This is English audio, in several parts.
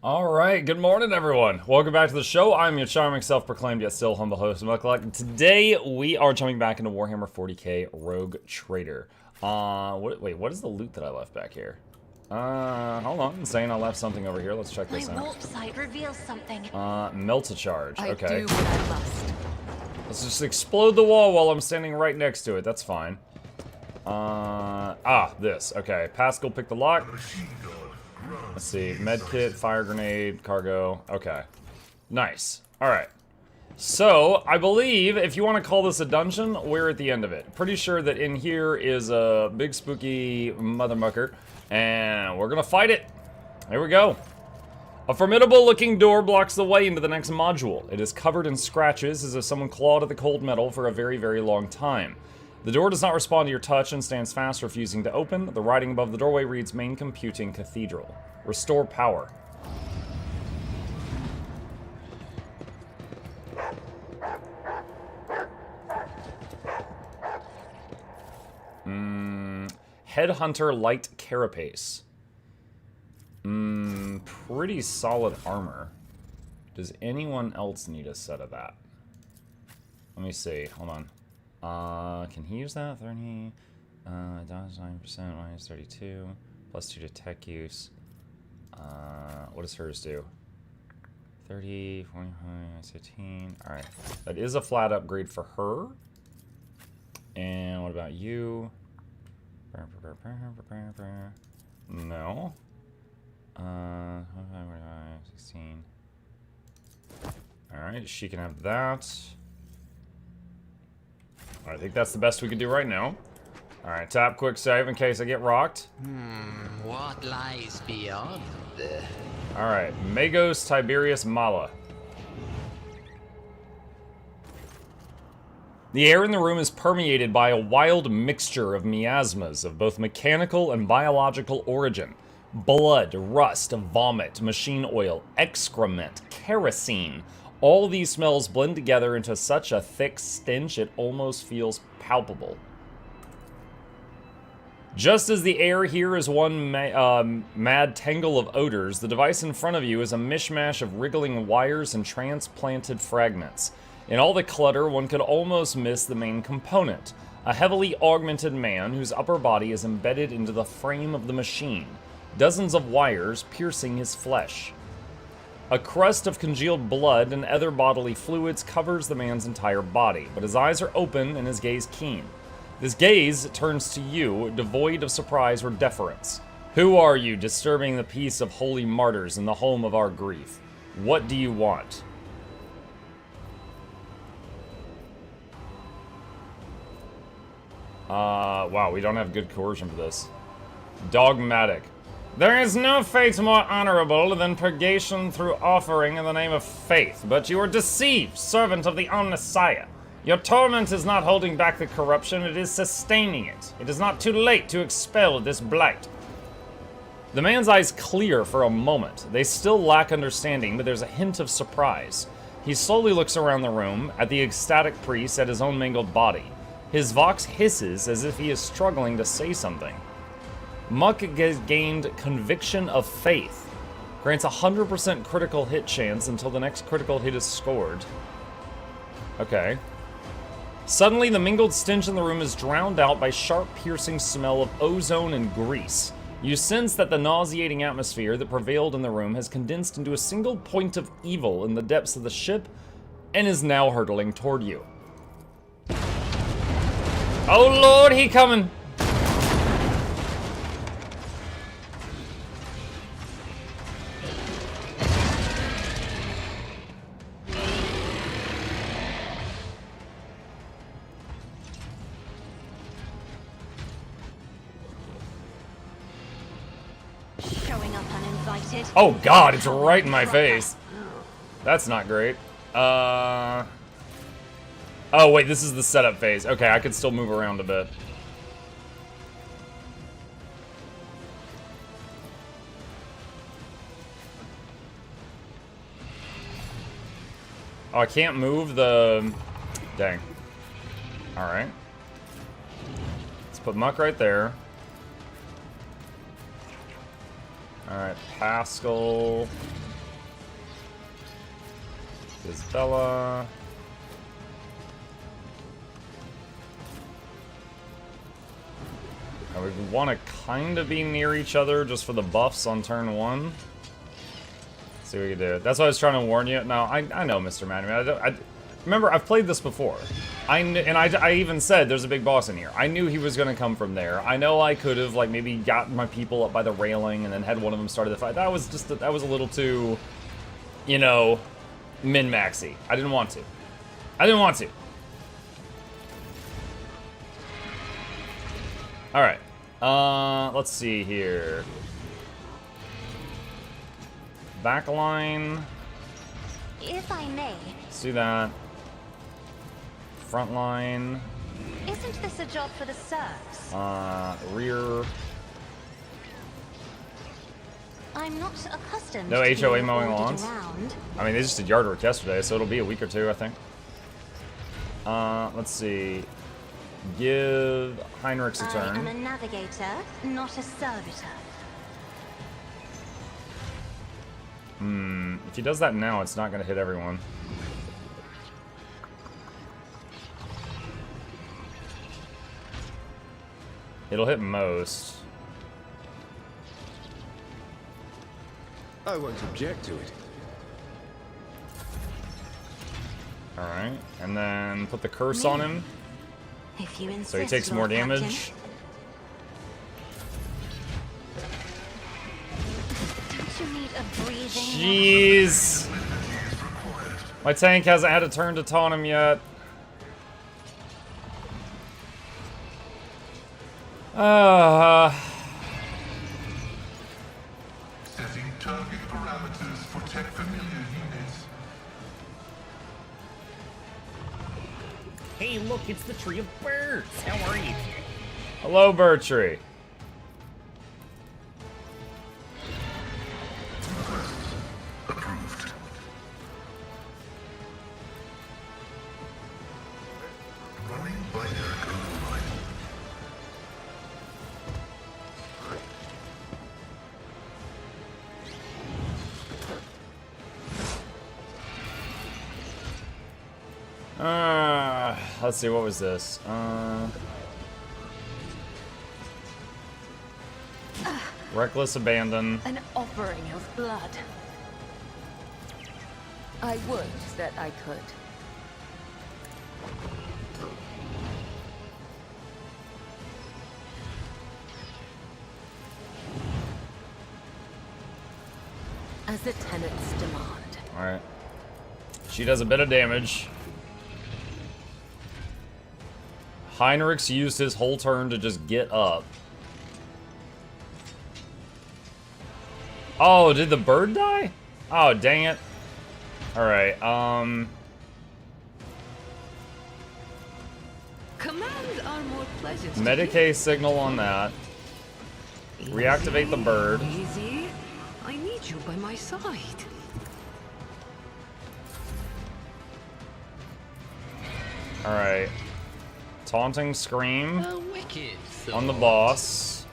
Alright, good morning everyone. Welcome back to the show. I'm your charming, self-proclaimed, yet still humble host, Mukluk. Today, we are jumping back into Warhammer 40k Rogue Trader. Wait, what is the loot that I left back here? Hold on. It's saying I left something over here. Let's check this out. My warp site reveals something. Melt-a-charge. Okay. I do what I must. Let's just explode the wall while I'm standing right next to it. That's fine. This. Okay. Pascal picked the lock. Let's see. Medkit, fire grenade, cargo. Okay. Nice. Alright. So, I believe, if you want to call this a dungeon, we're at the end of it. Pretty sure that in here is a big spooky mother mucker, and we're gonna fight it. Here we go. A formidable looking door blocks the way into the next module. It is covered in scratches as if someone clawed at the cold metal for a very, very long time. The door does not respond to your touch and stands fast, refusing to open. The writing above the doorway reads, Main Computing Cathedral. Restore power. Headhunter Light Carapace. Pretty solid armor. Does anyone else need a set of that? Let me see. Hold on. Can he use that? 30, dodge 9%, minus 32, plus 2 to tech use. What does hers do? 30, 45, 15. Alright. That is a flat upgrade for her. And what about you? No. 16. Alright, she can have that. I think that's the best we can do right now. Alright, tap quick save in case I get rocked. What lies beyond? Alright, Magos Tiberius Mala. The air in the room is permeated by a wild mixture of miasmas of both mechanical and biological origin. Blood, rust, vomit, machine oil, excrement, kerosene. All these smells blend together into such a thick stench it almost feels palpable. Just as the air here is one mad tangle of odors, the device in front of you is a mishmash of wriggling wires and transplanted fragments. In all the clutter, one could almost miss the main component, a heavily augmented man whose upper body is embedded into the frame of the machine, dozens of wires piercing his flesh. A crust of congealed blood and other bodily fluids covers the man's entire body, but his eyes are open and his gaze keen. This gaze turns to you, devoid of surprise or deference. Who are you, disturbing the peace of holy martyrs in the home of our grief? What do you want? Wow, we don't have good coercion for this. Dogmatic. There is no fate more honorable than purgation through offering in the name of faith, but you are deceived, servant of the Omnissiah. Your torment is not holding back the corruption, it is sustaining it. It is not too late to expel this blight. The man's eyes clear for a moment. They still lack understanding, but there's a hint of surprise. He slowly looks around the room, at the ecstatic priest, at his own mangled body. His vox hisses as if he is struggling to say something. Muck has gained Conviction of Faith. Grants 100% critical hit chance until the next critical hit is scored. Okay. Suddenly, the mingled stench in the room is drowned out by sharp, piercing smell of ozone and grease. You sense that the nauseating atmosphere that prevailed in the room has condensed into a single point of evil in the depths of the ship and is now hurtling toward you. Oh Lord, he coming! Showing up uninvited. Oh God, it's right in my face. That's not great. Oh wait, this is the setup phase. Okay, I could still move around a bit. Oh, I can't move the... Dang. Alright. Let's put Muck right there. Alright, Pascal. Isabella. Now we want to kind of be near each other just for the buffs on turn 1. Let's see what we can do. That's why I was trying to warn you. No, I know, Mr. Madman. Remember, I've played this before. I even said there's a big boss in here. I knew he was going to come from there. I know I could have, like, maybe gotten my people up by the railing and then had one of them started the fight. That was just, that was a little too, you know, min-maxy. I didn't want to. I didn't want to. Alright. Let's see here. Backline. If I may. Let's do that. Front line. Isn't this a job for the serfs? Rear. I'm not accustomed No to HOA being mowing ordered lawns? around. I mean, they just did yard work yesterday, so it'll be a week or two, I think. Let's see. Give Heinrichs a turn. I am a navigator, not a servitor. If he does that now, it's not going to hit everyone. It'll hit most. I won't object to it. Alright, and then put the curse on him. If you insist, So he takes more Lord Captain. damage. Don't you need a breathing? Jeez. My tank hasn't had a turn to taunt him yet. Setting target parameters for tech familiar units. Hey, look, it's the Tree of Birds. How are you? Hello, Bertree. Approved. Running binary override. Let's see, what was this? Reckless abandon. An offering of blood. I would that I could. As the tenants demand. Alright. She does a bit of damage. Heinrichs used his whole turn to just get up. Oh, did the bird die? Oh, dang it. Alright, Commands are more pleasant. Medicae signal on that. Reactivate the bird. Easy. I need you by my side. Alright. Taunting Scream A wicked on the thought. boss.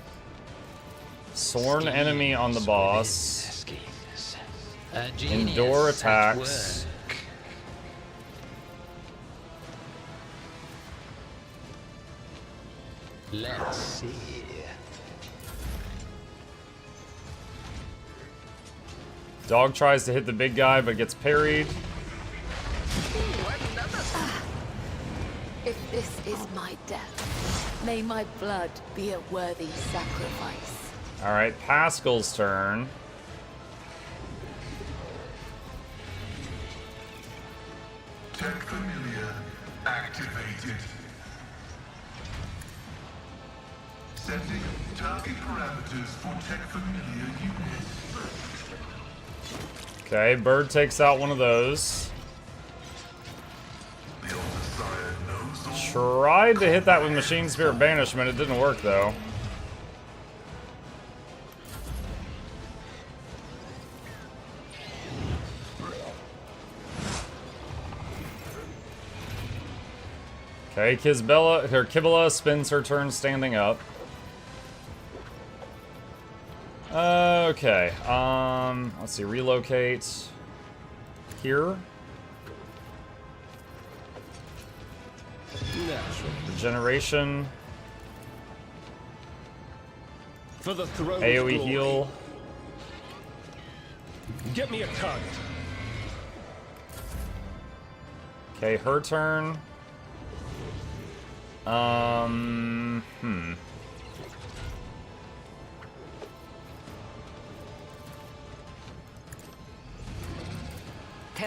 Sworn enemy on the boss. Schemes. A genius Endure at attacks. work. Let's see. Dog tries to hit the big guy but gets parried. If this is my death, may my blood be a worthy sacrifice. Alright, Pascal's turn. Tech familiar activated. Setting target parameters for tech familiar units. Okay, bird takes out one of those. The Elder Sire knows all. Tried to hit that with Machine Spirit Banishment, it didn't work though. Okay, Kibela spends her turn standing up. Okay, let's see, relocate here. Natural. Regeneration. For the throne. AoE heal. Get me a target. Okay, her turn. Tell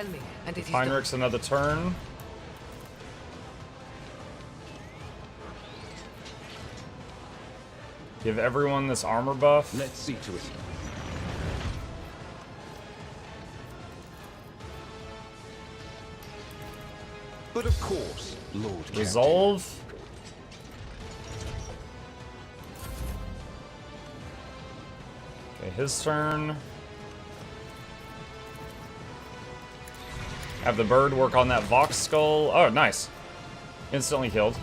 me, and it is Heinrich's another turn. Give everyone this armor buff. Let's see to it. But of course, Lord Captain. Resolve. Okay, his turn. Have the bird work on that Vox skull. Oh, nice. Instantly healed.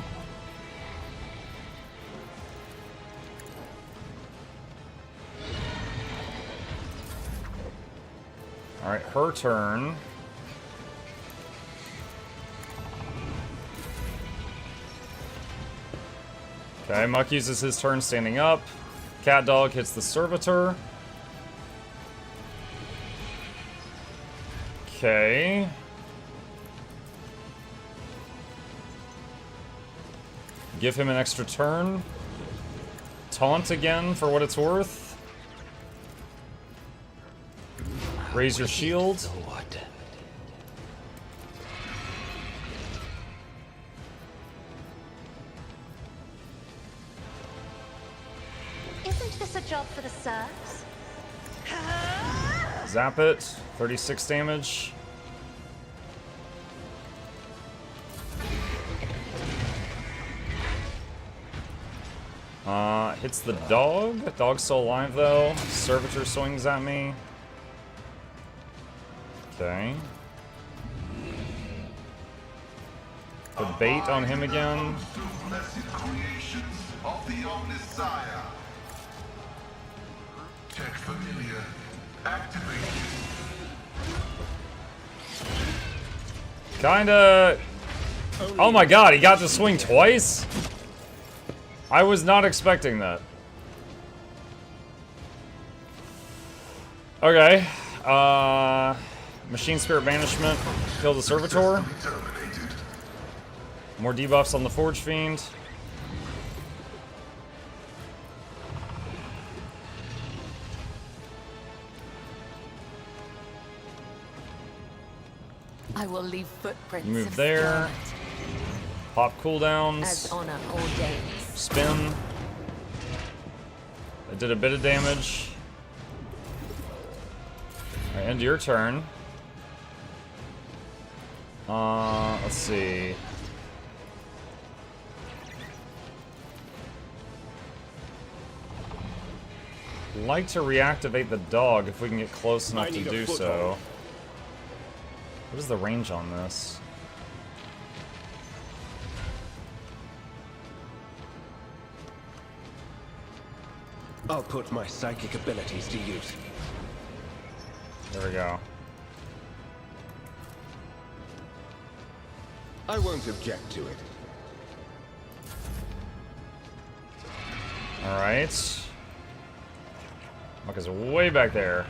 Alright, her turn. Okay, Muck uses his turn standing up. Cat Dog hits the Servitor. Okay. Give him an extra turn. Taunt again for what it's worth. Raise your shield. Isn't this a job for the serfs? Zap it. 36 damage. Hits the dog. Dog's still alive though. Servitor swings at me. Okay. Put bait on him again. Blessed creations of the Omnissiah. Tech familiar. Activated. Kinda. Oh my god, he got to swing twice? I was not expecting that. Okay. Machine Spirit Banishment. Kill the Servitor. Terminated. More debuffs on the forgefiend. I will leave footprints. Move of there. scarlet, Pop cooldowns. as honor ordains. Spin. It did a bit of damage. Alright, end your turn. Let's see. Like to reactivate the dog if we can get close enough to Finding a do so. foothold. What is the range on this? I'll put my psychic abilities to use. There we go. I won't object to it. Alright. Muck is way back there.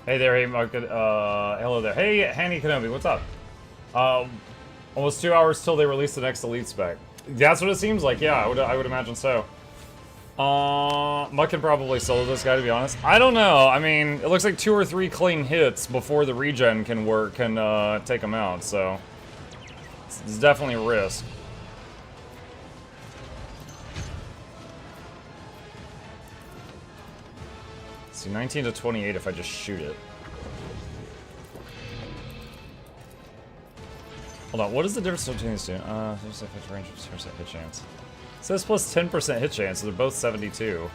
Hey there, hey Muck. Hello there. Hey, Hanny Kenobi, what's up? Almost 2 hours till they release the next Elite spec. That's what it seems like, yeah, I would imagine so. Muck can probably solo this guy, to be honest. I don't know. I mean, it looks like 2 or 3 clean hits before the regen can work, can take him out, so it's definitely a risk. Let's see, 19 to 28 if I just shoot it. Hold on, what is the difference between these two? 50% range, 50% hit chance. It says plus 10% hit chance, so they're both 72.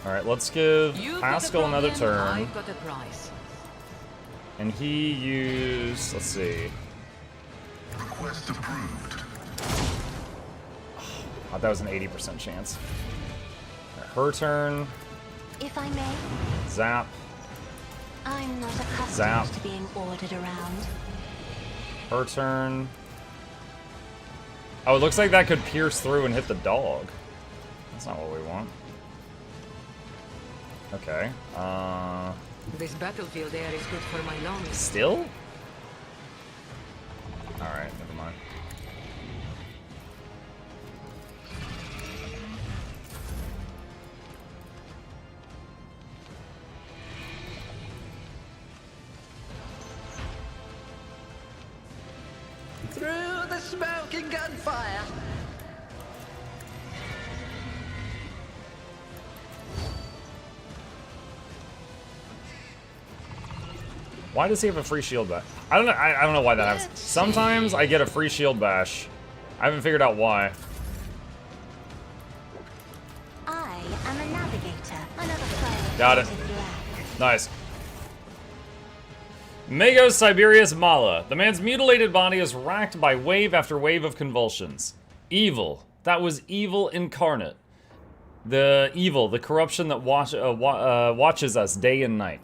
Alright, let's give Pascal another turn. I've got a prize. And he used, let's see. Request approved. Oh, that was an 80% chance. Alright, her turn. If I may, Zap. I'm not accustomed Zap. to being ordered around. Per turn. Oh, it looks like that could pierce through and hit the dog. That's not what we want. Okay. This battlefield air is good for my lungs. Still? Alright, never mind. Through the smoke and gunfire. Why does he have a free shield bash? I don't know. I don't know why that happens. Sometimes I get a free shield bash. I haven't figured out why. I am a navigator. Another player. Got it. Nice. Magos Siberius Mala. The man's mutilated body is racked by wave after wave of convulsions. Evil. That was evil incarnate. The corruption that watches us day and night.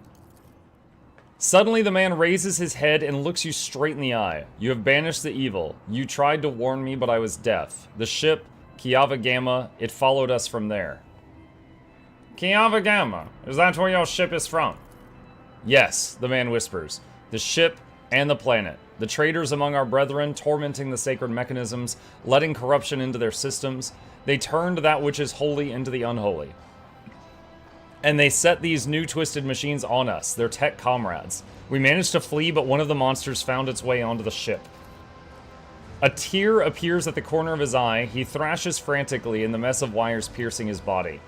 Suddenly the man raises his head and looks you straight in the eye. You have banished the evil. You tried to warn me, but I was deaf. The ship, Kiava Gamma, it followed us from there. Kiava Gamma? Is that where your ship is from? Yes, the man whispers. The ship and the planet. The traitors among our brethren, tormenting the sacred mechanisms, letting corruption into their systems. They turned that which is holy into the unholy. And they set these new twisted machines on us, their tech comrades. We managed to flee, but one of the monsters found its way onto the ship. A tear appears at the corner of his eye. He thrashes frantically in the mess of wires piercing his body.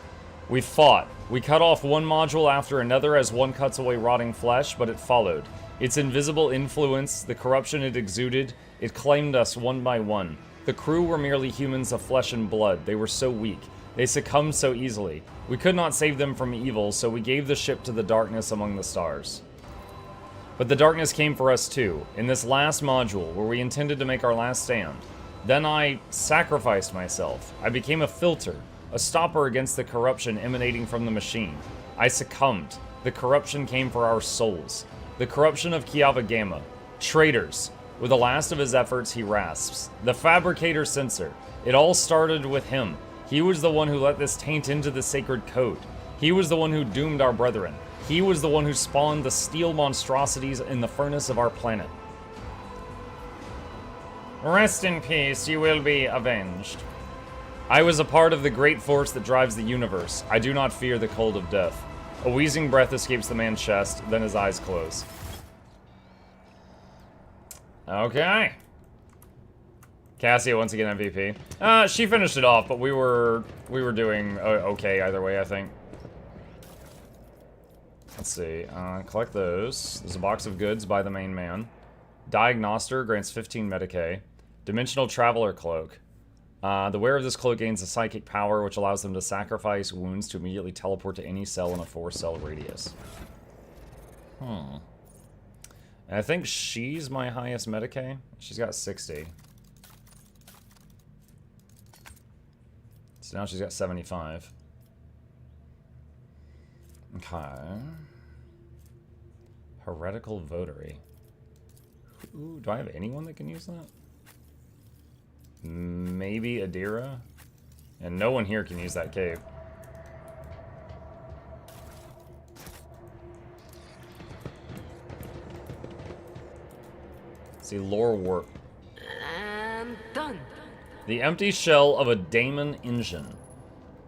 We fought. We cut off one module after another as one cuts away rotting flesh, but it followed. Its invisible influence, the corruption it exuded, it claimed us one by one. The crew were merely humans of flesh and blood. They were so weak. They succumbed so easily. We could not save them from evil, so we gave the ship to the darkness among the stars. But the darkness came for us too, in this last module, where we intended to make our last stand. Then I sacrificed myself. I became a filter, a stopper against the corruption emanating from the machine. I succumbed. The corruption came for our souls. The corruption of Kiava Gamma. Traitors. With the last of his efforts, he rasps. The fabricator censor. It all started with him. He was the one who let this taint into the sacred code. He was the one who doomed our brethren. He was the one who spawned the steel monstrosities in the furnace of our planet. Rest in peace, you will be avenged. I was a part of the great force that drives the universe. I do not fear the cold of death. A wheezing breath escapes the man's chest, then his eyes close. Okay. Cassia once again MVP. She finished it off, but we were doing okay either way, I think. Let's see. Collect those. There's a box of goods by the main man. Diagnoster grants 15 Medicae. Dimensional Traveler Cloak. The wearer of this cloak gains a psychic power, which allows them to sacrifice wounds to immediately teleport to any cell in a 4-cell radius. And I think she's my highest Medicae. She's got 60. So now she's got 75. Okay. Heretical Votary. Ooh, do I have anyone that can use that? Maybe Idira? And no one here can use that cape. See, lore warp. And done. The empty shell of a daemon engine.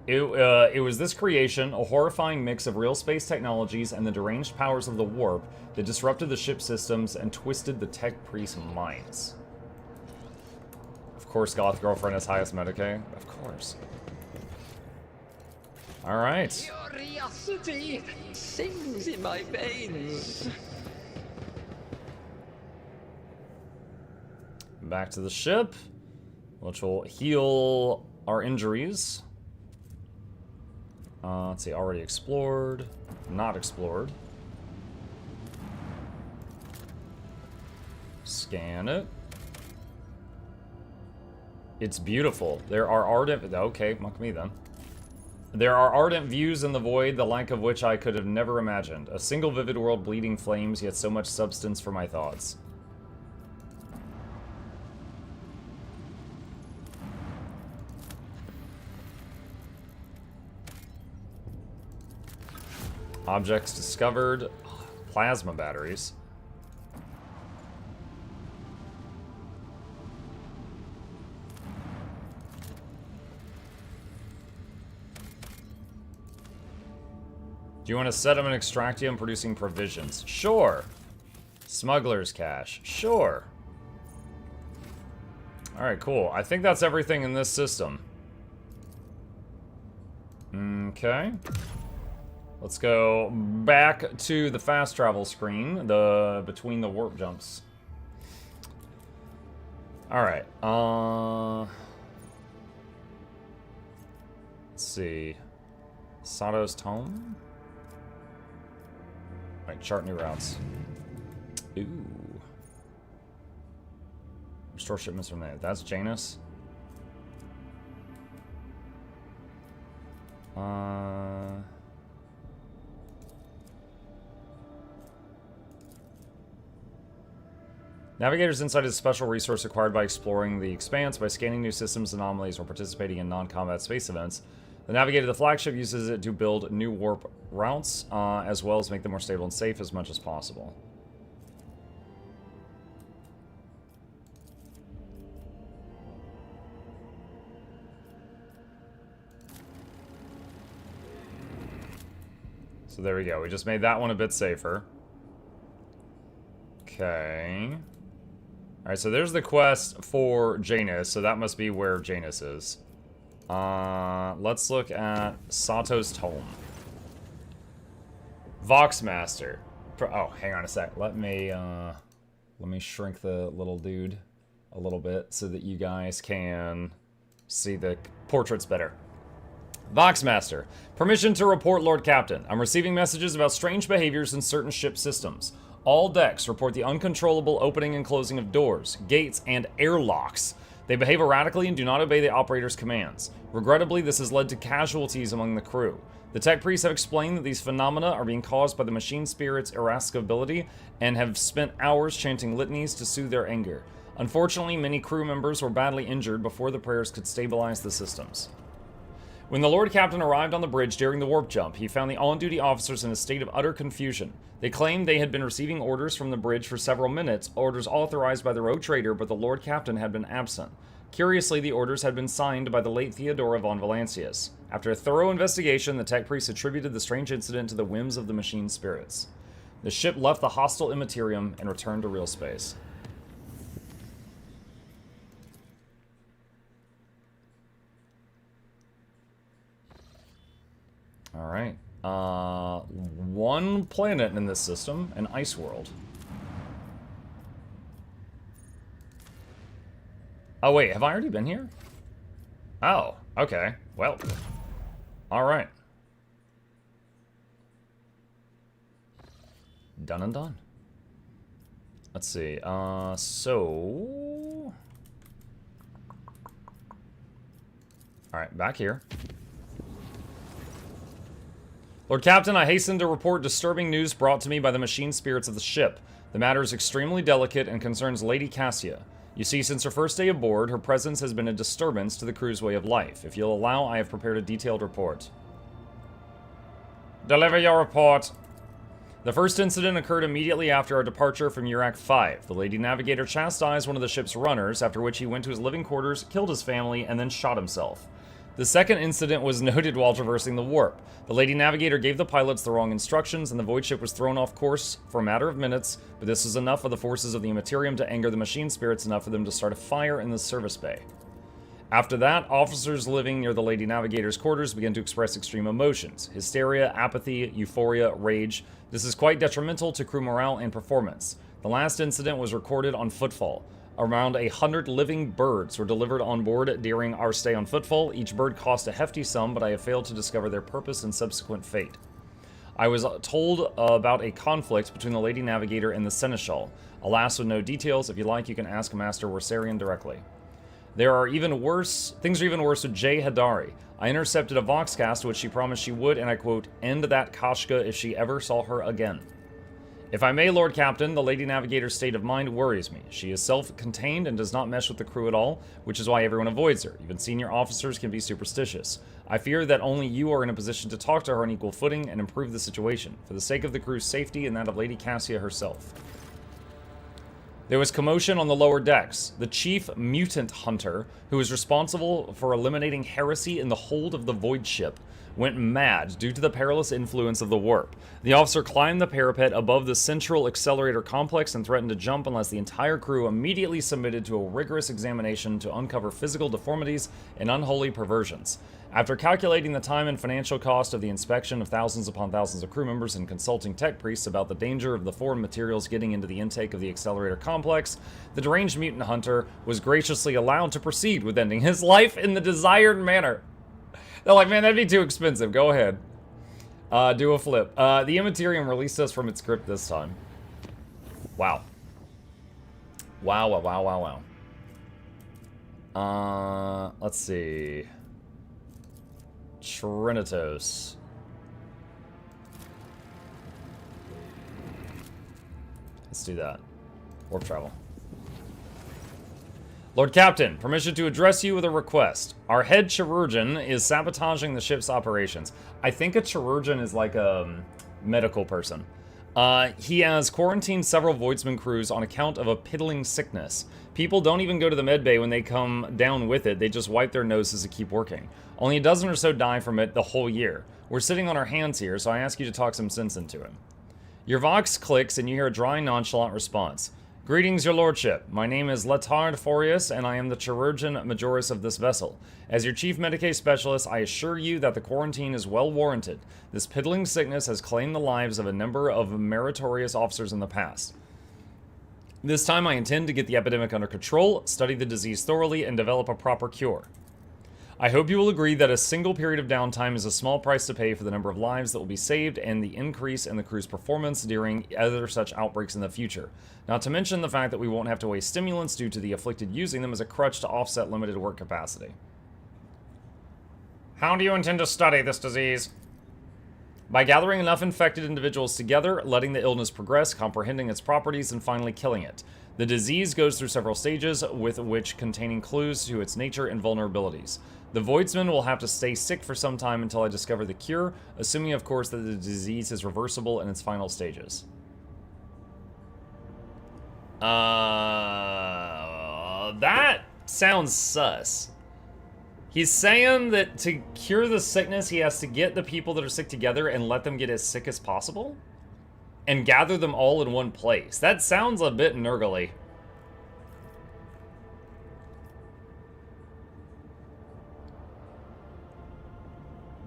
It was this creation, a horrifying mix of real space technologies and the deranged powers of the warp that disrupted the ship systems and twisted the tech priest's minds. Of course, Goth Girlfriend has highest Medicae. Of course. Alright. Curiosity sings in my veins. Back to the ship, which will heal our injuries. Let's see, already explored, not explored. Scan it. It's beautiful. There are ardent... Okay, muck me then. There are ardent views in the void, the like of which I could have never imagined. A single vivid world bleeding flames, yet so much substance for my thoughts. Objects discovered. Plasma batteries. Do you want to set up an extractium producing provisions? Sure. Smuggler's cache. Sure. Alright, cool. I think that's everything in this system. Okay. Let's go back to the fast travel screen, between the warp jumps. Alright, let's see. Sato's Tome? Alright, chart new routes. Ooh. Restore shipments from there. That's Janus. Navigator's Insight is a special resource acquired by exploring the Expanse, by scanning new systems, anomalies, or participating in non-combat space events. The Navigator, the flagship, uses it to build new warp routes, as well as make them more stable and safe as much as possible. So there we go. We just made that one a bit safer. Okay. Alright, so there's the quest for Janus, so that must be where Janus is. Let's look at Sato's Tome. Voxmaster. Oh, hang on a sec. Let me shrink the little dude a little bit so that you guys can see the portraits better. Voxmaster. Permission to report, Lord Captain. I'm receiving messages about strange behaviors in certain ship systems. All decks report the uncontrollable opening and closing of doors, gates, and airlocks. They behave erratically and do not obey the operator's commands. Regrettably, this has led to casualties among the crew. The tech priests have explained that these phenomena are being caused by the machine spirit's irascibility and have spent hours chanting litanies to soothe their anger. Unfortunately, many crew members were badly injured before the prayers could stabilize the systems. When the Lord Captain arrived on the bridge during the warp jump, he found the on-duty officers in a state of utter confusion. They claimed they had been receiving orders from the bridge for several minutes, orders authorized by the rogue trader, but the Lord Captain had been absent. Curiously, the orders had been signed by the late Theodora von Valancius. After a thorough investigation, the tech priests attributed the strange incident to the whims of the machine spirits. The ship left the hostile immaterium and returned to real space. Alright. One planet in this system, an ice world. Oh wait, have I already been here? Oh, okay. Well. Alright. Done and done. Let's see. So... Alright, back here. Lord Captain, I hasten to report disturbing news brought to me by the machine spirits of the ship. The matter is extremely delicate and concerns Lady Cassia. You see, since her first day aboard, her presence has been a disturbance to the crew's way of life. If you'll allow, I have prepared a detailed report. Deliver your report. The first incident occurred immediately after our departure from Urak 5. The Lady Navigator chastised one of the ship's runners, after which he went to his living quarters, killed his family, and then shot himself. The second incident was noted while traversing the warp. The Lady Navigator gave the pilots the wrong instructions, and the void ship was thrown off course for a matter of minutes, but this was enough for the forces of the Immaterium to anger the machine spirits enough for them to start a fire in the service bay. After that, officers living near the Lady Navigator's quarters began to express extreme emotions: hysteria, apathy, euphoria, rage. This is quite detrimental to crew morale and performance. The last incident was recorded on Footfall. Around 100 living birds were delivered on board during our stay on Footfall. Each bird cost a hefty sum, but I have failed to discover their purpose and subsequent fate. I was told about a conflict between the Lady Navigator and the Seneschal. Alas, with no details. If you like, you can ask Master Worsarian directly. Things are even worse with Jay Hadari. I intercepted a Voxcast which she promised she would, and I quote, end that Kashka if she ever saw her again. If I may, Lord Captain, the Lady Navigator's state of mind worries me. She is self-contained and does not mesh with the crew at all, which is why everyone avoids her. Even senior officers can be superstitious. I fear that only you are in a position to talk to her on equal footing and improve the situation, for the sake of the crew's safety and that of Lady Cassia herself. There was commotion on the lower decks. The chief mutant hunter, who was responsible for eliminating heresy in the hold of the Void ship, went mad due to the perilous influence of the warp. The officer climbed the parapet above the central accelerator complex and threatened to jump unless the entire crew immediately submitted to a rigorous examination to uncover physical deformities and unholy perversions. After calculating the time and financial cost of the inspection of thousands upon thousands of crew members and consulting tech priests about the danger of the foreign materials getting into the intake of the accelerator complex, the deranged mutant hunter was graciously allowed to proceed with ending his life in the desired manner. They're like, man, that'd be too expensive. Go ahead. Do a flip. The Immaterium released us from its crypt this time. Wow. Wow, wow, wow, wow, wow. Let's see. Trinitos. Let's do that. Warp travel. Lord Captain, permission to address you with a request. Our head chirurgeon is sabotaging the ship's operations. I think a chirurgeon is like a medical person. He has quarantined several Voidsman crews on account of a piddling sickness. People don't even go to the medbay when they come down with it. They just wipe their noses and keep working. Only a dozen or so die from it the whole year. We're sitting on our hands here, so I ask you to talk some sense into him. Your Vox clicks and you hear a dry, nonchalant response. Greetings, your lordship. My name is Letard Forius, and I am the chirurgeon majoris of this vessel. As your chief medicae specialist, I assure you that the quarantine is well warranted. This piddling sickness has claimed the lives of a number of meritorious officers in the past. This time I intend to get the epidemic under control, study the disease thoroughly, and develop a proper cure. I hope you will agree that a single period of downtime is a small price to pay for the number of lives that will be saved and the increase in the crew's performance during other such outbreaks in the future. Not to mention the fact that we won't have to waste stimulants due to the afflicted using them as a crutch to offset limited work capacity. How do you intend to study this disease? By gathering enough infected individuals together, letting the illness progress, comprehending its properties, and finally killing it. The disease goes through several stages, with which containing clues to its nature and vulnerabilities. The Voidsman will have to stay sick for some time until I discover the cure, assuming of course that the disease is reversible in its final stages. That sounds sus. He's saying that to cure the sickness, he has to get the people that are sick together and let them get as sick as possible? And gather them all in one place. That sounds a bit nurgly.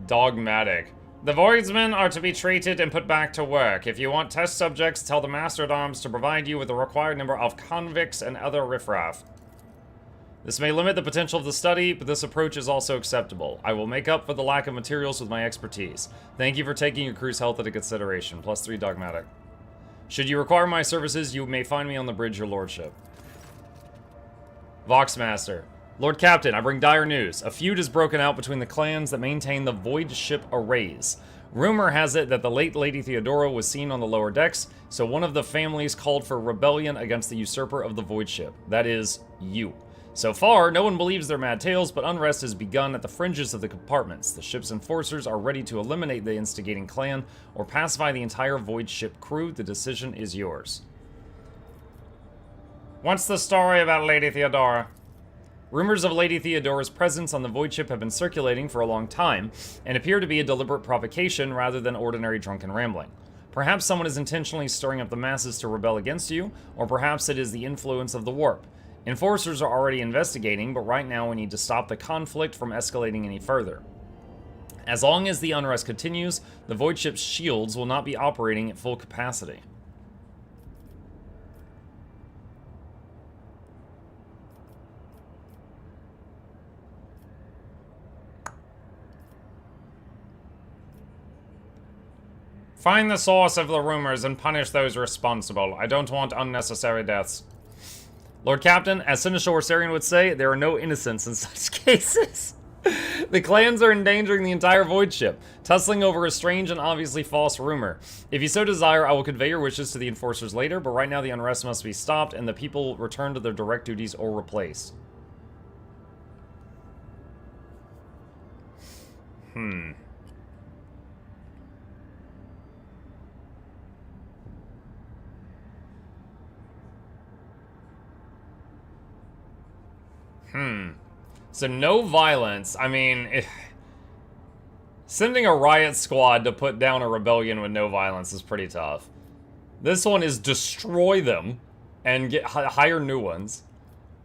Dogmatic. The Voidsmen are to be treated and put back to work. If you want test subjects, tell the Master-at-Arms to provide you with the required number of convicts and other riffraff. This may limit the potential of the study, but this approach is also acceptable. I will make up for the lack of materials with my expertise. Thank you for taking your crew's health into consideration. +3 dogmatic. Should you require my services, you may find me on the bridge, your lordship. Voxmaster. Lord Captain, I bring dire news. A feud has broken out between the clans that maintain the Void ship arrays. Rumor has it that the late Lady Theodora was seen on the lower decks, so one of the families called for rebellion against the usurper of the Void ship. That is, you. So far, no one believes their mad tales, but unrest has begun at the fringes of the compartments. The ship's enforcers are ready to eliminate the instigating clan or pacify the entire Void ship crew. The decision is yours. What's the story about Lady Theodora? Rumors of Lady Theodora's presence on the Void ship have been circulating for a long time, and appear to be a deliberate provocation rather than ordinary drunken rambling. Perhaps someone is intentionally stirring up the masses to rebel against you, or perhaps it is the influence of the warp. Enforcers are already investigating, but right now we need to stop the conflict from escalating any further. As long as the unrest continues, the Void ship's shields will not be operating at full capacity. Find the source of the rumors and punish those responsible. I don't want unnecessary deaths. Lord Captain, as Seneschal Orsarian would say, there are no innocents in such cases. The clans are endangering the entire Void ship, tussling over a strange and obviously false rumor. If you so desire, I will convey your wishes to the enforcers later, but right now the unrest must be stopped and the people returned to their direct duties or replaced. So no violence. I mean, sending a riot squad to put down a rebellion with no violence is pretty tough. This one is destroy them and hire new ones.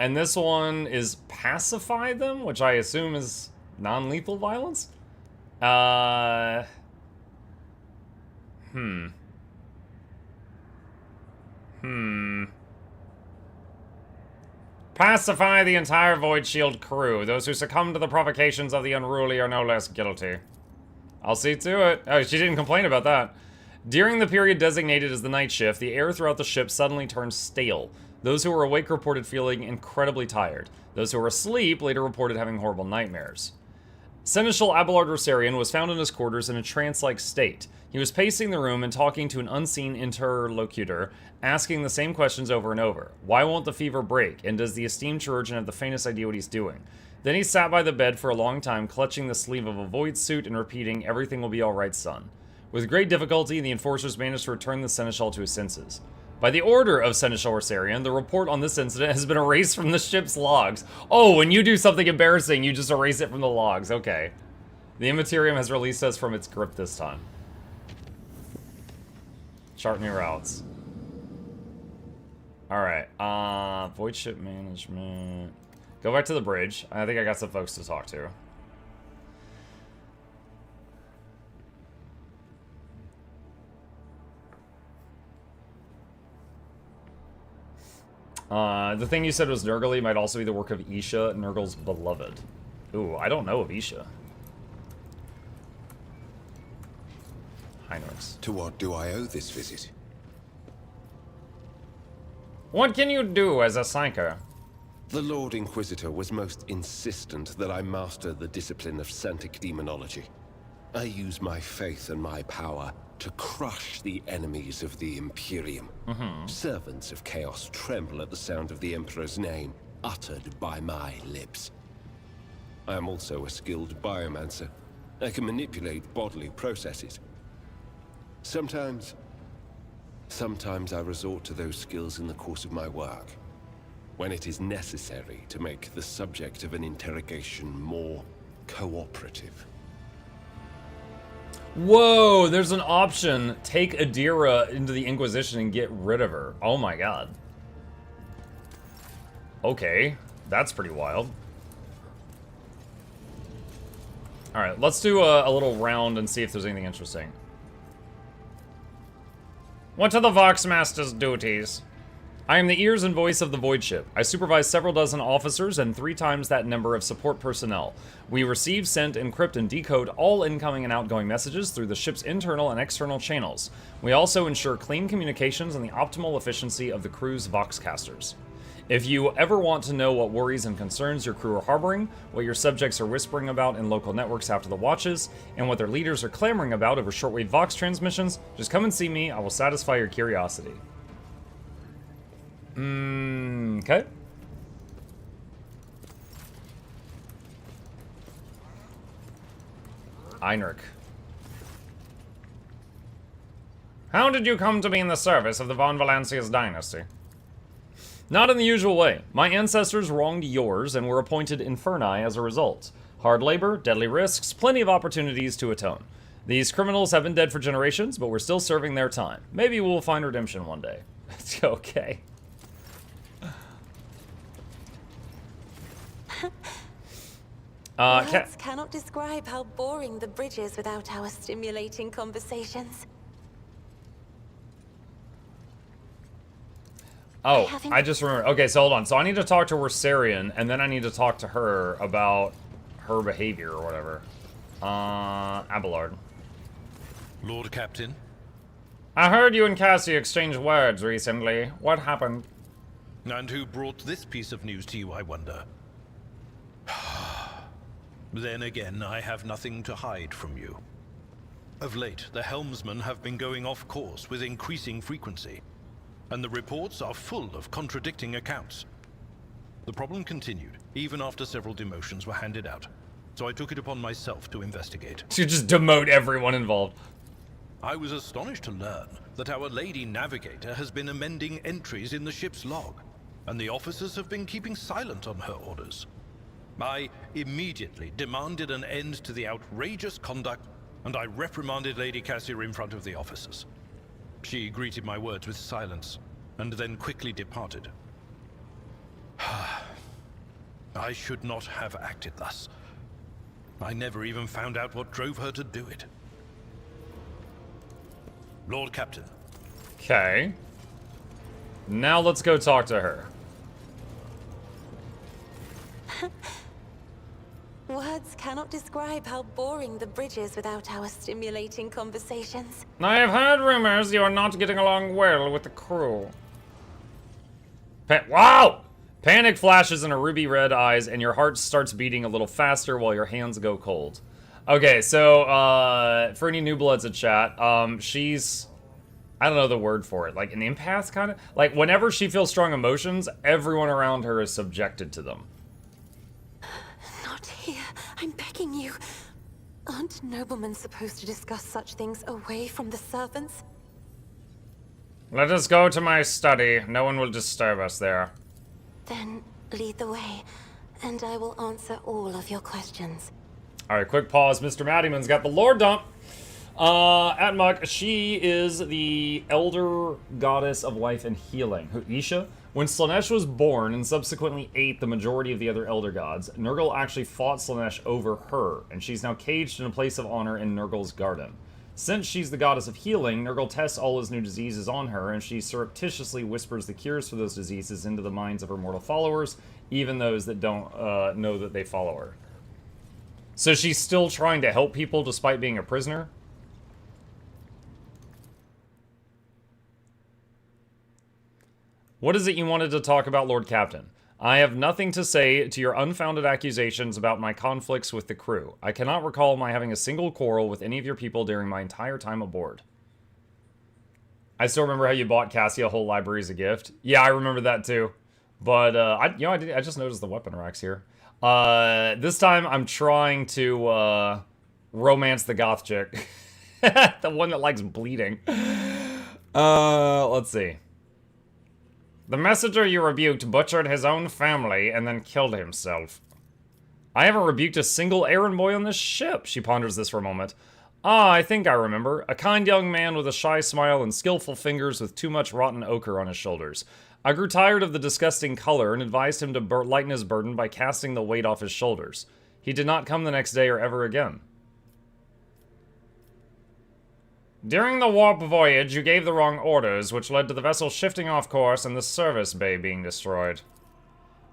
And this one is pacify them, which I assume is non-lethal violence? Pacify the entire Void Shield crew. Those who succumb to the provocations of the unruly are no less guilty. I'll see to it. Oh, she didn't complain about that. During the period designated as the night shift, the air throughout the ship suddenly turned stale. Those who were awake reported feeling incredibly tired. Those who were asleep later reported having horrible nightmares. Seneschal Abelard Rosarian was found in his quarters in a trance-like state. He was pacing the room and talking to an unseen interlocutor, asking the same questions over and over. Why won't the fever break? And does the esteemed chirurgeon have the faintest idea what he's doing? Then he sat by the bed for a long time, clutching the sleeve of a void suit and repeating, "Everything will be all right, son." With great difficulty, the enforcers managed to return the Seneschal to his senses. By the order of Seneschal Rosarian, the report on this incident has been erased from the ship's logs. Oh, when you do something embarrassing, you just erase it from the logs. Okay. The Immaterium has released us from its grip this time. Chart new routes. Alright, void ship management. Go back to the bridge. I think I got some folks to talk to. The thing you said was Nurgle might also be the work of Isha, Nurgle's beloved. Ooh, I don't know of Isha. Heinrichs. To what do I owe this visit? What can you do as a psyker? The Lord Inquisitor was most insistent that I master the discipline of Santic Demonology. I use my faith and my power to crush the enemies of the Imperium. Servants of Chaos tremble at the sound of the Emperor's name, uttered by my lips. I am also a skilled biomancer. I can manipulate bodily processes. Sometimes I resort to those skills in the course of my work, when it is necessary to make the subject of an interrogation more cooperative. Whoa, there's an option. Take Idira into the Inquisition and get rid of her. Oh my god. Okay, that's pretty wild. Alright, let's do a little round and see if there's anything interesting. What are the Voxmaster's duties? I am the ears and voice of the Void Ship. I supervise several dozen officers and 3 times that number of support personnel. We receive, send, encrypt, and decode all incoming and outgoing messages through the ship's internal and external channels. We also ensure clean communications and the optimal efficiency of the crew's Voxcasters. If you ever want to know what worries and concerns your crew are harboring, what your subjects are whispering about in local networks after the watches, and what their leaders are clamoring about over shortwave Vox transmissions, just come and see me. I will satisfy your curiosity. Okay. Einrich. How did you come to be in the service of the Von Valancius dynasty? Not in the usual way. My ancestors wronged yours and were appointed Inferni as a result. Hard labor, deadly risks, plenty of opportunities to atone. These criminals have been dead for generations, but we're still serving their time. Maybe we'll find redemption one day. It's okay. Words cannot describe how boring the bridge is without our stimulating conversations. Oh, I just remembered. Okay, so hold on. So I need to talk to Rosarian, and then I need to talk to her about her behavior or whatever. Abelard. Lord Captain? I heard you and Cassia exchange words recently. What happened? And who brought this piece of news to you, I wonder? Then again, I have nothing to hide from you. Of late, the helmsmen have been going off course with increasing frequency, and the reports are full of contradicting accounts. The problem continued, even after several demotions were handed out. so I took it upon myself to investigate. To just demote everyone involved. I was astonished to learn that our Lady Navigator has been amending entries in the ship's log, and the officers have been keeping silent on her orders. I immediately demanded an end to the outrageous conduct, and I reprimanded Lady Cassia in front of the officers. She greeted my words with silence, and then quickly departed. I should not have acted thus. I never even found out what drove her to do it. Lord Captain. Okay. Now let's go talk to her. Words cannot describe how boring the bridge is without our stimulating conversations. I have heard rumors you are not getting along well with the crew. Wow! Panic flashes in her ruby red eyes and your heart starts beating a little faster while your hands go cold. Okay, so, for any new bloods in chat, she's, I don't know the word for it, like an empath, kind of? Like, whenever she feels strong emotions, everyone around her is subjected to them. Not here. I'm begging you. Aren't noblemen supposed to discuss such things away from the servants? Let us go to my study. No one will disturb us there. Then lead the way, and I will answer all of your questions. Alright, quick pause. Mr. Maddyman's got the lore dump. Atmuk, she is the elder goddess of life and healing. Isha? When Slaanesh was born and subsequently ate the majority of the other elder gods, Nurgle actually fought Slaanesh over her, and she's now caged in a place of honor in Nurgle's garden. Since she's the goddess of healing, Nurgle tests all his new diseases on her, and she surreptitiously whispers the cures for those diseases into the minds of her mortal followers, even those that don't know that they follow her. So she's still trying to help people despite being a prisoner? What is it you wanted to talk about, Lord Captain? I have nothing to say to your unfounded accusations about my conflicts with the crew. I cannot recall my having a single quarrel with any of your people during my entire time aboard. I still remember how you bought Cassia a whole library as a gift. Yeah, I remember that too. But, I just noticed the weapon racks here. This time I'm trying to, romance the goth chick. The one that likes bleeding. Let's see. The messenger you rebuked butchered his own family and then killed himself. I haven't rebuked a single errand boy on this ship. She ponders this for a moment. Ah, I think I remember. A kind young man with a shy smile and skillful fingers with too much rotten ochre on his shoulders. I grew tired of the disgusting color and advised him to lighten his burden by casting the weight off his shoulders. He did not come the next day or ever again. During the warp voyage, you gave the wrong orders, which led to the vessel shifting off course and the service bay being destroyed.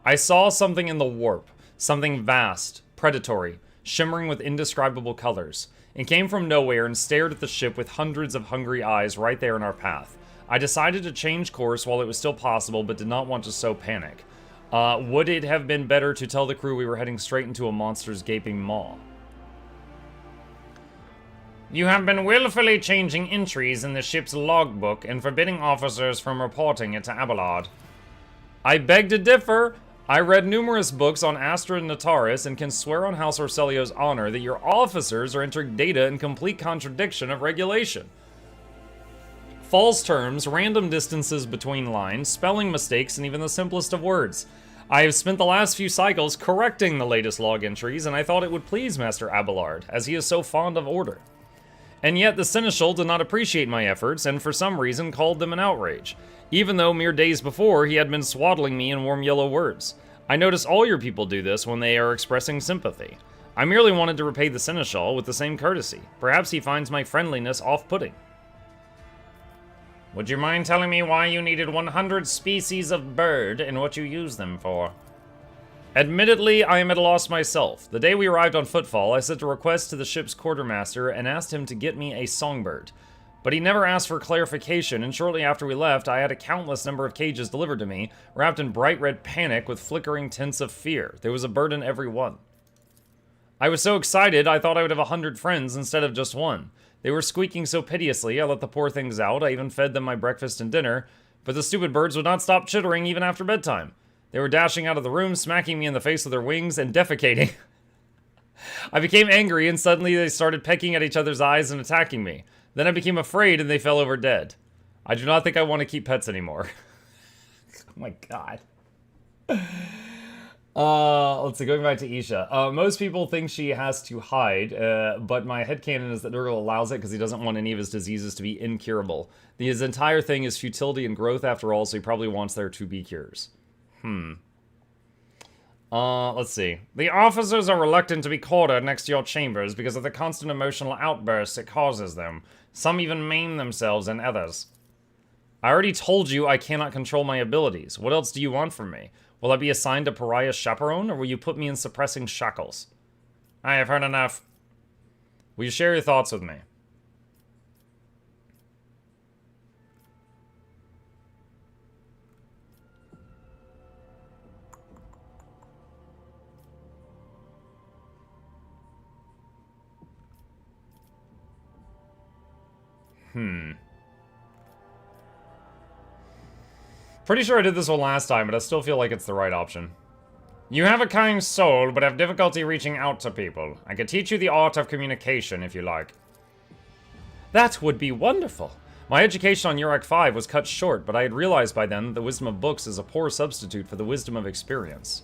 I saw something in the warp. Something vast, predatory, shimmering with indescribable colors. It came from nowhere and stared at the ship with hundreds of hungry eyes right there in our path. I decided to change course while it was still possible, but did not want to sow panic. Would it have been better to tell the crew we were heading straight into a monster's gaping maw? You have been willfully changing entries in the ship's logbook and forbidding officers from reporting it to Abelard. I beg to differ. I read numerous books on Astra and Nataris and can swear on House Orselio's honor that your officers are entering data in complete contradiction of regulation. False terms, random distances between lines, spelling mistakes, and even the simplest of words. I have spent the last few cycles correcting the latest log entries, and I thought it would please Master Abelard, as he is so fond of order. And yet the Seneschal did not appreciate my efforts, and for some reason called them an outrage, even though mere days before he had been swaddling me in warm yellow words. I notice all your people do this when they are expressing sympathy. I merely wanted to repay the Seneschal with the same courtesy. Perhaps he finds my friendliness off-putting. Would you mind telling me why you needed 100 species of bird and what you use them for? Admittedly, I am at a loss myself. The day we arrived on Footfall, I sent a request to the ship's quartermaster and asked him to get me a songbird. But he never asked for clarification, and shortly after we left, I had a countless number of cages delivered to me, wrapped in bright red panic with flickering tints of fear. There was a bird in every one. I was so excited, I thought I would have 100 friends instead of just one. They were squeaking so piteously, I let the poor things out. I even fed them my breakfast and dinner, but the stupid birds would not stop chittering even after bedtime. They were dashing out of the room, smacking me in the face with their wings, and defecating. I became angry and suddenly they started pecking at each other's eyes and attacking me. Then I became afraid and they fell over dead. I do not think I want to keep pets anymore. Oh my god. Let's see, going back to Isha. Most people think she has to hide, but my headcanon is that Nurgle allows it because he doesn't want any of his diseases to be incurable. His entire thing is futility and growth after all, so he probably wants there to be cures. Let's see. The officers are reluctant to be quartered next to your chambers because of the constant emotional outbursts it causes them. Some even maim themselves and others. I already told you I cannot control my abilities. What else do you want from me? Will I be assigned a pariah chaperone, or will you put me in suppressing shackles? I have heard enough. Will you share your thoughts with me? Pretty sure I did this one last time, but I still feel like it's the right option. You have a kind soul, but have difficulty reaching out to people. I could teach you the art of communication, if you like. That would be wonderful. My education on Urek 5 was cut short, but I had realized by then that the wisdom of books is a poor substitute for the wisdom of experience.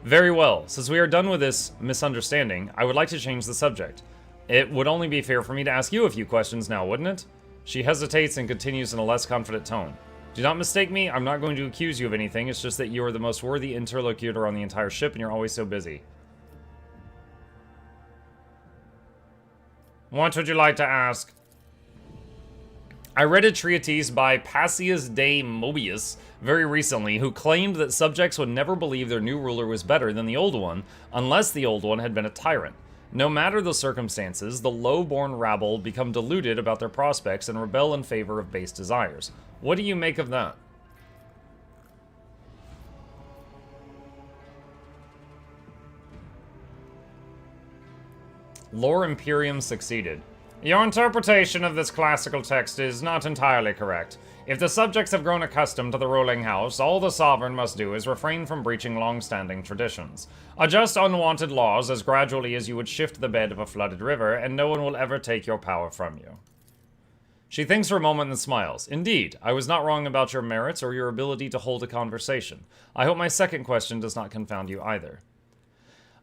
Very well. Since we are done with this misunderstanding, I would like to change the subject. It would only be fair for me to ask you a few questions now, wouldn't it? She hesitates and continues in a less confident tone. Do not mistake me, I'm not going to accuse you of anything, it's just that you are the most worthy interlocutor on the entire ship and you're always so busy. What would you like to ask? I read a treatise by Passius de Mobius very recently, who claimed that subjects would never believe their new ruler was better than the old one, unless the old one had been a tyrant. No matter the circumstances, the low-born rabble become deluded about their prospects and rebel in favor of base desires. What do you make of that? Lore Imperium succeeded. Your interpretation of this classical text is not entirely correct. If the subjects have grown accustomed to the ruling house, all the sovereign must do is refrain from breaching long-standing traditions. Adjust unwanted laws as gradually as you would shift the bed of a flooded river, and no one will ever take your power from you. She thinks for a moment and smiles. Indeed, I was not wrong about your merits or your ability to hold a conversation. I hope my second question does not confound you either.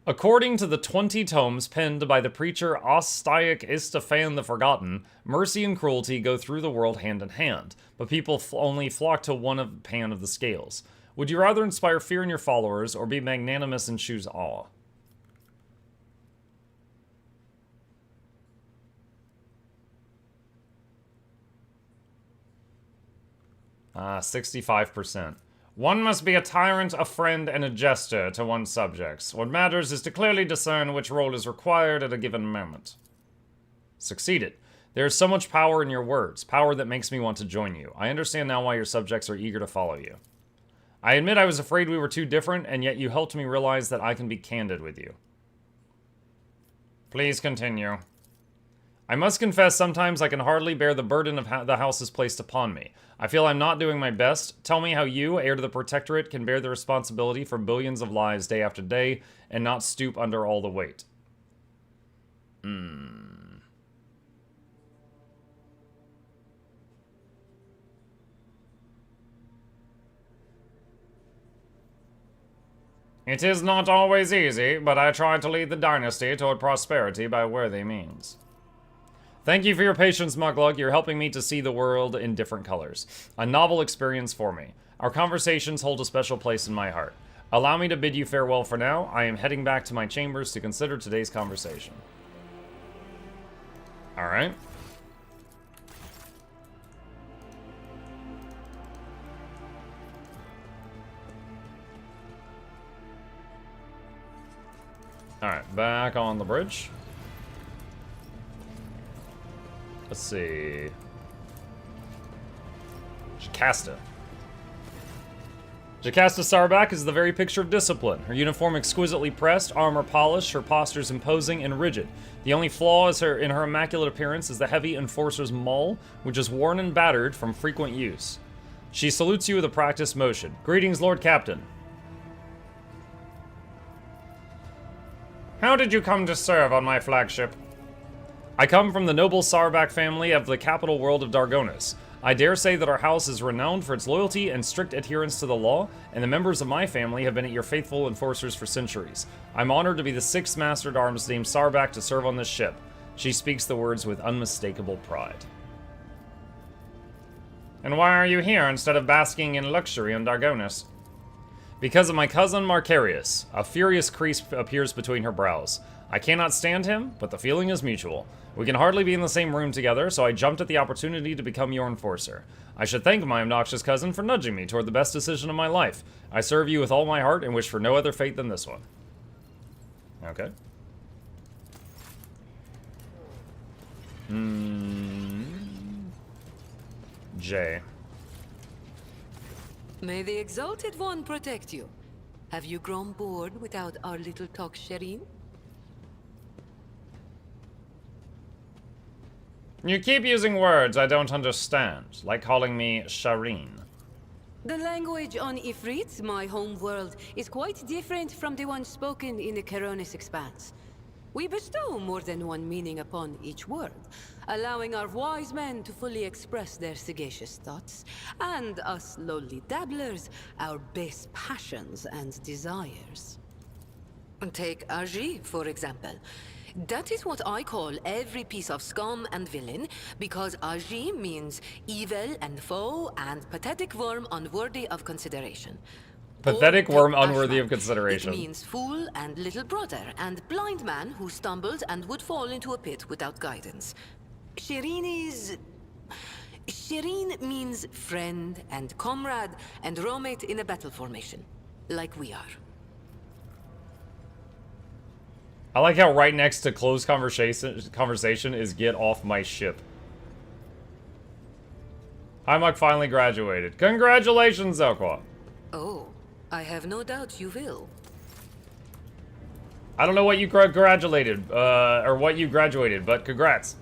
According to the 20 tomes penned by the preacher Ostaic Istefan the Forgotten, mercy and cruelty go through the world hand in hand, but people only flock to one pan of the scales. Would you rather inspire fear in your followers or be magnanimous and choose awe? 65%. One must be a tyrant, a friend, and a jester to one's subjects. What matters is to clearly discern which role is required at a given moment. Succeeded. There is so much power in your words, power that makes me want to join you. I understand now why your subjects are eager to follow you. I admit I was afraid we were too different, and yet you helped me realize that I can be candid with you. Please continue. I must confess, sometimes I can hardly bear the burden of the house is placed upon me. I feel I'm not doing my best. Tell me how you, heir to the Protectorate, can bear the responsibility for billions of lives day after day and not stoop under all the weight. It is not always easy, but I try to lead the dynasty toward prosperity by worthy means. Thank you for your patience, Mukluk. You're helping me to see the world in different colors. A novel experience for me. Our conversations hold a special place in my heart. Allow me to bid you farewell for now. I am heading back to my chambers to consider today's conversation. Alright. Alright, back on the bridge. Let's see. Jocasta. Jocasta Sarbak is the very picture of discipline. Her uniform exquisitely pressed, armor polished, her postures imposing and rigid. The only flaw in her immaculate appearance is the heavy enforcer's maul, which is worn and battered from frequent use. She salutes you with a practiced motion. Greetings, Lord Captain. How did you come to serve on my flagship? I come from the noble Sarbak family of the capital world of Dargonus. I dare say that our house is renowned for its loyalty and strict adherence to the law, and the members of my family have been your faithful enforcers for centuries. I'm honored to be the 6th Master at Arms named Sarbak to serve on this ship. She speaks the words with unmistakable pride. And why are you here instead of basking in luxury on Dargonus? Because of my cousin Marcarius. A furious crease appears between her brows. I cannot stand him, but the feeling is mutual. We can hardly be in the same room together, so I jumped at the opportunity to become your enforcer. I should thank my obnoxious cousin for nudging me toward the best decision of my life. I serve you with all my heart and wish for no other fate than this one. Okay. J. May the Exalted One protect you. Have you grown bored without our little talk, Shireen? You keep using words I don't understand, like calling me Shireen. The language on Ifrit, my home world, is quite different from the one spoken in the Keronis Expanse. We bestow more than one meaning upon each word, allowing our wise men to fully express their sagacious thoughts, and us lowly dabblers, our base passions and desires. Take Aji, for example. That is what I call every piece of scum and villain, because Aji means evil and foe and pathetic worm unworthy of consideration. Pathetic Or worm take unworthy Ashman. of consideration. It means fool and little brother, and blind man who stumbled and would fall into a pit without guidance. Shireen is... Shireen means friend and comrade and roommate in a battle formation, like we are. I like how right next to close conversation is get off my ship. Hi, Muk finally graduated. Congratulations, Zelqua. Oh, I have no doubt you will. I don't know what you graduated, or what you graduated, but congrats.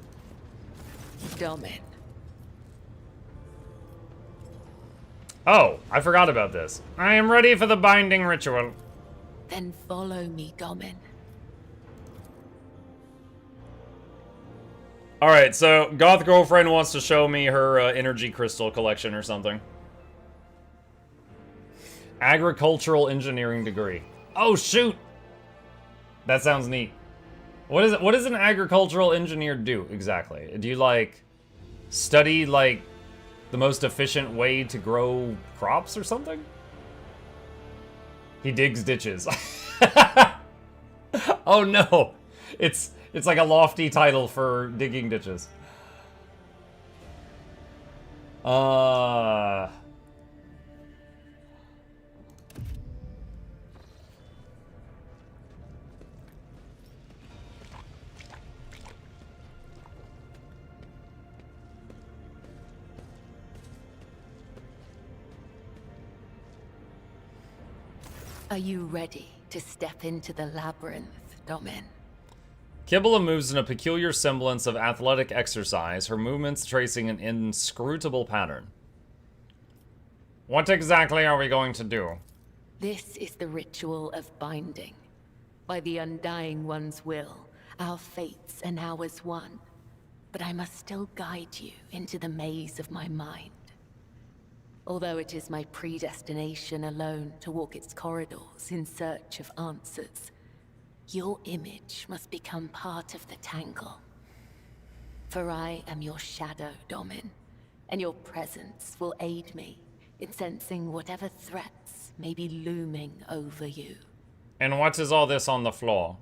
Domin. Oh, I forgot about this. I am ready for the binding ritual. Then follow me, Domin. Alright, so Goth Girlfriend wants to show me her energy crystal collection or something. Agricultural engineering degree. Oh, shoot! That sounds neat. What is it? What does an agricultural engineer do exactly? Do you like study like the most efficient way to grow crops or something? He digs ditches. Oh no! It's like a lofty title for digging ditches. Are you ready to step into the labyrinth, Domin? Kibble moves in a peculiar semblance of athletic exercise, her movements tracing an inscrutable pattern. What exactly are we going to do? This is the ritual of binding. By the Undying One's will, our fates are now as one. But I must still guide you into the maze of my mind. Although it is my predestination alone to walk its corridors in search of answers, your image must become part of the tangle. For I am your shadow, Domin, and your presence will aid me in sensing whatever threats may be looming over you. And what is all this on the floor?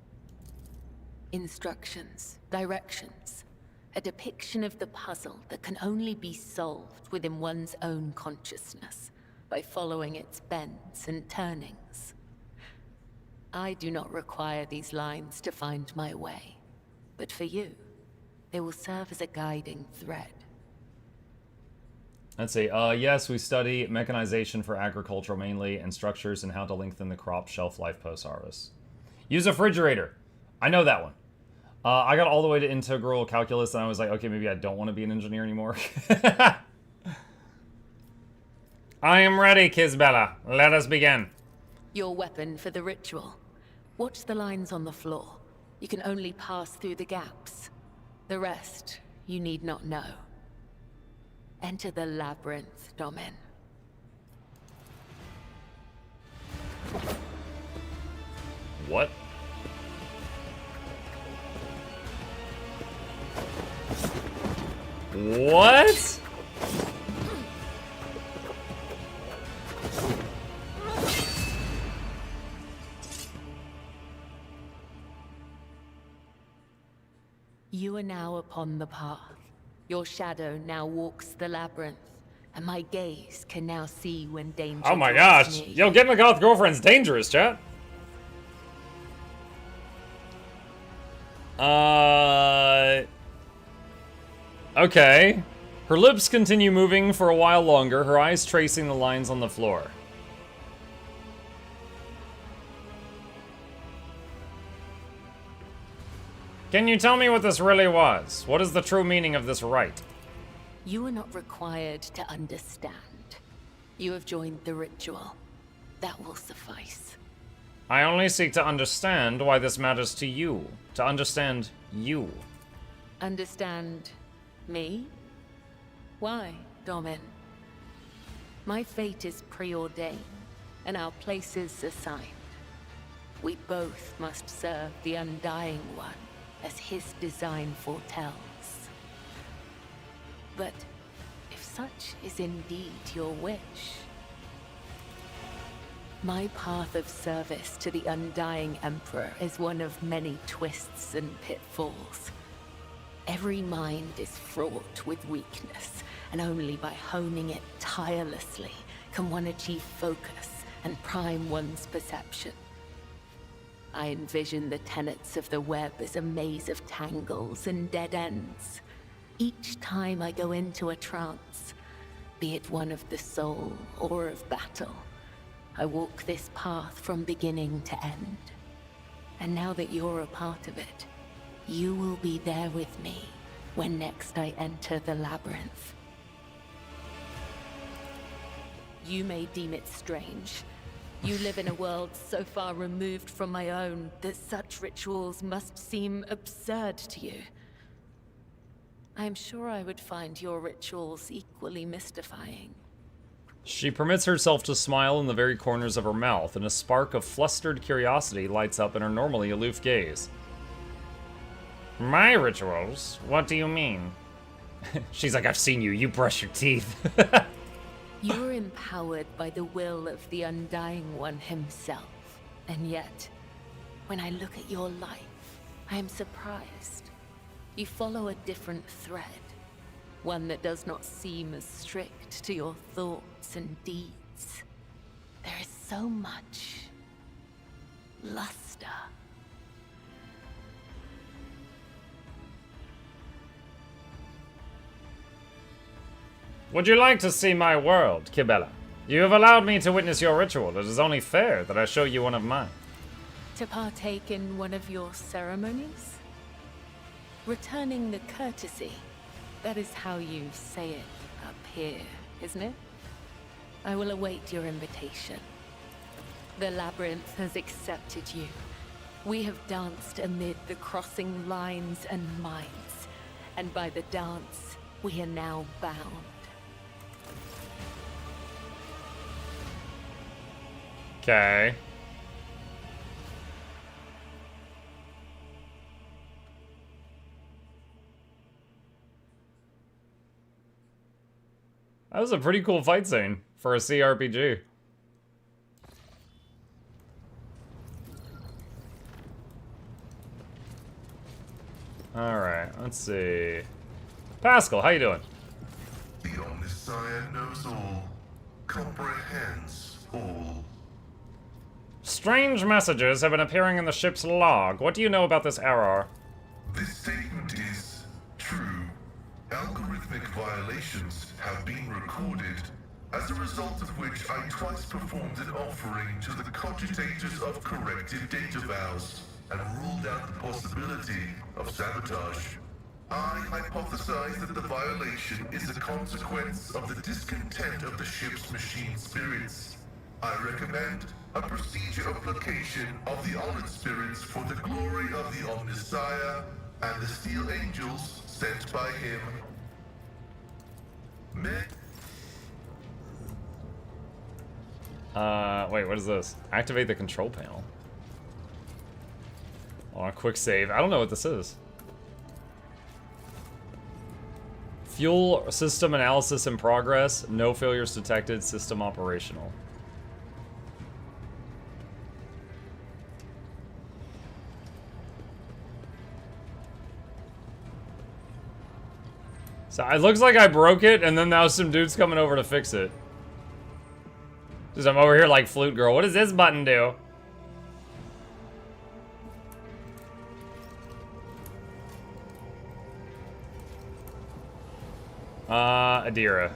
Instructions, directions, a depiction of the puzzle that can only be solved within one's own consciousness by following its bends and turnings. I do not require these lines to find my way, but for you, they will serve as a guiding thread. Let's see. Yes, we study mechanization for agriculture mainly, and structures and how to lengthen the crop shelf life post-harvest. Use a refrigerator. I know that one. I got all the way to integral calculus, and I was like, okay, maybe I don't want to be an engineer anymore. I am ready, Kizbella. Let us begin. Your weapon for the ritual. Watch the lines on the floor. You can only pass through the gaps. The rest, you need not know. Enter the labyrinth, Domin. What? What? You are now upon the path. Your shadow now walks the labyrinth, and my gaze can now see when danger Oh my draws gosh. near you. Yo, getting a goth girlfriend's dangerous, chat. Okay. Her lips continue moving for a while longer, her eyes tracing the lines on the floor. Can you tell me what this really was? What is the true meaning of this rite? You are not required to understand. You have joined the ritual. That will suffice. I only seek to understand why this matters to you. To understand you. Understand me? Why, Domin? My fate is preordained, and our places assigned. We both must serve the Undying One, as his design foretells. But if such is indeed your wish, my path of service to the Undying Emperor is one of many twists and pitfalls. Every mind is fraught with weakness, and only by honing it tirelessly can one achieve focus and prime one's perception. I envision the tenets of the web as a maze of tangles and dead ends. Each time I go into a trance, be it one of the soul or of battle, I walk this path from beginning to end. And now that you're a part of it, you will be there with me when next I enter the labyrinth. You may deem it strange. You live in a world so far removed from my own that such rituals must seem absurd to you. I am sure I would find your rituals equally mystifying. She permits herself to smile in the very corners of her mouth, and a spark of flustered curiosity lights up in her normally aloof gaze. My rituals? What do you mean? She's like, I've seen you. You brush your teeth. You're empowered by the will of the Undying One himself. And yet, when I look at your life, I am surprised. You follow a different thread. One that does not seem as strict to your thoughts and deeds. There is so much luster. Would you like to see my world, Kibella? You have allowed me to witness your ritual. It is only fair that I show you one of mine. To partake in one of your ceremonies? Returning the courtesy. That is how you say it up here, isn't it? I will await your invitation. The labyrinth has accepted you. We have danced amid the crossing lines and minds. And by the dance, we are now bound. Okay. That was a pretty cool fight scene for a CRPG. Alright, let's see. Pascal, how you doing? The Omniscient knows all, comprehends all. Strange messages have been appearing in the ship's log. What do you know about this error? This statement is true. Algorithmic violations have been recorded, as a result of which I twice performed an offering to the cogitators of corrected data vows and ruled out the possibility of sabotage. I hypothesize that the violation is a consequence of the discontent of the ship's machine spirits. I recommend a procedure of placation of the honored spirits for the glory of the Omnissiah and the steel angels sent by him. Wait, what is this? Activate the control panel. Oh, a quick save. I don't know what this is. Fuel system analysis in progress. No failures detected. System operational. So it looks like I broke it, and then now some dude's coming over to fix it. Because I'm over here like Flute Girl. What does this button do? Idira.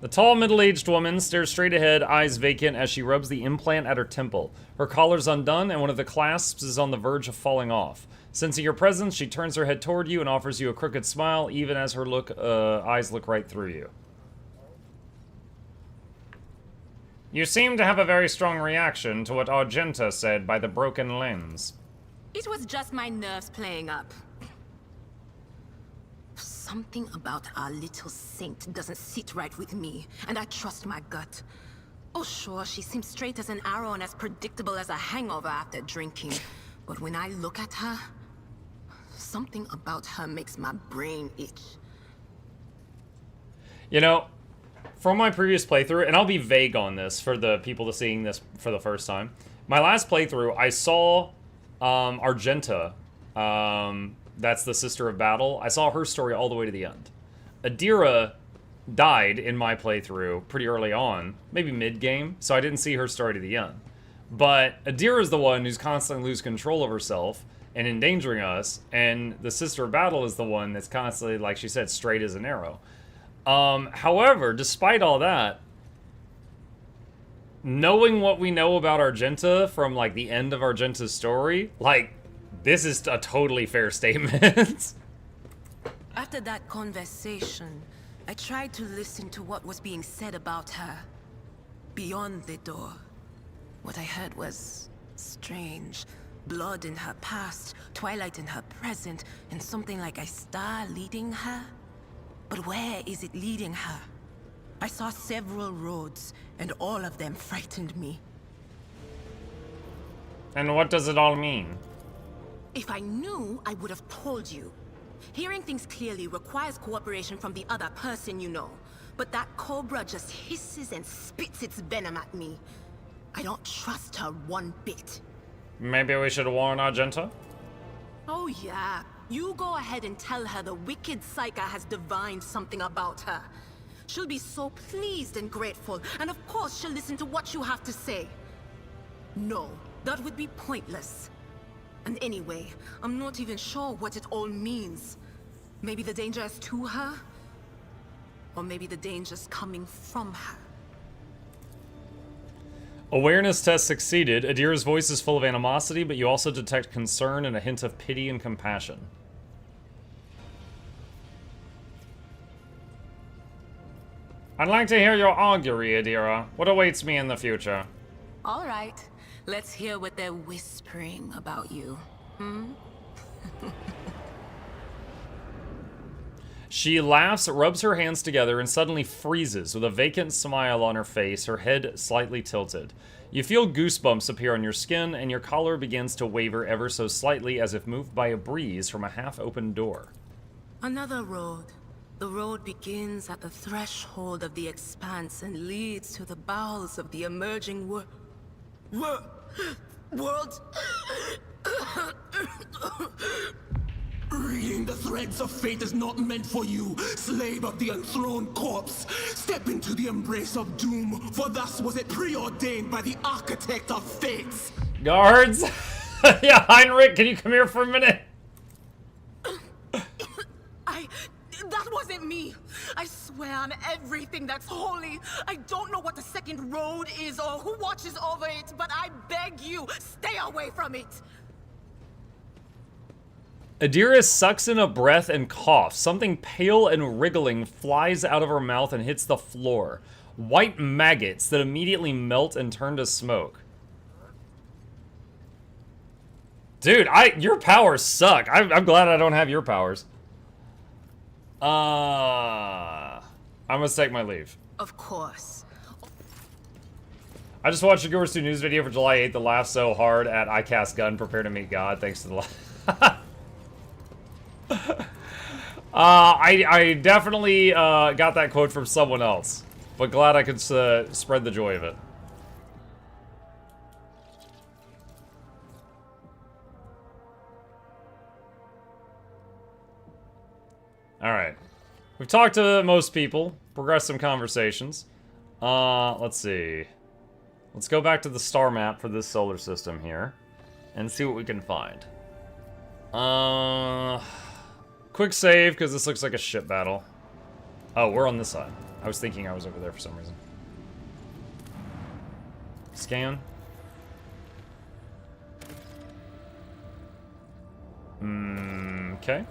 The tall, middle-aged woman stares straight ahead, eyes vacant, as she rubs the implant at her temple. Her collar's undone, and one of the clasps is on the verge of falling off. Sensing your presence, she turns her head toward you and offers you a crooked smile, even as her eyes look right through you. You seem to have a very strong reaction to what Argenta said by the broken lens. It was just my nerves playing up. Something about our little saint doesn't sit right with me, and I trust my gut. Oh sure, she seems straight as an arrow and as predictable as a hangover after drinking. But when I look at her, something about her makes my brain itch. You know, from my previous playthrough, and I'll be vague on this for the people seeing this for the first time. My last playthrough, I saw Argenta, that's the Sister of Battle. I saw her story all the way to the end. Idira died in my playthrough pretty early on, maybe mid-game, so I didn't see her story to the end. But Idira is the one who's constantly losing control of herself and endangering us, and the Sister of Battle is the one that's constantly, like she said, straight as an arrow. However, despite all that, knowing what we know about Argenta from, like, the end of Argenta's story, like, this is a totally fair statement. After that conversation, I tried to listen to what was being said about her. Beyond the door. What I heard was strange. Blood in her past, twilight in her present, and something like a star leading her. But where is it leading her? I saw several roads, and all of them frightened me. And what does it all mean? If I knew, I would have told you. Hearing things clearly requires cooperation from the other person you know. But that cobra just hisses and spits its venom at me. I don't trust her one bit. Maybe we should warn Argenta? Oh yeah. You go ahead and tell her the wicked Psyker has divined something about her. She'll be so pleased and grateful, and of course she'll listen to what you have to say. No, that would be pointless. And anyway, I'm not even sure what it all means. Maybe the danger is to her? Or maybe the danger's coming from her. Awareness test succeeded. Idira's voice is full of animosity, but you also detect concern and a hint of pity and compassion. I'd like to hear your augury, Idira. What awaits me in the future? All right. Let's hear what they're whispering about you. She laughs, rubs her hands together, and suddenly freezes with a vacant smile on her face, her head slightly tilted. You feel goosebumps appear on your skin, and your collar begins to waver ever so slightly as if moved by a breeze from a half-open door. Another road. The road begins at the threshold of the expanse and leads to the bowels of the emerging world. Reading the threads of fate is not meant for you, slave of the enthroned corpse. Step into the embrace of doom, for thus was it preordained by the architect of fates. Guards? Yeah, Heinrich, can you come here for a minute? That wasn't me. I swear on everything that's holy. I don't know what the second road is or who watches over it, but I beg you, stay away from it. Idira sucks in a breath and coughs. Something pale and wriggling flies out of her mouth and hits the floor. White maggots that immediately melt and turn to smoke. Dude, your powers suck. I'm glad I don't have your powers. I must take my leave. Of course. I just watched a Goers 2 news video for July 8th that laughed so hard at I cast gun, prepare to meet God, thanks to the I definitely got that quote from someone else, but glad I could spread the joy of it. Alright. We've talked to most people, progressed some conversations. Let's see. Let's go back to the star map for this solar system here and see what we can find. Quick save, because this looks like a ship battle. Oh, we're on this side. I was thinking I was over there for some reason. Scan. Okay.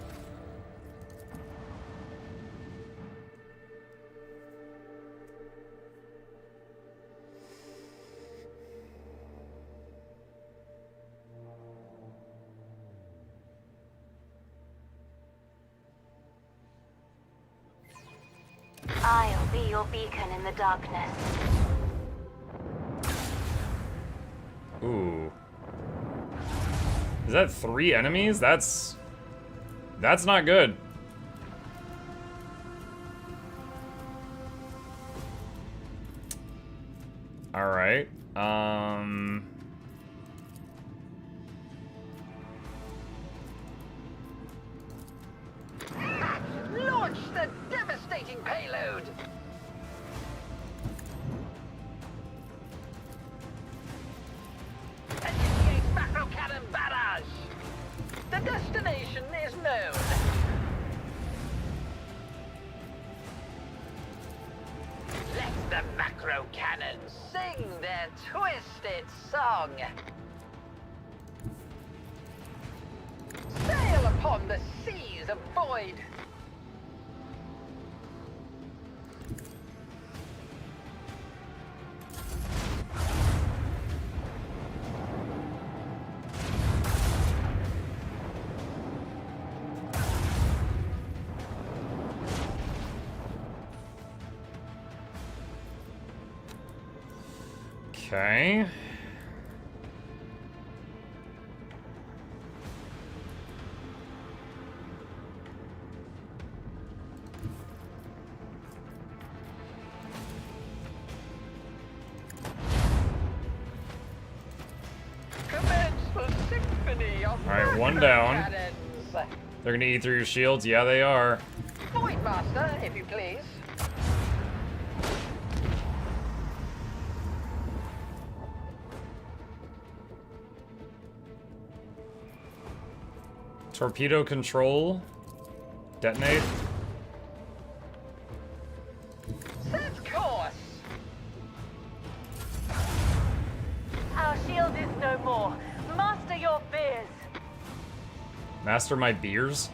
I'll be your beacon in the darkness. Ooh. Is that 3 enemies? That's not good. All right. Launch the devastating payload! Initiate macro cannon barrage! The destination is known. Let the macro cannons sing their twisted song. Sail upon the seas of void. Okay. Commence the symphony of Alright, one macro down. cannons. They're gonna eat through your shields? Yeah, they are. Void Master, if you please. Torpedo control. Detonate. Set course. Our shield is no more. Master your fears. Master my beers?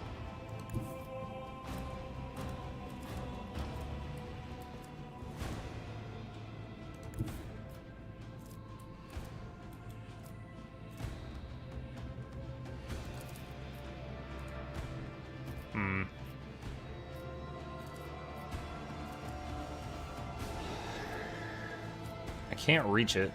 I can't reach it.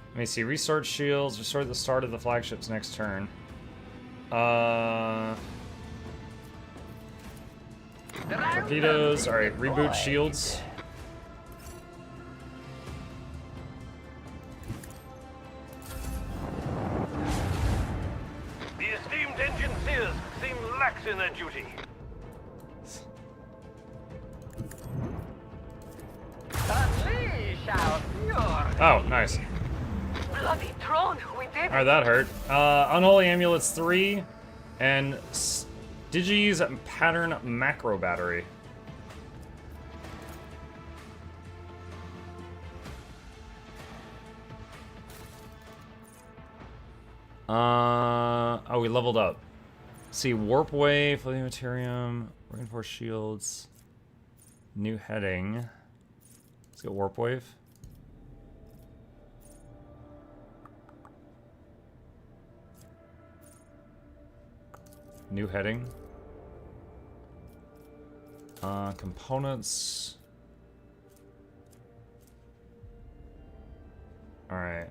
Let me see. Restart shields. Restore the start of the flagship's next turn. Torpedoes. Alright, reboot shields. The esteemed engineers seem lax in their duty. Unleash our fury. Oh, nice. Bloody throne, we did. Alright, that hurt. Unholy Amulets 3 and Did you use a pattern macro battery? Oh, we leveled up. See, warp wave, floating materium, reinforced shields, new heading. Let's get warp wave. New heading. Components. Alright.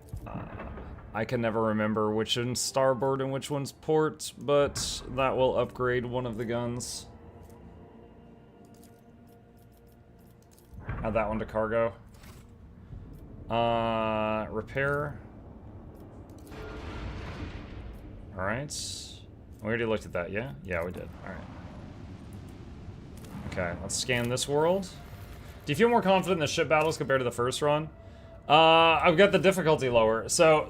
I can never remember which one's starboard and which one's port, but that will upgrade one of the guns. Add that one to cargo. Repair. Alright. We already looked at that, yeah? Yeah, we did. Alright. Okay, let's scan this world. Do you feel more confident in the ship battles compared to the first run? I've got the difficulty lower. So,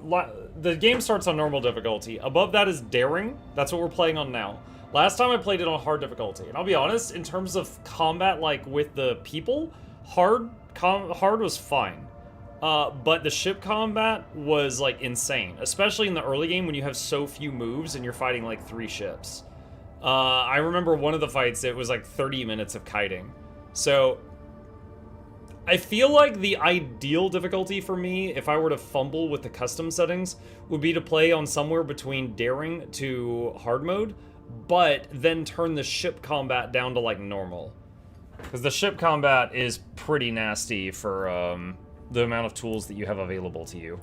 the game starts on normal difficulty. Above that is daring. That's what we're playing on now. Last time I played it on hard difficulty. And I'll be honest, in terms of combat, like, with the people, hard was fine. But the ship combat was, like, insane. Especially in the early game when you have so few moves and you're fighting, like, 3 ships. I remember one of the fights, it was, like, 30 minutes of kiting. So, I feel like the ideal difficulty for me, if I were to fumble with the custom settings, would be to play on somewhere between daring to hard mode, but then turn the ship combat down to, like, normal. Because the ship combat is pretty nasty for, the amount of tools that you have available to you.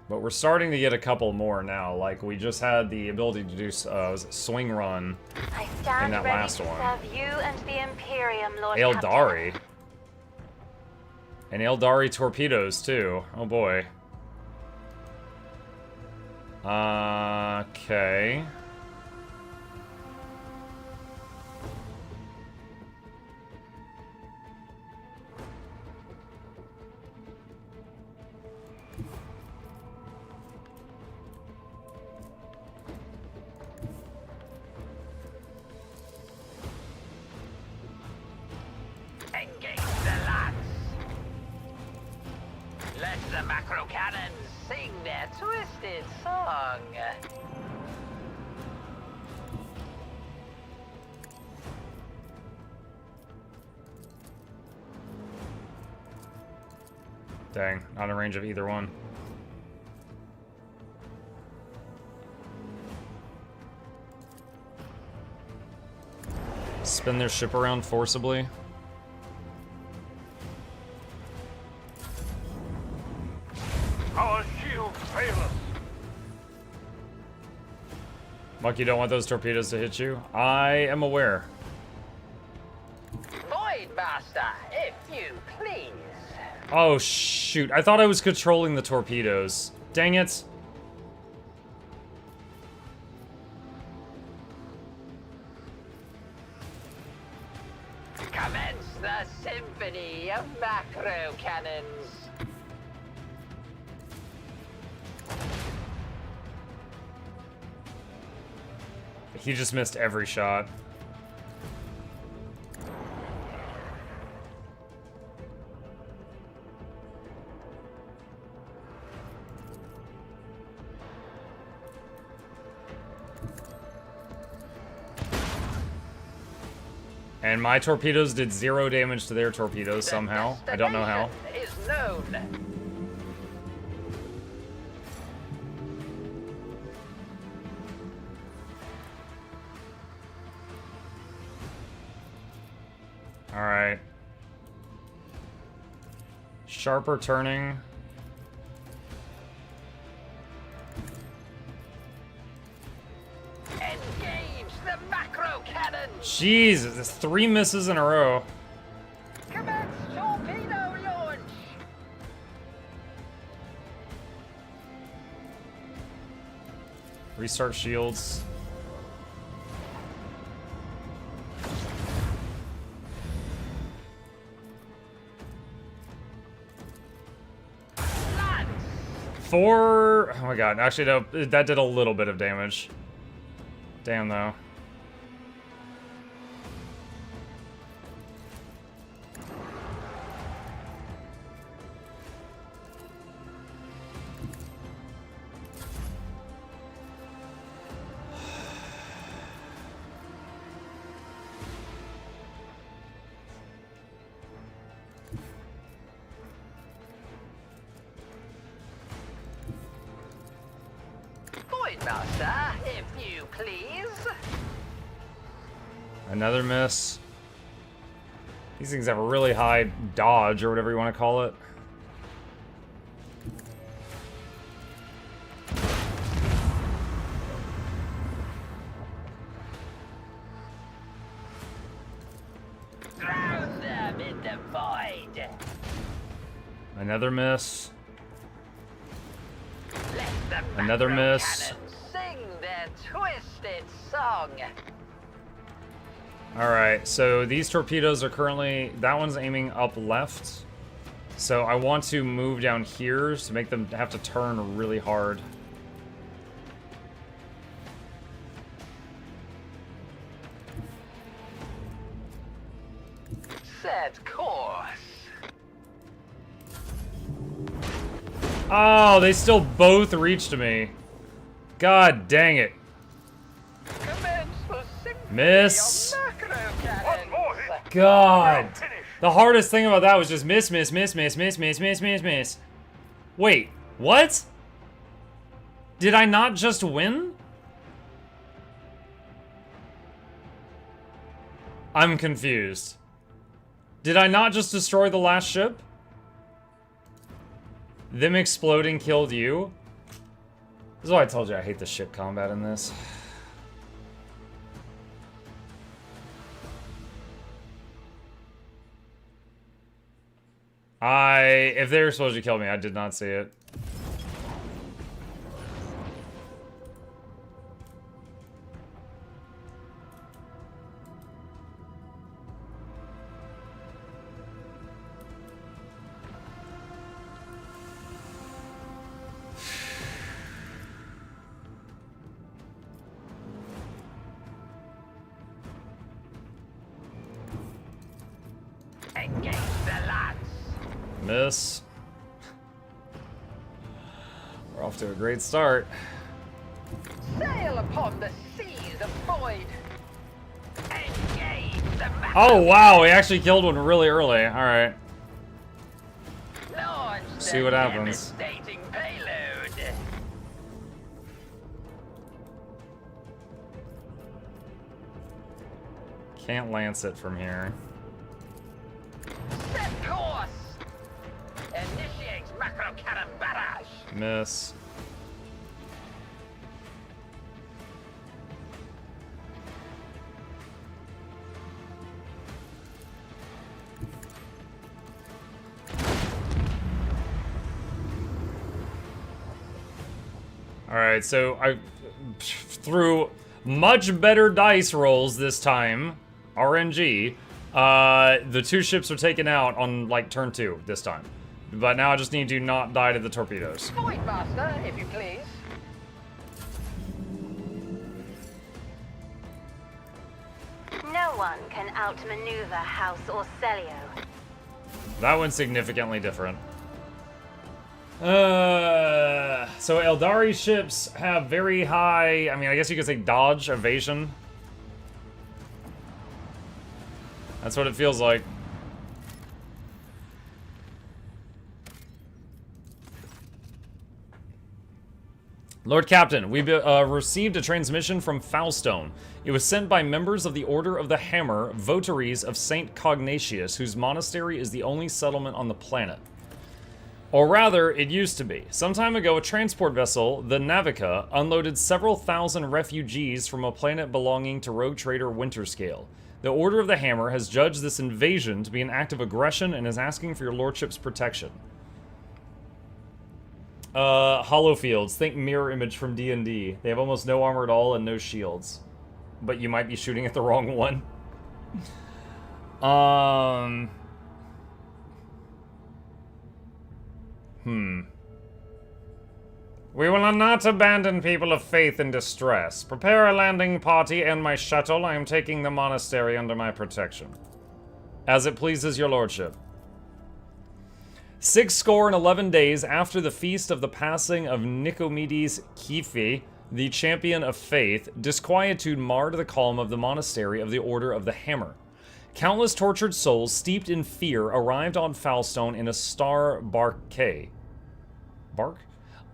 But we're starting to get a couple more now. Like, we just had the ability to do was it swing run in that last one. Serve you and the Imperium, Lord Eldari. And Eldari torpedoes, too. Oh, boy. Okay. Engage the lads. Let the macro cannons sing their twisted song. Dang, not in range of either one. Spin their ship around forcibly. Our shields fail us. Muck, you don't want those torpedoes to hit you? I am aware. Voidmaster, if you please. Oh, shoot. I thought I was controlling the torpedoes. Dang it. Commence the symphony of macro cannons. He just missed every shot. And my torpedoes did 0 damage to their torpedoes somehow. I don't know how. Is known. Alright. Sharper turning. Engage the macro cannons. Jesus, it's 3 misses in a row. Commence torpedo launch. Restart shields. 4... Oh my god, actually no, that did a little bit of damage. Damn though. Master, if you please. Another miss. These things have a really high dodge, or whatever you want to call it. Drown them in the void. Another miss. Let the Another macro miss. cannons sing their twisted song. Alright, so these torpedoes are currently... That one's aiming up left. So I want to move down here to make them have to turn really hard. Set course. Oh, they still both reached me. God dang it. Miss. God. The hardest thing about that was just miss, miss, miss, miss, miss, miss, miss, miss, miss. Wait, what? Did I not just win? I'm confused. Did I not just destroy the last ship? Them exploding killed you? This is why I told you I hate the ship combat in this. If they were supposed to kill me, I did not see it. Engage the lads. Miss. We're off to a great start. Sail upon the seas of void. Engage the macro. Oh wow, we actually killed one really early. Alright. Launch See the what happens. devastating payload. Can't lance it from here. Set course. Initiate macro cannon barrage. Miss. Alright, so I threw much better dice rolls this time. RNG. The 2 ships are taken out on, like, turn 2 this time. But now I just need to not die to the torpedoes. Void Master, if you please. No one can outmaneuver House Orcelio. That one's significantly different. So Eldari ships have very high, I mean, I guess you could say dodge, evasion. That's what it feels like. Lord Captain, we received a transmission from Foulstone. It was sent by members of the Order of the Hammer, votaries of Saint Cognatius, whose monastery is the only settlement on the planet. Or rather, it used to be. Some time ago, a transport vessel, the Navica, unloaded several thousand refugees from a planet belonging to rogue trader Winterscale. The Order of the Hammer has judged this invasion to be an act of aggression and is asking for your lordship's protection. Hollow Fields. Think mirror image from D&D. They have almost no armor at all and no shields. But you might be shooting at the wrong one. We will not abandon people of faith in distress. Prepare a landing party and my shuttle. I am taking the monastery under my protection. As it pleases your lordship. 11 days after the feast of the passing of Nicomedes Kephi, the champion of faith, disquietude marred the calm of the monastery of the Order of the Hammer. Countless tortured souls steeped in fear arrived on Foulstone in a star barque. Bark?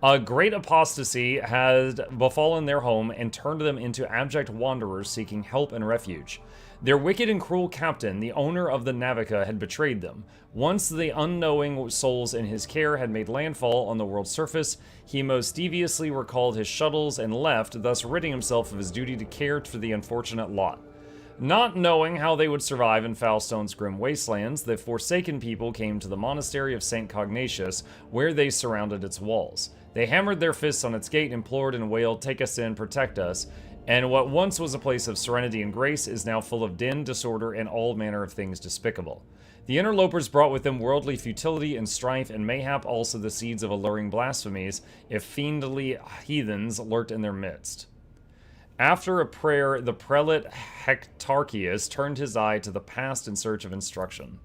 A great apostasy had befallen their home and turned them into abject wanderers seeking help and refuge. Their wicked and cruel captain, the owner of the Navica, had betrayed them. Once the unknowing souls in his care had made landfall on the world's surface, he most deviously recalled his shuttles and left, thus ridding himself of his duty to care for the unfortunate lot. Not knowing how they would survive in Foulstone's grim wastelands, the Forsaken people came to the monastery of St. Cognatius, where they surrounded its walls. They hammered their fists on its gate, implored and wailed, "Take us in, protect us," and what once was a place of serenity and grace is now full of din, disorder, and all manner of things despicable. The interlopers brought with them worldly futility and strife, and mayhap also the seeds of alluring blasphemies, if fiendly heathens lurked in their midst. After a prayer, the prelate Hectarchius turned his eye to the past in search of instruction.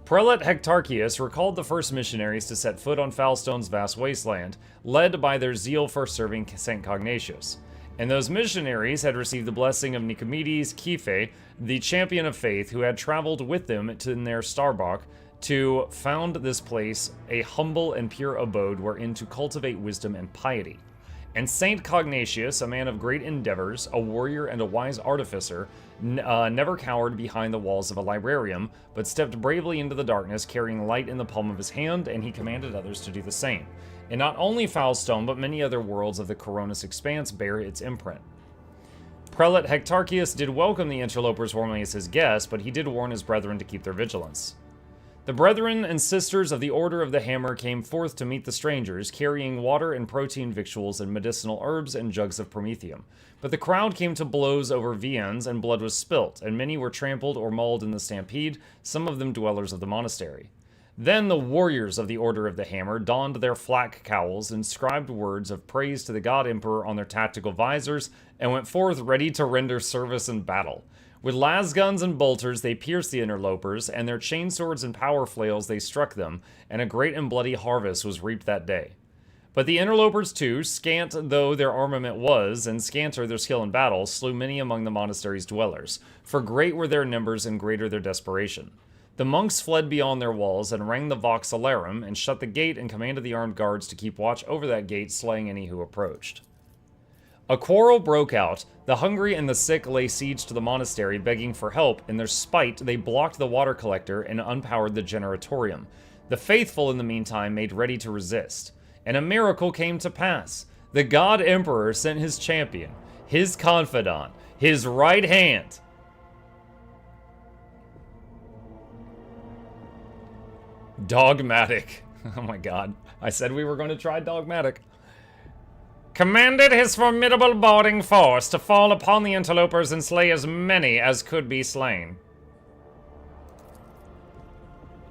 Prelate Hectarchius recalled the first missionaries to set foot on Foulstone's vast wasteland, led by their zeal for serving St. Cognatius. And those missionaries had received the blessing of Nicomedes Kephi, the champion of faith, who had traveled with them in their starbuck to found this place a humble and pure abode wherein to cultivate wisdom and piety. And St. Cognatius, a man of great endeavors, a warrior and a wise artificer, never cowered behind the walls of a librarium, but stepped bravely into the darkness, carrying light in the palm of his hand, and he commanded others to do the same. And not only Foulstone, but many other worlds of the Coronis expanse bear its imprint. Prelate Hectarchius did welcome the interlopers warmly as his guests, but he did warn his brethren to keep their vigilance. The brethren and sisters of the Order of the Hammer came forth to meet the strangers, carrying water and protein victuals and medicinal herbs and jugs of promethium. But the crowd came to blows over viands, and blood was spilt, and many were trampled or mauled in the stampede, some of them dwellers of the monastery. Then the warriors of the Order of the Hammer donned their flak cowls, inscribed words of praise to the God Emperor on their tactical visors, and went forth ready to render service in battle. With lasguns and bolters they pierced the interlopers, and their chainswords and power flails they struck them, and a great and bloody harvest was reaped that day. But the interlopers too, scant though their armament was, and scanter their skill in battle, slew many among the monastery's dwellers, for great were their numbers and greater their desperation. The monks fled beyond their walls and rang the vox alarum, and shut the gate and commanded the armed guards to keep watch over that gate, slaying any who approached. A quarrel broke out. The hungry and the sick lay siege to the monastery, begging for help. In their spite, they blocked the water collector and unpowered the generatorium. The faithful, in the meantime, made ready to resist. And a miracle came to pass. The God Emperor sent his champion, his confidant, his right hand. Dogmatic. Oh my god. I said we were going to try dogmatic. Commanded his formidable boarding force to fall upon the interlopers and slay as many as could be slain.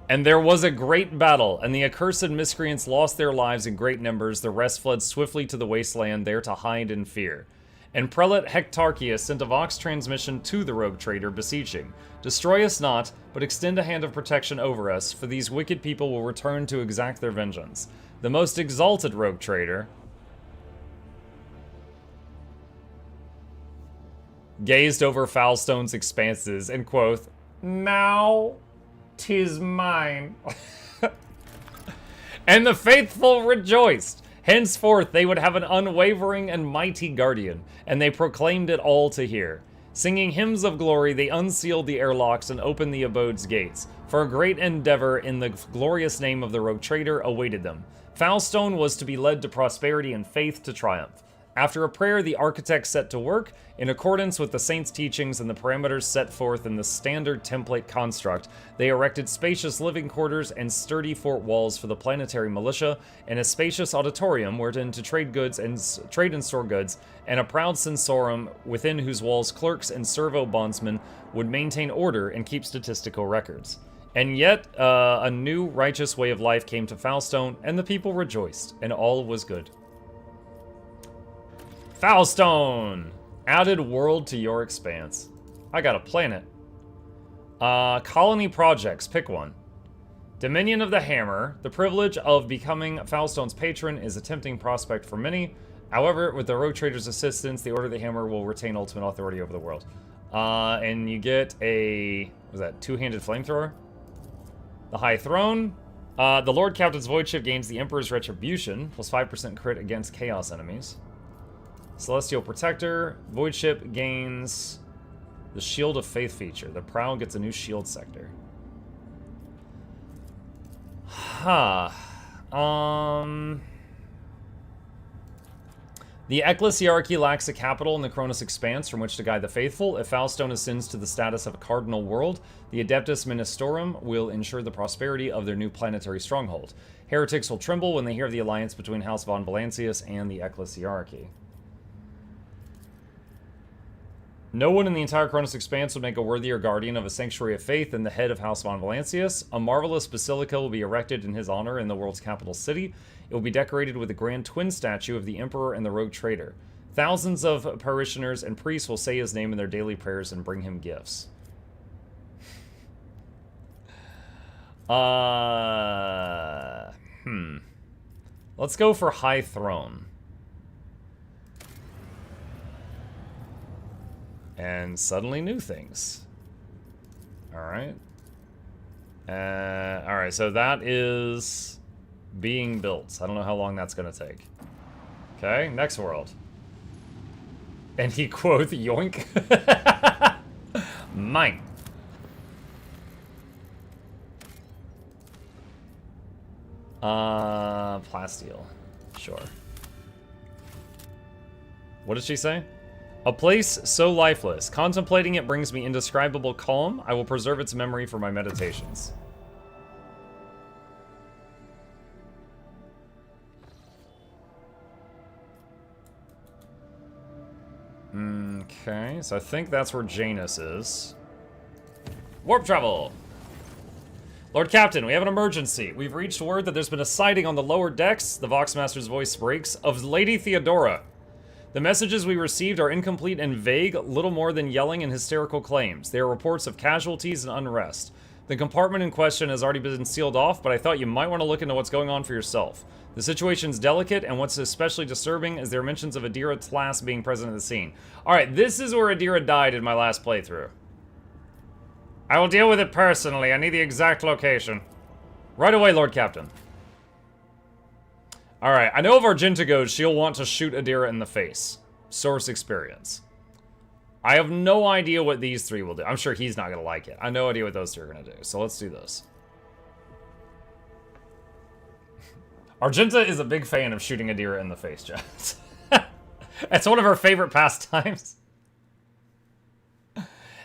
And there was a great battle, and the accursed miscreants lost their lives in great numbers. The rest fled swiftly to the wasteland, there to hide in fear. And Prelate Hectarchius sent a vox transmission to the rogue trader, beseeching, "Destroy us not, but extend a hand of protection over us, for these wicked people will return to exact their vengeance." The most exalted rogue trader gazed over Foulstone's expanses and quoth, "Now 'tis mine." And the faithful rejoiced. Henceforth they would have an unwavering and mighty guardian, and they proclaimed it all to hear. Singing hymns of glory, they unsealed the airlocks and opened the abode's gates, for a great endeavor in the glorious name of the rogue trader awaited them. Foulstone was to be led to prosperity and faith to triumph. After a prayer, the architects set to work. In accordance with the saints' teachings and the parameters set forth in the standard template construct, they erected spacious living quarters and sturdy fort walls for the planetary militia, and a spacious auditorium wherein to trade and store goods, and a proud censorum within whose walls clerks and servo bondsmen would maintain order and keep statistical records. And yet, a new righteous way of life came to Foulstone, and the people rejoiced, and all was good. Foulstone! Added world to your expanse. I got a planet. Colony projects. Pick one. Dominion of the Hammer. The privilege of becoming Foulstone's patron is a tempting prospect for many. However, with the Rogue Trader's assistance, the Order of the Hammer will retain ultimate authority over the world. And you get a... what was that? Two-handed flamethrower? The High Throne. The Lord Captain's Void Ship gains the Emperor's Retribution, plus 5% crit against Chaos enemies. Celestial Protector. Void Ship gains the Shield of Faith feature. The Prow gets a new shield sector. Huh. The Ecclesiarchy lacks a capital in the Cronus Expanse from which to guide the faithful. If Foulstone ascends to the status of a cardinal world, the Adeptus Ministorum will ensure the prosperity of their new planetary stronghold. Heretics will tremble when they hear of the alliance between House von Valancius and the Ecclesiarchy. No one in the entire Cronus Expanse would make a worthier guardian of a sanctuary of faith than the head of House von Valancius. A marvelous basilica will be erected in his honor in the world's capital city. It will be decorated with a grand twin statue of the Emperor and the Rogue Trader. Thousands of parishioners and priests will say his name in their daily prayers and bring him gifts. Let's go for High Throne. And suddenly new things. Alright. Alright, so that is being built. I don't know how long that's going to take. Okay, next world. And he quoth, yoink. Mine. Plasteel. Sure. What did she say? A place so lifeless. Contemplating it brings me indescribable calm. I will preserve its memory for my meditations. Okay, so I think that's where Janus is. Warp travel! Lord Captain, we have an emergency. We've reached word that there's been a sighting on the lower decks, the Voxmaster's voice breaks, of Lady Theodora. The messages we received are incomplete and vague, little more than yelling and hysterical claims. They are reports of casualties and unrest. The compartment in question has already been sealed off, but I thought you might want to look into what's going on for yourself. The situation's delicate, and what's especially disturbing is there are mentions of Idira Tlass being present at the scene. Alright, this is where Idira died in my last playthrough. I will deal with it personally. I need the exact location. Right away, Lord Captain. Alright, I know if Argenta goes, she'll want to shoot Idira in the face. Source experience. I have no idea what these three will do. I'm sure he's not going to like it. I have no idea what those two are going to do. So let's do this. Argenta is a big fan of shooting Idira in the face, Jess. That's one of her favorite pastimes.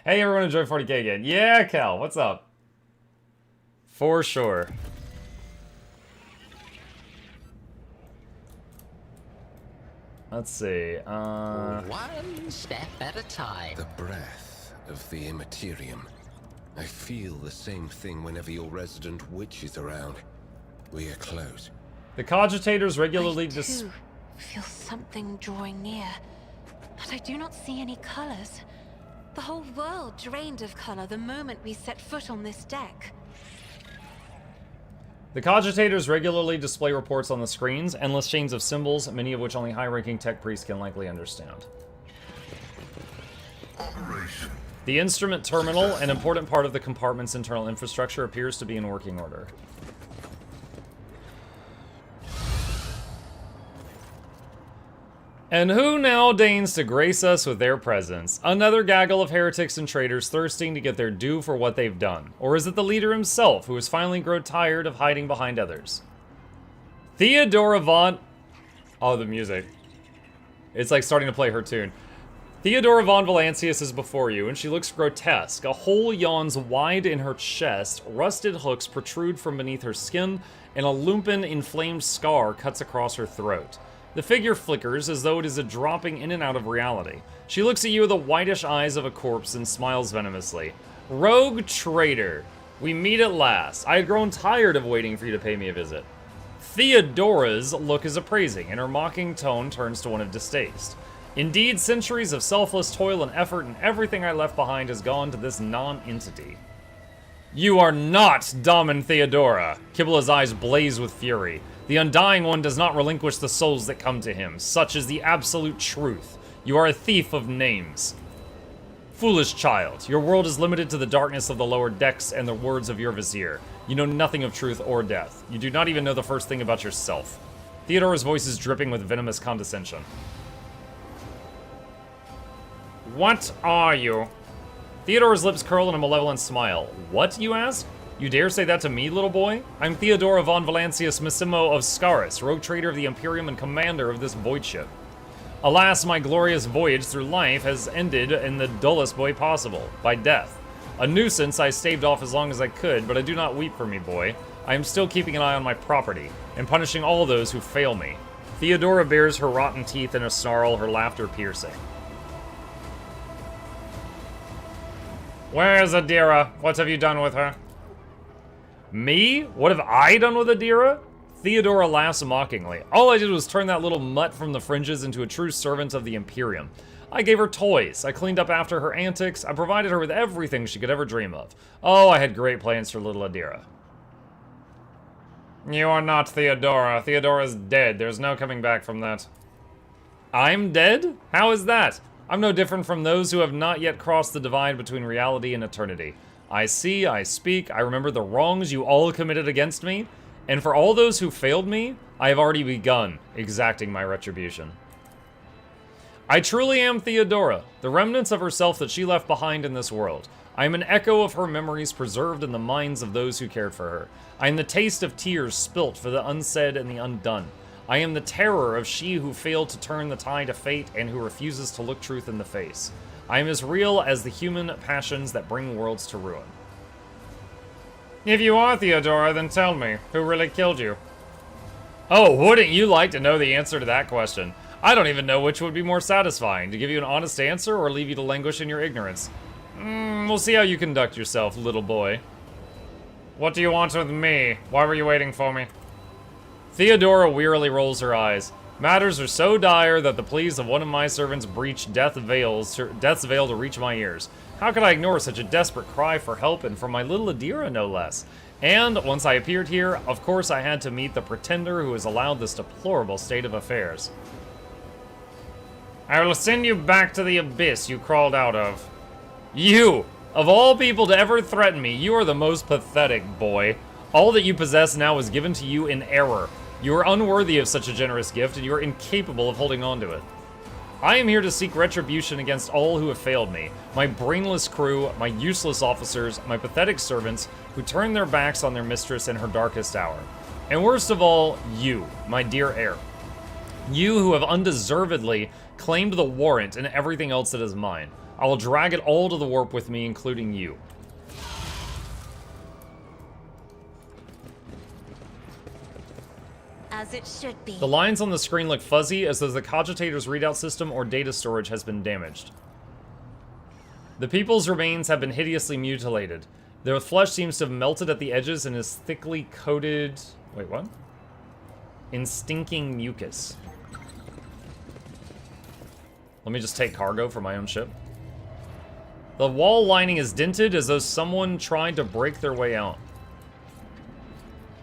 Hey, everyone, enjoy 40K again. Yeah, Cal, what's up? For sure. Let's see, One step at a time. The breath of the Immaterium. I feel the same thing whenever your resident witch is around. We are close. The cogitators regularly I too feel something drawing near, but I do not see any colors. The whole world drained of color the moment we set foot on this deck. The cogitators regularly display reports on the screens, endless chains of symbols, many of which only high-ranking tech priests can likely understand. Operation. The instrument terminal, an important part of the compartment's internal infrastructure, appears to be in working order. And who now deigns to grace us with their presence? Another gaggle of heretics and traitors thirsting to get their due for what they've done. Or is it the leader himself, who has finally grown tired of hiding behind others? Theodora von... Oh, the music. It's like starting to play her tune. Theodora von Valancius is before you, and she looks grotesque. A hole yawns wide in her chest, rusted hooks protrude from beneath her skin, and a lumpen inflamed scar cuts across her throat. The figure flickers as though it is dropping in and out of reality. She looks at you with the whitish eyes of a corpse and smiles venomously. Rogue Trader, we meet at last. I had grown tired of waiting for you to pay me a visit. Theodora's look is appraising, and her mocking tone turns to one of distaste. Indeed, centuries of selfless toil and effort and everything I left behind has gone to this non-entity. You are not Daemon Theodora. Kibla's eyes blaze with fury. The Undying One does not relinquish the souls that come to him. Such is the absolute truth. You are a thief of names. Foolish child, your world is limited to the darkness of the lower decks and the words of your vizier. You know nothing of truth or death. You do not even know the first thing about yourself. Theodora's voice is dripping with venomous condescension. What are you? Theodora's lips curl in a malevolent smile. What, you ask? You dare say that to me, little boy? I'm Theodora von Valancius Massimo of Scaris, rogue trader of the Imperium and commander of this void ship. Alas, my glorious voyage through life has ended in the dullest way possible, by death. A nuisance I staved off as long as I could, but I do not weep for me, boy. I am still keeping an eye on my property, and punishing all those who fail me. Theodora bares her rotten teeth in a snarl, her laughter piercing. Where is Idira? What have you done with her? Me? What have I done with Idira? Theodora laughs mockingly. All I did was turn that little mutt from the fringes into a true servant of the Imperium. I gave her toys, I cleaned up after her antics, I provided her with everything she could ever dream of. Oh, I had great plans for little Idira. You are not Theodora. Theodora's dead. There's no coming back from that. I'm dead? How is that? I'm no different from those who have not yet crossed the divide between reality and eternity. I see, I speak, I remember the wrongs you all committed against me, and for all those who failed me, I have already begun exacting my retribution. I truly am Theodora, the remnants of herself that she left behind in this world. I am an echo of her memories preserved in the minds of those who cared for her. I am the taste of tears spilt for the unsaid and the undone. I am the terror of she who failed to turn the tide of fate and who refuses to look truth in the face. I am as real as the human passions that bring worlds to ruin. If you are Theodora, then tell me, who really killed you? Oh, wouldn't you like to know the answer to that question? I don't even know which would be more satisfying, to give you an honest answer or leave you to languish in your ignorance. We'll see how you conduct yourself, little boy. What do you want with me? Why were you waiting for me? Theodora wearily rolls her eyes. Matters are so dire that the pleas of one of my servants breached death's veil to reach my ears. How could I ignore such a desperate cry for help, and from my little Idira, no less? And, once I appeared here, of course I had to meet the pretender who has allowed this deplorable state of affairs. I will send you back to the abyss you crawled out of. You! Of all people to ever threaten me, you are the most pathetic, boy. All that you possess now is given to you in error. You are unworthy of such a generous gift, and you are incapable of holding on to it. I am here to seek retribution against all who have failed me. My brainless crew, my useless officers, my pathetic servants, who turned their backs on their mistress in her darkest hour. And worst of all, you, my dear heir. You who have undeservedly claimed the warrant and everything else that is mine. I will drag it all to the warp with me, including you. As it should be. The lines on the screen look fuzzy, as though the cogitator's readout system or data storage has been damaged. The people's remains have been hideously mutilated. Their flesh seems to have melted at the edges and is thickly coated... Wait, what? In stinking mucus. Let me just take cargo for my own ship. The wall lining is dented as though someone tried to break their way out.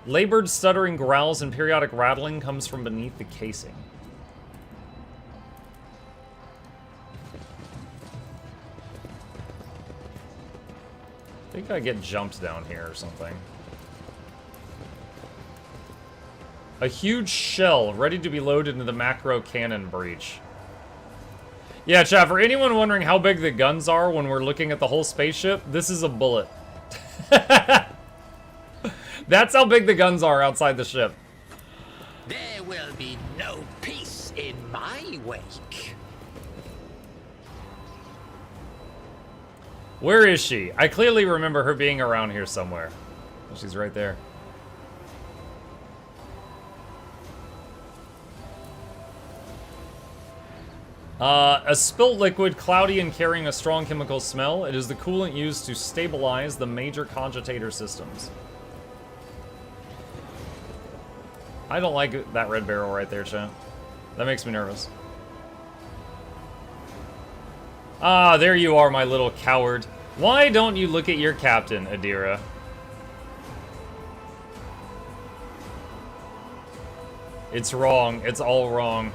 Labored, stuttering growls and periodic rattling comes from beneath the casing. I think I get jumped down here or something. A huge shell ready to be loaded into the macro cannon breach. Yeah, chat, for anyone wondering how big the guns are when we're looking at the whole spaceship, this is a bullet. That's how big the guns are outside the ship. There will be no peace in my wake. Where is she? I clearly remember her being around here somewhere. She's right there. A spilt liquid, cloudy and carrying a strong chemical smell. It is the coolant used to stabilize the major cogitator systems. I don't like that red barrel right there, chat. That makes me nervous. Ah, there you are, my little coward. Why don't you look at your captain, Idira? It's wrong. It's all wrong.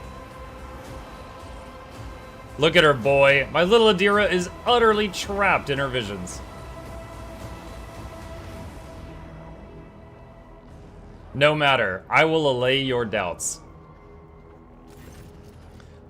Look at her, boy. My little Idira is utterly trapped in her visions. No matter. I will allay your doubts.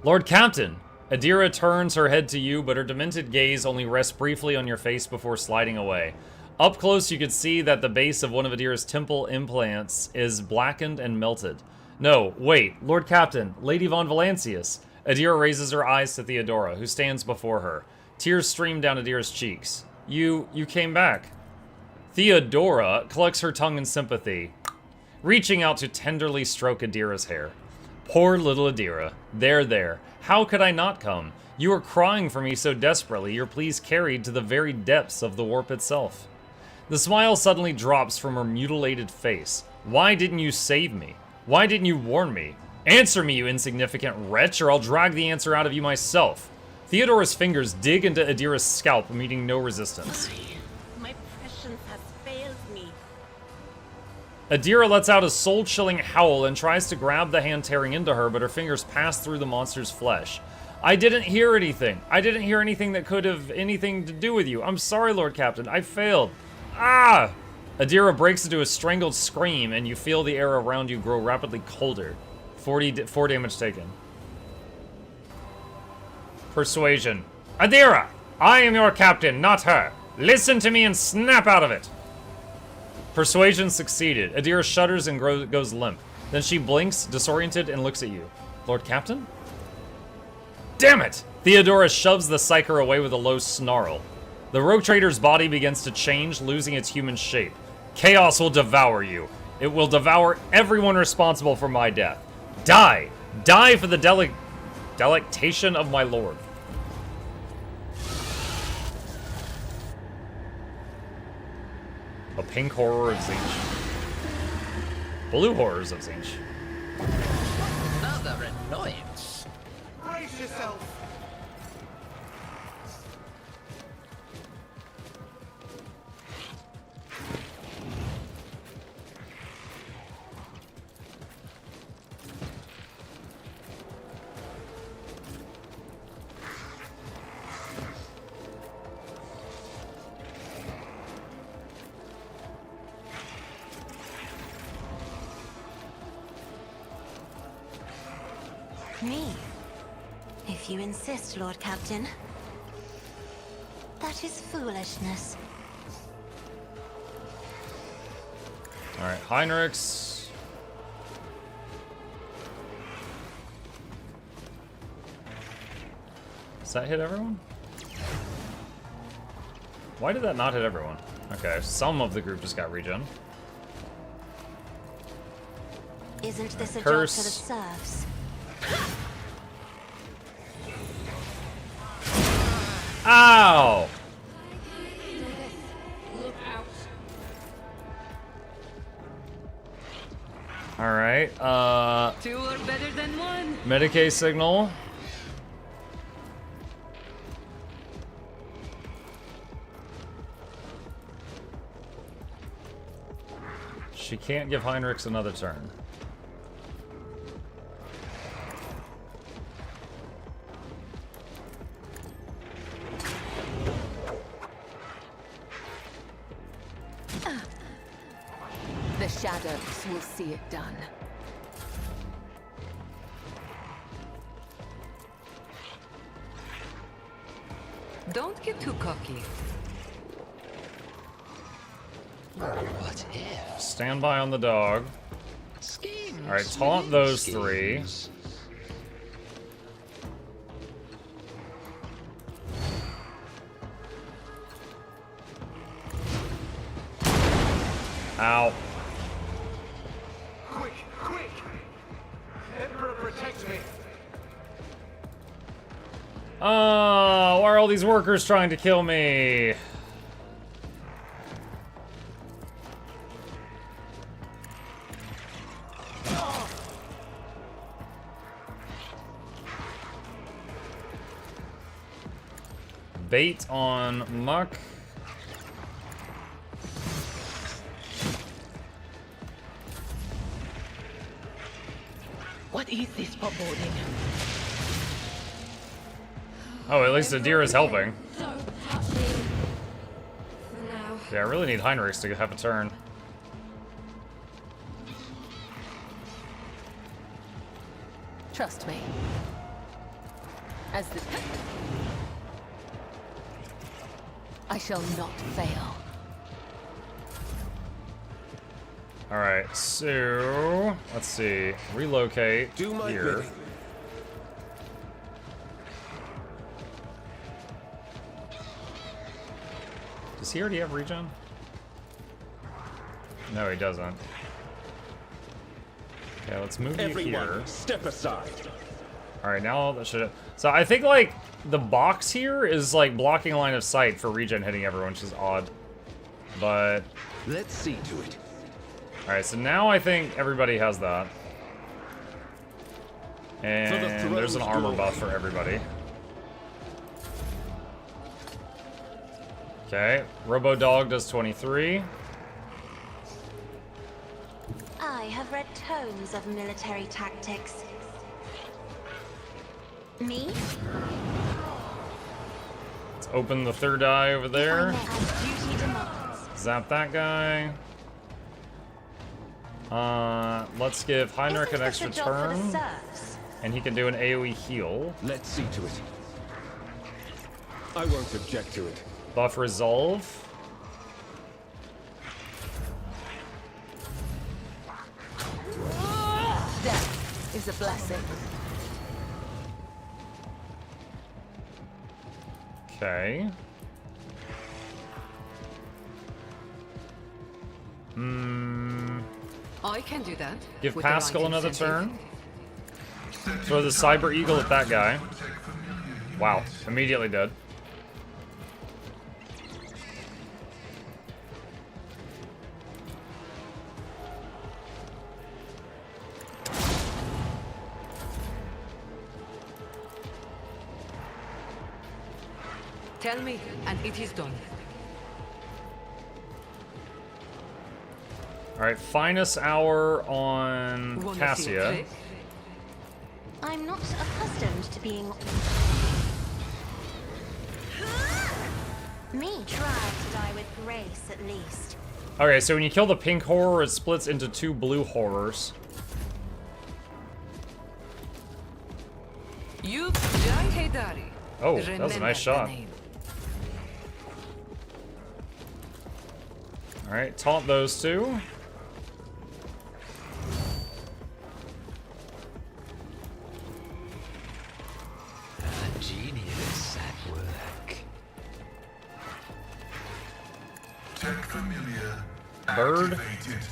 Lord Captain! Idira turns her head to you, but her demented gaze only rests briefly on your face before sliding away. Up close, you could see that the base of one of Idira's temple implants is blackened and melted. No, wait, Lord Captain, Lady Von Valancius. Idira raises her eyes to Theodora, who stands before her. Tears stream down Idira's cheeks. You came back. Theodora collects her tongue in sympathy, reaching out to tenderly stroke Idira's hair. Poor little Idira. There. How could I not come? You were crying for me so desperately, your pleas carried to the very depths of the warp itself. The smile suddenly drops from her mutilated face. Why didn't you save me? Why didn't you warn me? Answer me, you insignificant wretch, or I'll drag the answer out of you myself. Theodora's fingers dig into Idira's scalp, meeting no resistance. My prescience has failed me. Idira lets out a soul-chilling howl and tries to grab the hand tearing into her, but her fingers pass through the monster's flesh. I didn't hear anything. I didn't hear anything that could have anything to do with you. I'm sorry, Lord Captain. I failed. Ah! Idira breaks into a strangled scream, and you feel the air around you grow rapidly colder. 4 damage taken. Persuasion. Idira! I am your captain, not her. Listen to me and snap out of it. Persuasion succeeded. Idira shudders and goes limp. Then she blinks, disoriented, and looks at you. Lord Captain? Damn it! Theodora shoves the psyker away with a low snarl. The rogue trader's body begins to change, losing its human shape. Chaos will devour you. It will devour everyone responsible for my death. Die! Die for the delectation of my lord. A pink horror of Zinch. Blue horrors of Zinch. Another annoyance. Brace yourself. Me? If you insist, Lord Captain. That is foolishness. Alright, Heinrichs. Does that hit everyone? Why did that not hit everyone? Okay, some of the group just got regen. Isn't this a Curse. job for the serfs? Ow! Alright, Two are better than one. Medicae signal. She can't give Heinrichs another turn. The shadows will see it done. Don't get too cocky. What if? Stand by on the dog. Schemes. Alright, taunt those three. Ow. Quick! Emperor, protect me! Oh, why are all these workers trying to kill me? bait on Muck. What is this foreboding? Oh, at least Idira is helping. Don't touch me. For now. Yeah, I really need Heinrichs to have a turn. Trust me. As the... I shall not fail. Alright, so... let's see. Relocate Do my here. bidding. Does he already have regen? No, he doesn't. Okay, let's move you here. Step aside. Alright, now that should... So I think, like, the box here is, like, blocking line of sight for regen hitting everyone, which is odd. But... let's see to it. Alright, so now I think everybody has that. And there's an armor buff for everybody. Okay, Robo Dog does 23. I have read tomes of military tactics. Me? Let's open the third eye over there. As duty demands. Zap that guy. Let's give Heinrich an extra turn. And he can do an AoE heal. Let's see to it. I won't object to it. Buff resolve. Death is a blessing. Okay. I can do that. Give with the right Pascal another incentive. turn. Throw the Cyber Eagle at that guy. Wow, immediately dead. Tell me, and it is done. Alright, finest hour on Wanna see a Cassia. trick? I'm not accustomed to being... Me try to die with grace, at least. Okay, so when you kill the pink horror, it splits into 2 blue horrors. You've done Eldari. Oh, that was a nice shot. Alright, taunt those two. A genius at work. Tech familiar. Bird. Activated.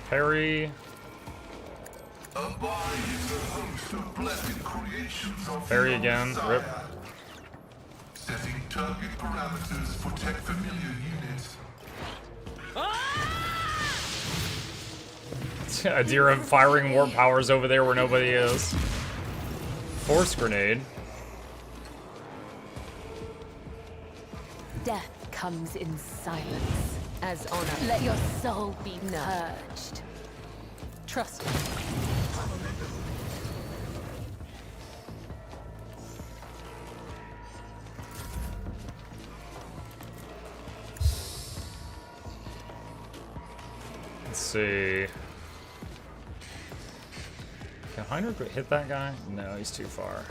Parry. Abide is a host of blessed creations of Parry the again. Messiah. Rip. Setting target parameters for tech familiar units. Idira firing warp powers over there where nobody is. Force grenade. Death comes in silence as honor. Let your soul be purged. Trust me. Let's see. Can Heinrich hit that guy? No, he's too far.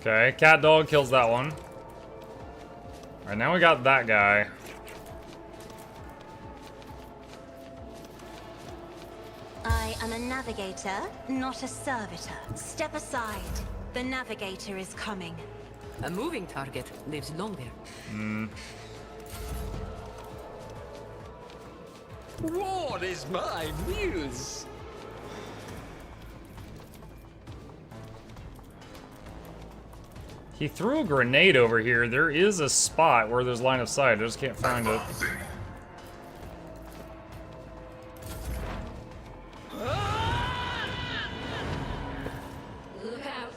Okay, cat dog kills that one. Alright, now we got that guy. I am a navigator, not a servitor. Step aside. The navigator is coming. A moving target lives longer. What is my muse? He threw a grenade over here. There is a spot where there's line of sight. I just can't find it. Look out.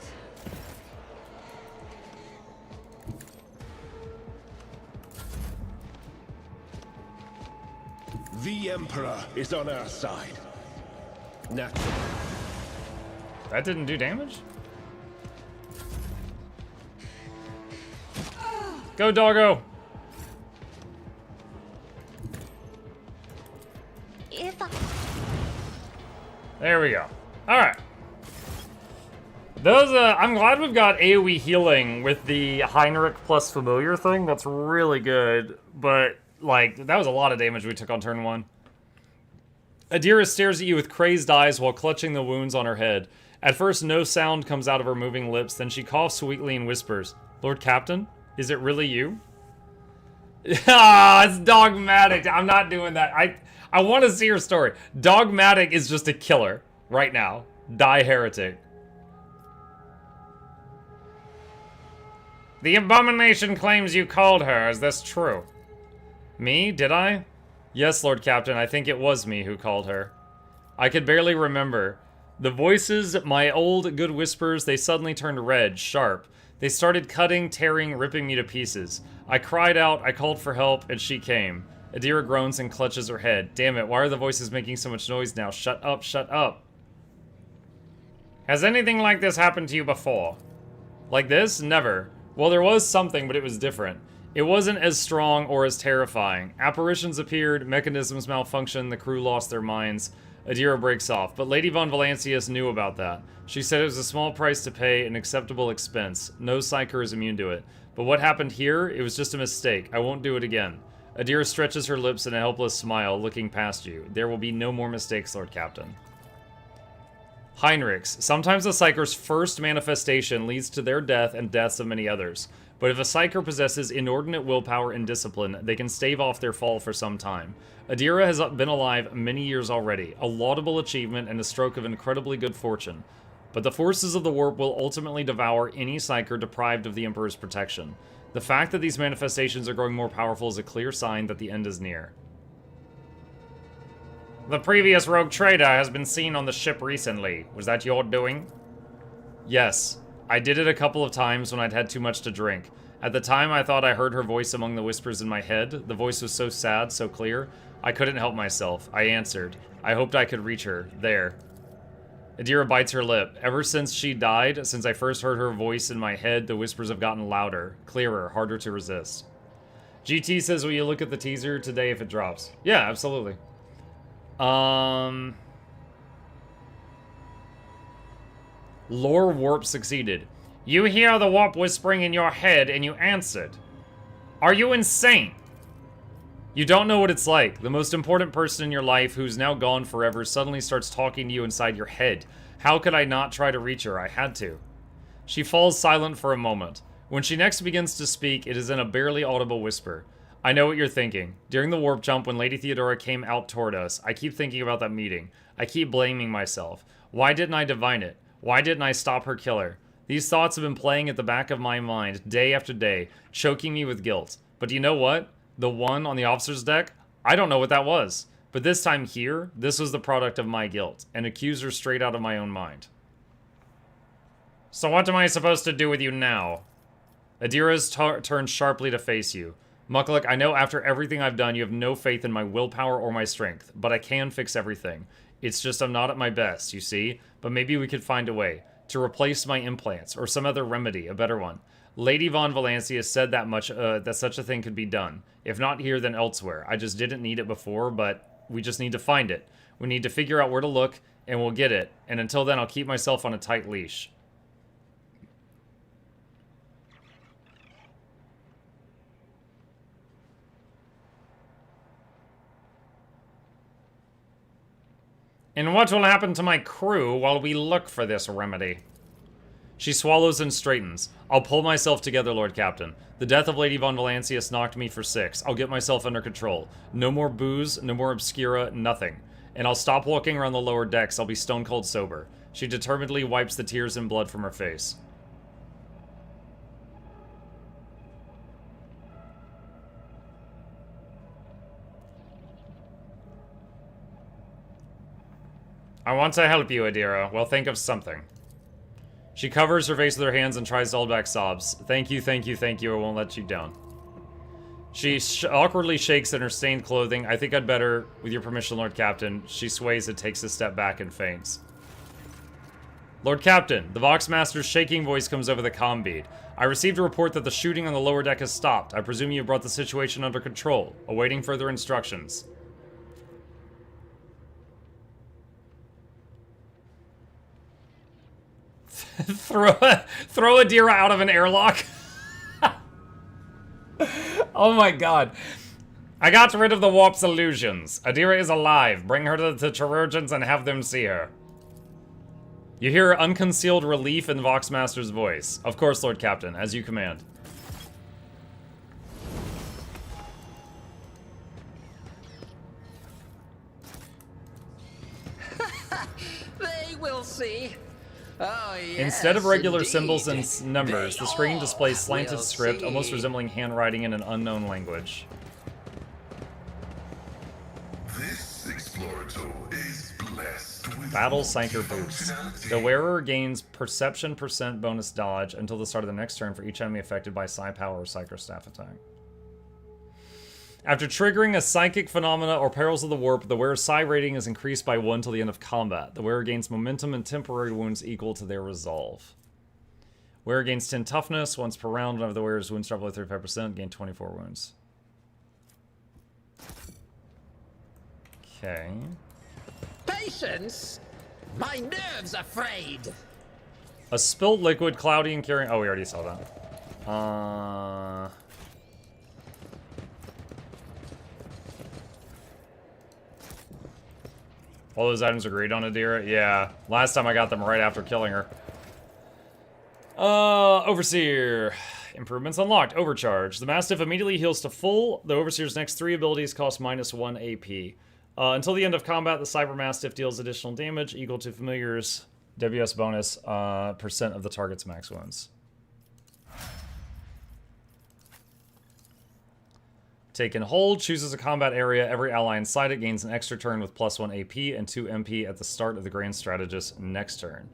The Emperor is on our side. Naturally. That didn't do damage? Go, doggo! There we go. Alright. Those, I'm glad we've got AoE healing with the Heinrich plus familiar thing. That's really good. But, like, that was a lot of damage we took on turn 1. Idira stares at you with crazed eyes while clutching the wounds on her head. At first, no sound comes out of her moving lips, then she coughs sweetly and whispers, "Lord Captain, is it really you?" Ah, it's dogmatic. I'm not doing that. I want to see her story. Dogmatic is just a killer right now. Die heretic. The abomination claims you called her. Is this true? Me? Did I? Yes, Lord Captain. I think it was me who called her. I could barely remember. The voices, my old good whispers, they suddenly turned red, sharp. They started cutting, tearing, ripping me to pieces. I cried out, I called for help, and she came. Idira groans and clutches her head. Damn it, why are the voices making so much noise now? Shut up, shut up. Has anything like this happened to you before? Like this? Never. Well, there was something, but it was different. It wasn't as strong or as terrifying. Apparitions appeared, mechanisms malfunctioned, the crew lost their minds. Idira breaks off, but Lady Von Valancius knew about that. She said it was a small price to pay, an acceptable expense. No psyker is immune to it. But what happened here, it was just a mistake. I won't do it again. Idira stretches her lips in a helpless smile, looking past you. There will be no more mistakes, Lord Captain. Heinrichs. Sometimes a psyker's first manifestation leads to their death and deaths of many others. But if a psyker possesses inordinate willpower and discipline, they can stave off their fall for some time. Idira has been alive many years already, a laudable achievement and a stroke of incredibly good fortune. But the forces of the warp will ultimately devour any psyker deprived of the Emperor's protection. The fact that these manifestations are growing more powerful is a clear sign that the end is near. The previous rogue trader has been seen on the ship recently. Was that your doing? Yes. I did it a couple of times when I'd had too much to drink. At the time, I thought I heard her voice among the whispers in my head. The voice was so sad, so clear. I couldn't help myself. I answered. I hoped I could reach her. There. Idira bites her lip. Ever since she died, since I first heard her voice in my head, the whispers have gotten louder, clearer, harder to resist. GT says, will you look at the teaser today if it drops? Yeah, absolutely. Lore warp succeeded. You hear the warp whispering in your head and you answered. Are you insane? You don't know what it's like. The most important person in your life, who's now gone forever, suddenly starts talking to you inside your head. How could I not try to reach her? I had to. She falls silent for a moment. When she next begins to speak, it is in a barely audible whisper. I know what you're thinking. During the warp jump, when Lady Theodora came out toward us, I keep thinking about that meeting. I keep blaming myself. Why didn't I divine it? Why didn't I stop her killer? These thoughts have been playing at the back of my mind, day after day, choking me with guilt. But you know what? The one on the officer's deck? I don't know what that was. But this time here, this was the product of my guilt, an accuser straight out of my own mind. So what am I supposed to do with you now? Idira's turned sharply to face you. Mukluk, I know after everything I've done, you have no faith in my willpower or my strength, but I can fix everything. It's just I'm not at my best, you see? But maybe we could find a way to replace my implants, or some other remedy, a better one. Lady Von Valancius said that such a thing could be done. If not here, then elsewhere. I just didn't need it before, but we just need to find it. We need to figure out where to look, and we'll get it. And until then, I'll keep myself on a tight leash. And what will happen to my crew while we look for this remedy? She swallows and straightens. I'll pull myself together, Lord Captain. The death of Lady Von Valancius knocked me for 6. I'll get myself under control. No more booze, no more obscura, nothing. And I'll stop walking around the lower decks. I'll be stone cold sober. She determinedly wipes the tears and blood from her face. I want to help you, Idira. Well, think of something. She covers her face with her hands and tries to hold back sobs. Thank you, thank you, thank you. I won't let you down. She awkwardly shakes in her stained clothing. I think I'd better, with your permission, Lord Captain. She sways and takes a step back and faints. Lord Captain, the Voxmaster's shaking voice comes over the comm bead. I received a report that the shooting on the lower deck has stopped. I presume you brought the situation under control. Awaiting further instructions. throw Idira out of an airlock. Oh my god. I got rid of the warp's illusions. Idira is alive. Bring her to the chirurgeons and have them see her. You hear unconcealed relief in the Voxmaster's voice. Of course, Lord Captain, as you command. They will see. Oh, yes, instead of regular indeed. symbols and numbers, the screen displays slanted will script, see. almost resembling handwriting in an unknown language. This explorator is blessed with Battle Psyker Boost. The wearer gains perception % bonus dodge until the start of the next turn for each enemy affected by Psi Power or Psyker Staff attack. After triggering a psychic phenomena or perils of the warp, the wearer's psi rating is increased by 1 till the end of combat. The wearer gains momentum and temporary wounds equal to their resolve. Wearer gains 10 toughness once per round. Whenever the wearer's wounds drop below 35%, gain 24 wounds. Okay. Patience? My nerves are frayed. A spilled liquid, cloudy and carrying... Oh, we already saw that. All those items agreed on, Idira? Yeah. Last time I got them right after killing her. Overseer. Improvements unlocked. Overcharge. The Mastiff immediately heals to full. The Overseer's next 3 abilities cost -1 AP. Until the end of combat, the Cyber Mastiff deals additional damage equal to Familiar's WS bonus % of the target's max wounds. Taken hold, chooses a combat area. Every ally inside it gains an extra turn with +1 AP and 2 MP at the start of the Grand Strategist's next turn.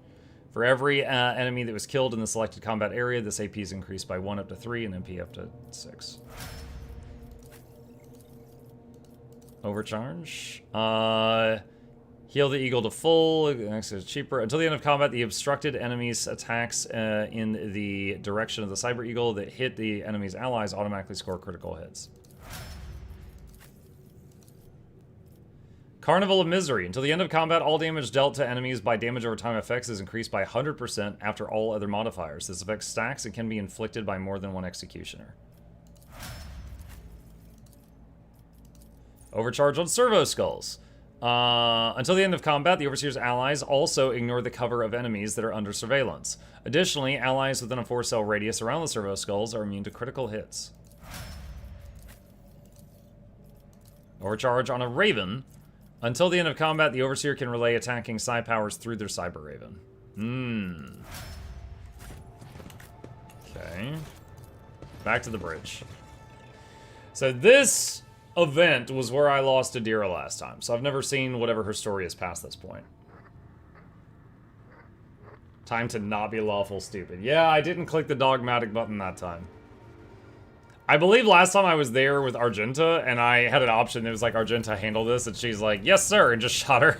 For every enemy that was killed in the selected combat area, this AP is increased by 1 up to 3 and MP up to 6. Overcharge. Heal the Eagle to full. Next is cheaper. Until the end of combat, the obstructed enemy's attacks in the direction of the Cyber Eagle that hit the enemy's allies automatically score critical hits. Carnival of Misery. Until the end of combat, all damage dealt to enemies by damage over time effects is increased by 100% after all other modifiers. This effect stacks and can be inflicted by more than one executioner. Overcharge on Servo Skulls. Until the end of combat, the Overseer's allies also ignore the cover of enemies that are under surveillance. Additionally, allies within a 4-cell radius around the Servo Skulls are immune to critical hits. Overcharge on a Raven. Until the end of combat, the Overseer can relay attacking psi powers through their Cyber Raven. Okay. Back to the bridge. So this event was where I lost Idira last time, so I've never seen whatever her story is past this point. Time to not be lawful stupid. Yeah, I didn't click the dogmatic button that time. I believe last time I was there with Argenta, and I had an option that was like, Argenta, handle this, and she's like, yes, sir, and just shot her.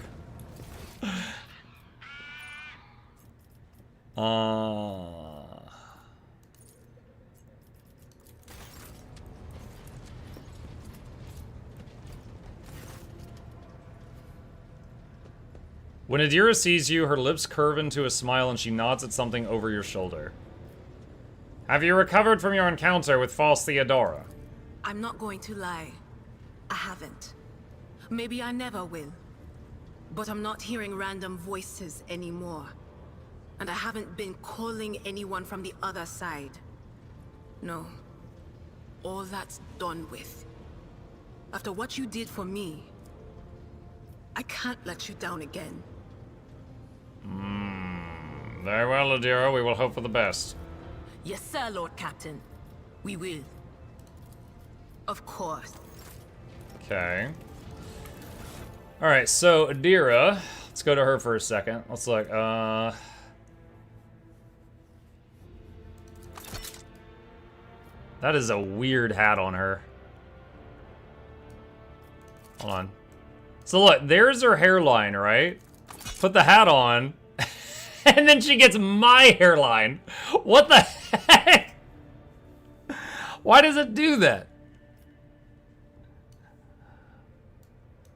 When Idira sees you, her lips curve into a smile and she nods at something over your shoulder. Have you recovered from your encounter with false Theodora? I'm not going to lie. I haven't. Maybe I never will. But I'm not hearing random voices anymore. And I haven't been calling anyone from the other side. No. All that's done with. After what you did for me, I can't let you down again. Very well, Idira. We will hope for the best. Yes, sir, Lord Captain. We will. Of course. Okay. Alright, so Idira, Let's go to her for a second. Let's look. That is a weird hat on her. Hold on. So look, there's her hairline, right? Put the hat on, and then she gets my hairline. What the heck? Why does it do that?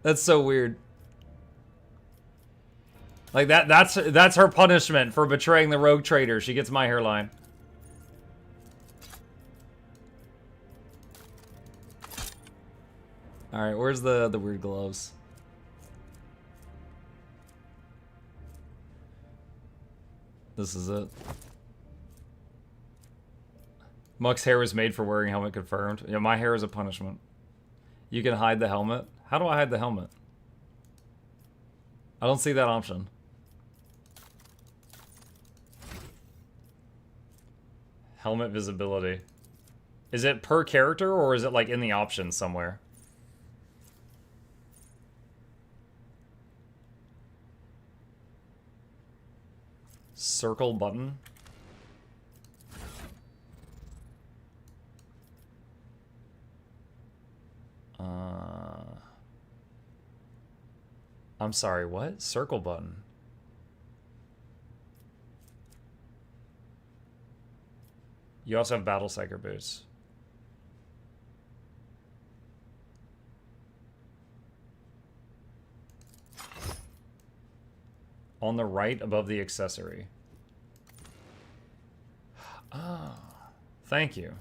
That's so weird. Like that's her punishment for betraying the rogue trader. She gets my hairline. All right, where's the weird gloves? This is it. Muck's hair was made for wearing helmet confirmed. Yeah, my hair is a punishment. You can hide the helmet. How do I hide the helmet? I don't see that option. Helmet visibility. Is it per character or is it like in the options somewhere? Circle button. I'm sorry, what? Circle button. You also have battle psyker boots. On the right above the accessory. Oh, thank you.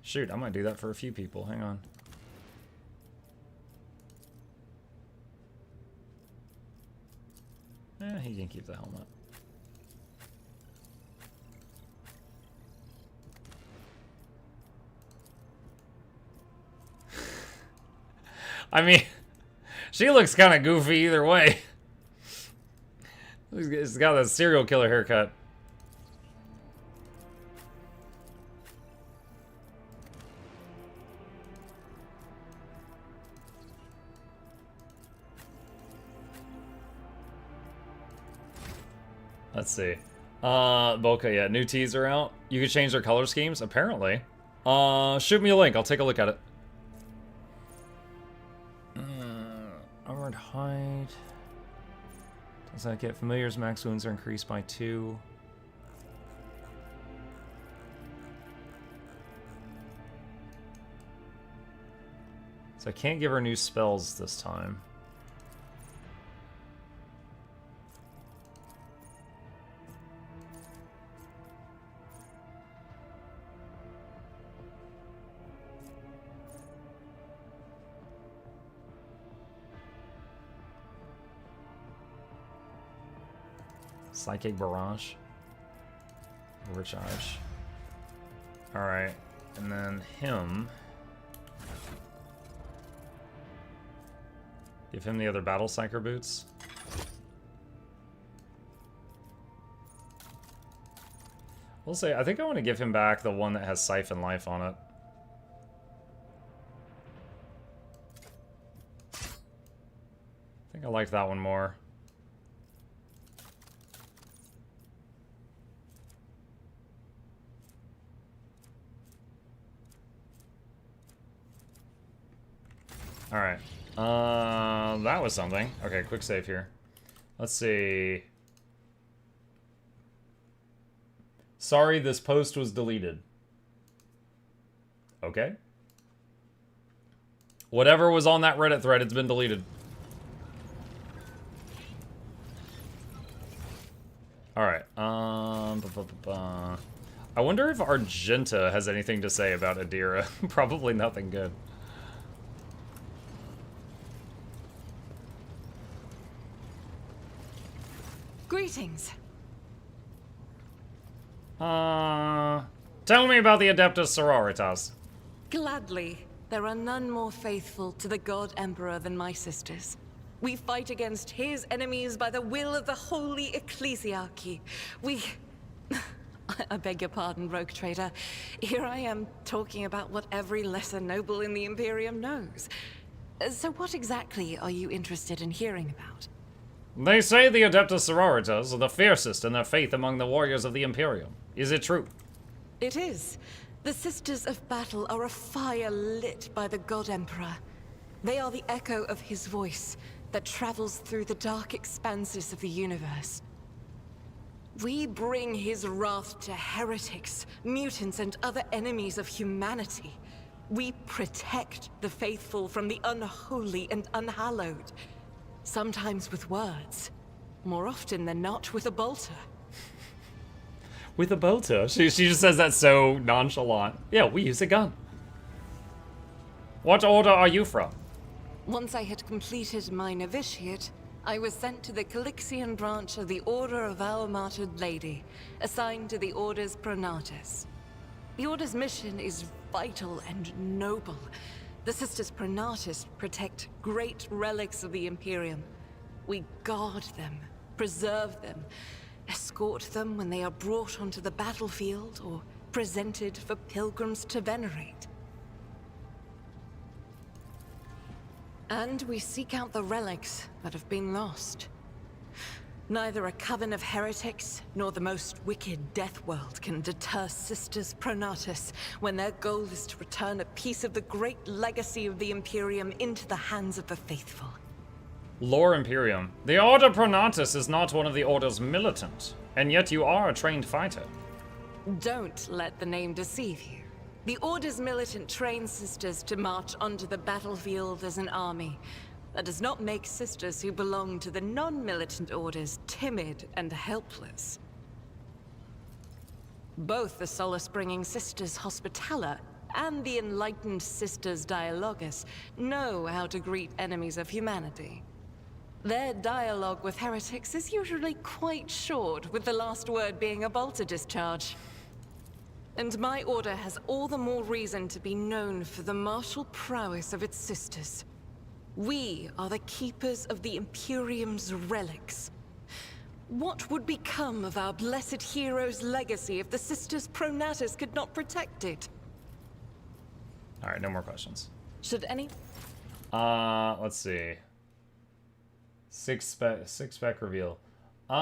Shoot, I might do that for a few people. Hang on. He can keep the helmet. I mean, she looks kind of goofy either way. She's got that serial killer haircut. Let's see. Boca, yeah, new teas are out. You can change their color schemes, apparently. Shoot me a link, I'll take a look at it. Armored hide. Does that get familiars? Max wounds are increased by 2. So I can't give her new spells this time. Psychic Barrage. Overcharge. Alright. And then him. Give him the other Battle Psyker boots. We'll say, I think I want to give him back the one that has Siphon Life on it. I think I like that one more. Alright. That was something. Okay, quick save here. Let's see. Sorry, this post was deleted. Okay. Whatever was on that Reddit thread, it's been deleted. Alright. I wonder if Argenta has anything to say about Idira. Probably nothing good. Greetings. Tell me about the Adeptus Sororitas. Gladly. There are none more faithful to the God Emperor than my sisters. We fight against his enemies by the will of the Holy Ecclesiarchy. We... I beg your pardon, rogue trader. Here I am talking about what every lesser noble in the Imperium knows. So what exactly are you interested in hearing about? They say the Adeptus Sororitas are the fiercest in their faith among the warriors of the Imperium. Is it true? It is. The Sisters of Battle are a fire lit by the God Emperor. They are the echo of his voice that travels through the dark expanses of the universe. We bring his wrath to heretics, mutants, and other enemies of humanity. We protect the faithful from the unholy and unhallowed. Sometimes with words. More often than not with a bolter. With a bolter? She just says that so nonchalant. Yeah, we use a gun. What order are you from? Once I had completed my novitiate, I was sent to the Calixian branch of the Order of Our Martyred Lady, assigned to the Order's Pronatus. The Order's mission is vital and noble. The Sisters Pronatus protect great relics of the Imperium. We guard them, preserve them, escort them when they are brought onto the battlefield or presented for pilgrims to venerate. And we seek out the relics that have been lost. Neither a coven of heretics nor the most wicked death world can deter Sisters Pronatus when their goal is to return a piece of the great legacy of the Imperium into the hands of the faithful. Lore Imperium. The Order Pronatus is not one of the Order's militant, and yet you are a trained fighter. Don't let the name deceive you. The Order's militant trains Sisters to march onto the battlefield as an army. That does not make Sisters who belong to the non-militant orders timid and helpless. Both the solace-bringing Sisters Hospitaller and the enlightened Sisters Dialogus know how to greet enemies of humanity. Their dialogue with heretics is usually quite short, with the last word being a bolter discharge. And my order has all the more reason to be known for the martial prowess of its sisters. We are the keepers of the Imperium's relics. What would become of our blessed hero's legacy if the Sisters Pronatus could not protect it? Alright, no more questions. Should any... Let's see. Six spec reveal. You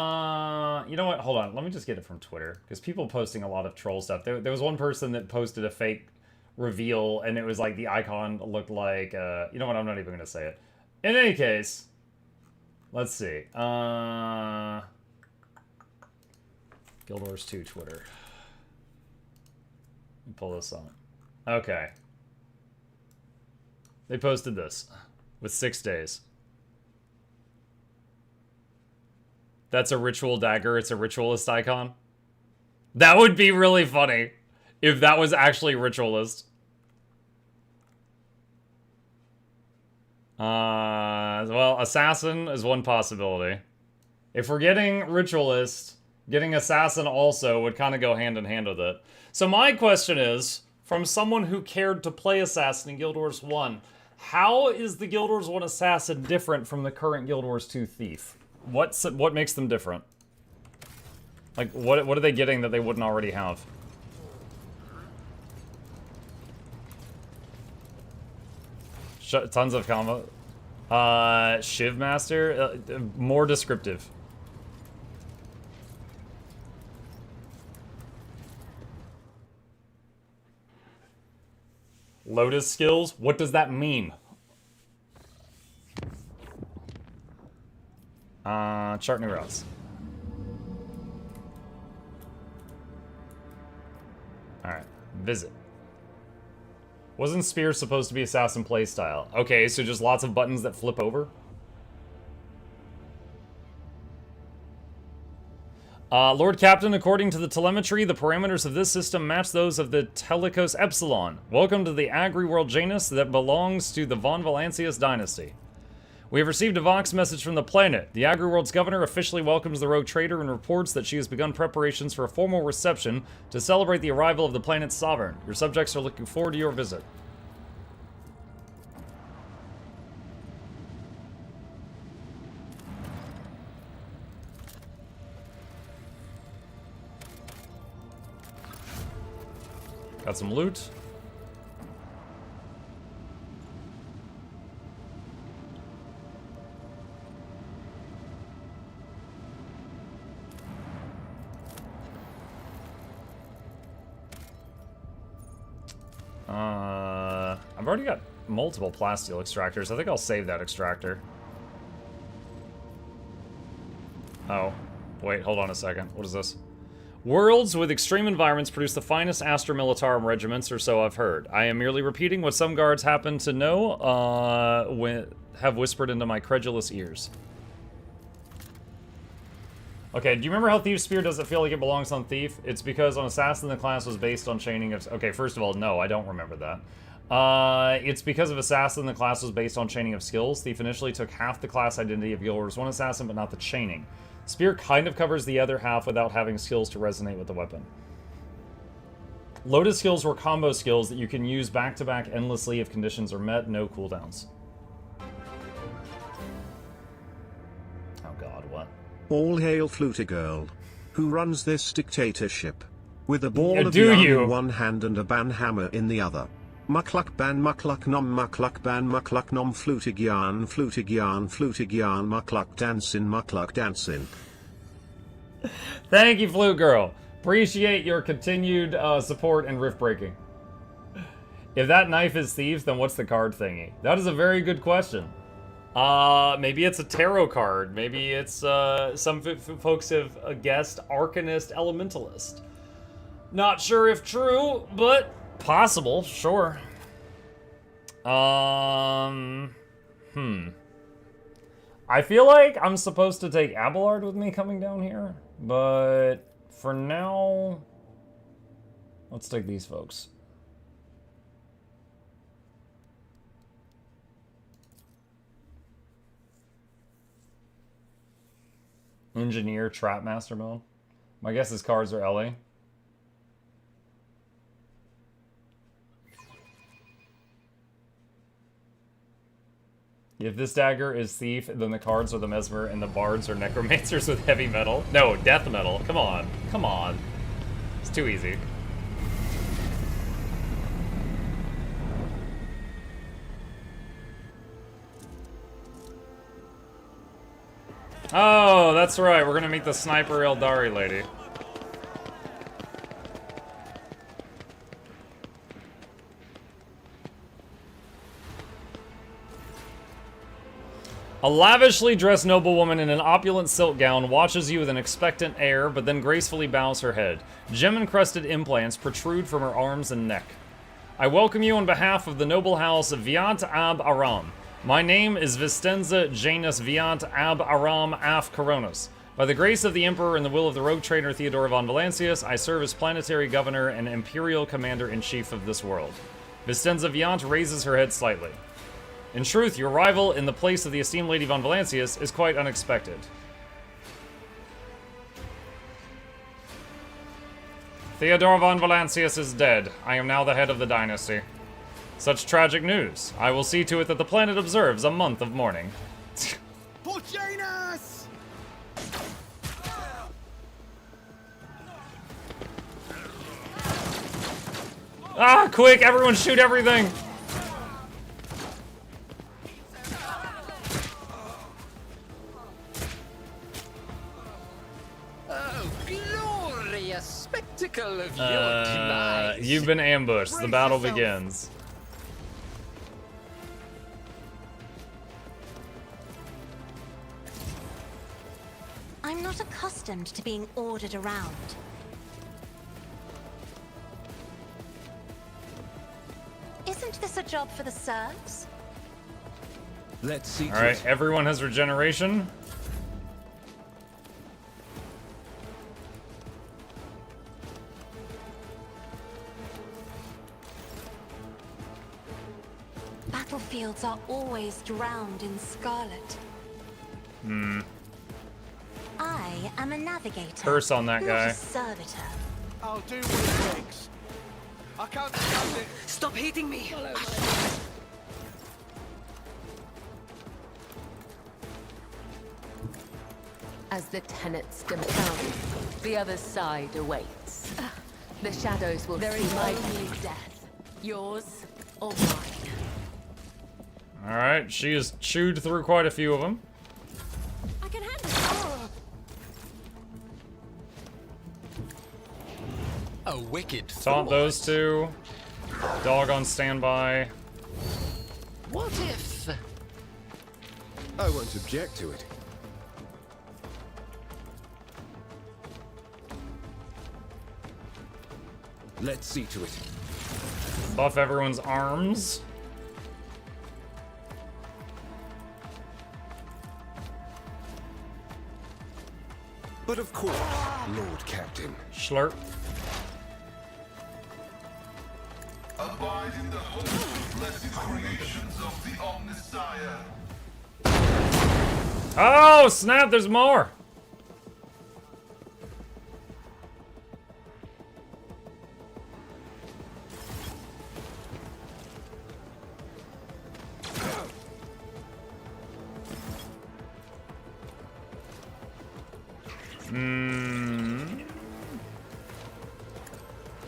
know what? Hold on. Let me just get it from Twitter. Because people posting a lot of troll stuff. There was one person that posted a fake reveal, and it was like the icon looked like, you know what? I'm not even going to say it. In any case, let's see. Guild Wars 2 Twitter. Let me pull this on. Okay. They posted this with 6 days. That's a ritual dagger. It's a ritualist icon. That would be really funny if that was actually ritualist. Well, assassin is one possibility. If we're getting ritualist, getting assassin also would kind of go hand in hand with it. So my question is, from someone who cared to play assassin in Guild Wars 1, how is the Guild Wars 1 assassin different from the current Guild Wars 2 thief? What makes them different? Like, what are they getting that they wouldn't already have? Tons of combo. Shiv Master? More descriptive. Lotus skills? What does that mean? Chart new routes. Alright, visit. Wasn't Spear supposed to be assassin playstyle? Okay, so just lots of buttons that flip over? Lord Captain, according to the telemetry, the parameters of this system match those of the Telecos Epsilon. Welcome to the Agri-World Janus that belongs to the Von Valancius dynasty. We have received a Vox message from the planet. The Agri-World's governor officially welcomes the rogue trader and reports that she has begun preparations for a formal reception to celebrate the arrival of the planet's sovereign. Your subjects are looking forward to your visit. Got some loot. I've already got multiple plasteel extractors. I think I'll save that extractor. Oh, wait, hold on a second. What is this? Worlds with extreme environments produce the finest Astra Militarum regiments, or so I've heard. I am merely repeating what some guards happen to know, have whispered into my credulous ears. Okay, do you remember how Thief's Spear doesn't feel like it belongs on Thief? It's because on Assassin the class was based on chaining of... Okay, first of all, no, I don't remember that. It's because of Assassin the class was based on chaining of skills. Thief initially took half the class identity of Guild Wars 1 Assassin, but not the chaining. Spear kind of covers the other half without having skills to resonate with the weapon. Loaded skills were combo skills that you can use back-to-back endlessly if conditions are met, no cooldowns. Oh god, what? All hail Fluty Girl, who runs this dictatorship, with a ball of do yarn you? in one hand and a ban hammer in the other. Mukluk ban mukluk nom flutig yarn mukluk dancin. Thank you, Flute Girl. Appreciate your continued support and rift breaking. If that knife is Thieves, then what's the card thingy? That is a very good question. Maybe it's a tarot card. Maybe it's, some folks have guessed Arcanist Elementalist. Not sure if true, but possible, sure. I feel like I'm supposed to take Abelard with me coming down here, but for now, let's take these folks. Engineer, Trapmaster mode. My guess is cards are LA. If this dagger is Thief, then the cards are the Mesmer and the bards are necromancers with heavy metal. No, death metal. Come on. Come on. It's too easy. Oh, that's right. We're gonna meet the sniper Eldari lady. A lavishly dressed noblewoman in an opulent silk gown watches you with an expectant air, but then gracefully bows her head. Gem-encrusted implants protrude from her arms and neck. I welcome you on behalf of the noble house of Viant Ab Aram. My name is Vistenza Janus Viant Ab Aram Af Coronas. By the grace of the Emperor and the will of the rogue trainer Theodora von Valancius, I serve as planetary governor and imperial commander-in-chief of this world. Vistenza Viant raises her head slightly. In truth, your arrival in the place of the esteemed Lady von Valancius is quite unexpected. Theodora von Valancius is dead. I am now the head of the dynasty. Such tragic news. I will see to it that the planet observes a month of mourning. For Janus! Ah, quick, everyone shoot everything! Oh, glorious spectacle of your demise. You've been ambushed. The battle begins. I'm not accustomed to being ordered around. Isn't this a job for the serfs? Let's see. All right, everyone has regeneration. Battlefields are always drowned in scarlet. I am a navigator. Curse on that not guy. a servitor. I'll do what it takes. I can't stand it. Stop hitting me! As the tenets demand, the other side awaits. The shadows will see my death. Yours or mine. Alright, she has chewed through quite a few of them. I can handle it. A wicked Taunt thought. those two. Dog on standby. What if? I won't object to it. Let's see to it. Buff everyone's arms. But of course, Lord Captain. Schlurp. Abide in the hope of blessed creations of the Omnissiah. Oh, snap, there's more.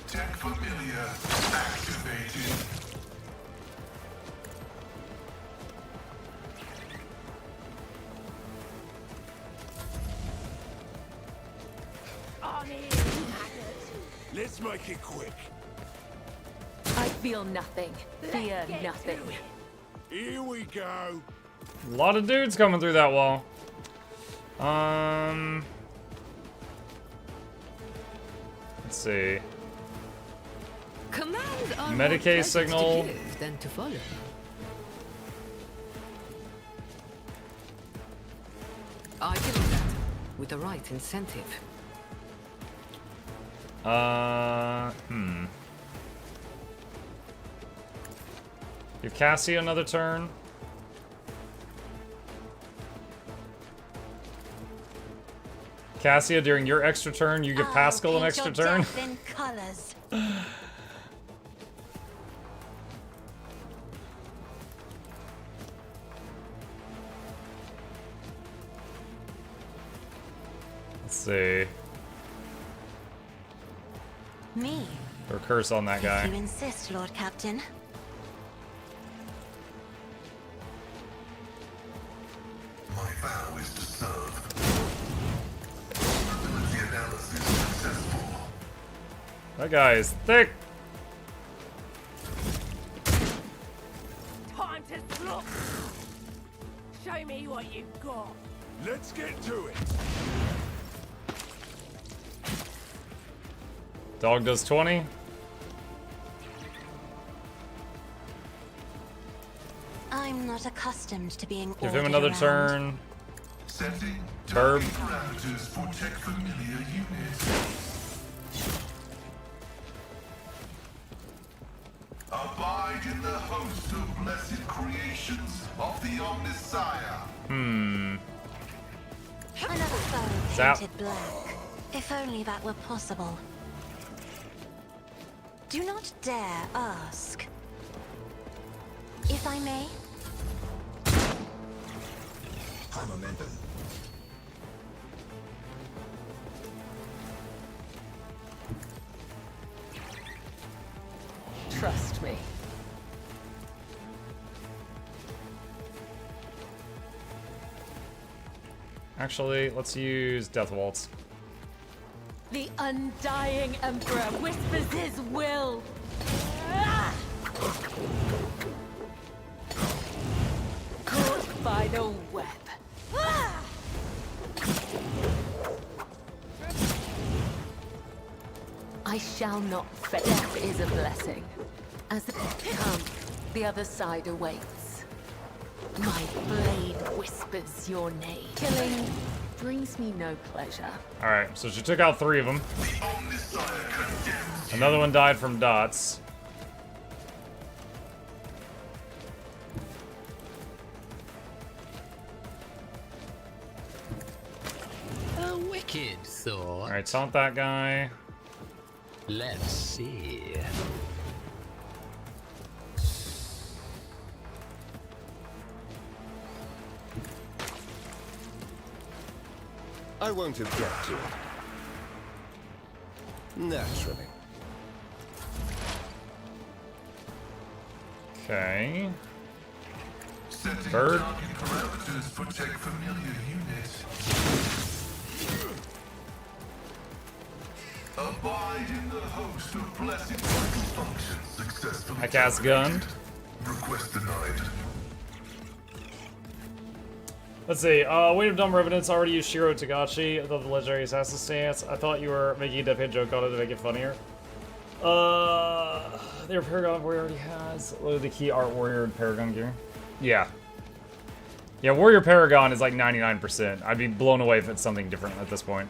Tech Familiar activated. Let's make it quick. I feel nothing. Fear nothing. Here we go. A lot of dudes coming through that wall. Let's see. Commands are Medicaid signal. to give than to follow. I can do that with the right incentive. Give Cassia another turn. Cassia, during your extra turn, you give Pascal an extra turn. In colors. Let's see. Me. Or curse on that If guy. you insist, Lord Captain. My vow is to serve. Ability analysis successful. That guy is thick. Time to look. Show me what you've got. Let's get to it. Dog does 20. I'm not accustomed to being Give him ordered another around. turn. Setting Burb. parameters for Tech Familiar units. Abide in the host of blessed creations of the Omnissiah. Another foe Zap. painted black. If only that were possible. Do not dare ask. If I may? High momentum. Trust me. Actually, let's use Death Waltz. The undying Emperor whispers his will. Ah! Caught by the web. Ah! I shall not fail. Death is a blessing. As it comes, the other side awaits. My blade whispers your name. Killing brings me no pleasure. Alright, so she took out 3 of them. Another one died from dots. A wicked thought. Alright, taunt that guy. Let's see. I won't object to it. Naturally. Okay. Setting Bird. target parameters for Tech Familiar units. Abide in the host of blessed vital functions Successfully I cast gun. Request denied. Let's see. Weight of Dumb Revenants already used Shiro Tagachi, the legendary assassin stance. I thought you were making a deadpan joke on it to make it funnier. Their Paragon Warrior already has. Load the key Art Warrior and Paragon gear. Yeah. Yeah, Warrior Paragon is like 99%. I'd be blown away if it's something different at this point.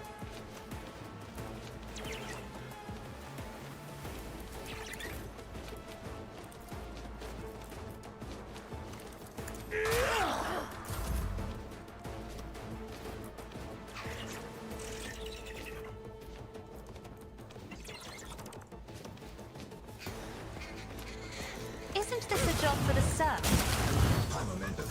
Isn't this a job for the serf? High momentum.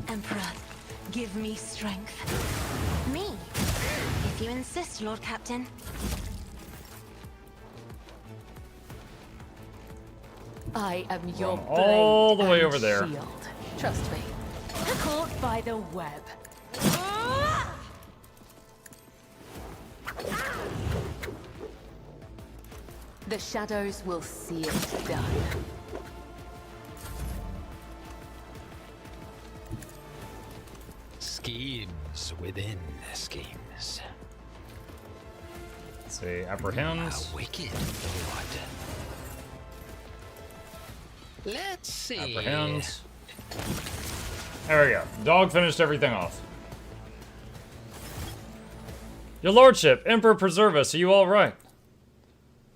Emperor, give me strength. Me? If you insist, Lord Captain. I am your blade all the way and over there. shield. Trust me. Caught by the web. The shadows will see it done. Schemes within schemes. Let's see. Apprehend. A wicked thought. Let's see. Apprehend. There we go. Dog finished everything off. Your lordship, Emperor preserve us, are you all right?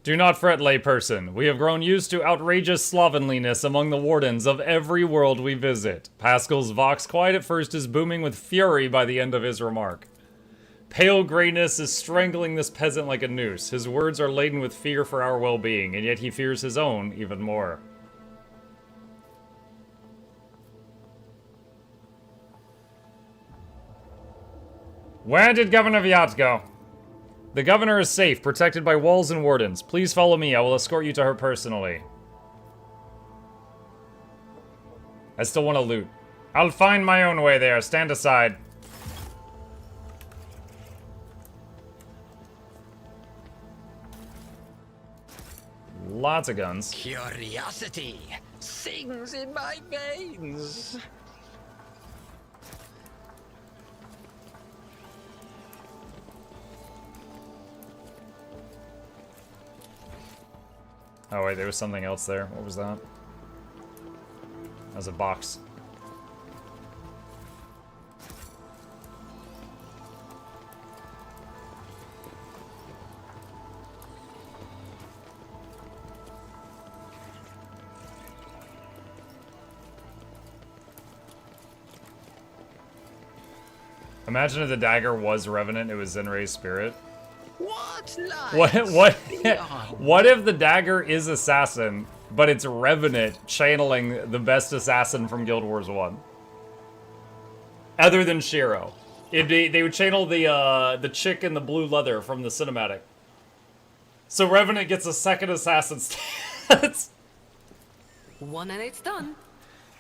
Do not fret, layperson. We have grown used to outrageous slovenliness among the wardens of every world we visit. Pascal's vox, quiet at first, is booming with fury by the end of his remark. Pale grayness is strangling this peasant like a noose. His words are laden with fear for our well-being, and yet he fears his own even more. Where did Governor Viat go? The governor is safe, protected by walls and wardens. Please follow me. I will escort you to her personally. I still want to loot. I'll find my own way there. Stand aside. Lots of guns. Curiosity sings in my veins. Oh wait, there was something else there. What was that? That was a box. Imagine if the dagger was Revenant, it was Zenrei's spirit. What if the dagger is assassin, but it's Revenant channeling the best assassin from Guild Wars 1? Other than Shiro. They would channel the chick in the blue leather from the cinematic. So Revenant gets a second assassin stats. One and it's done.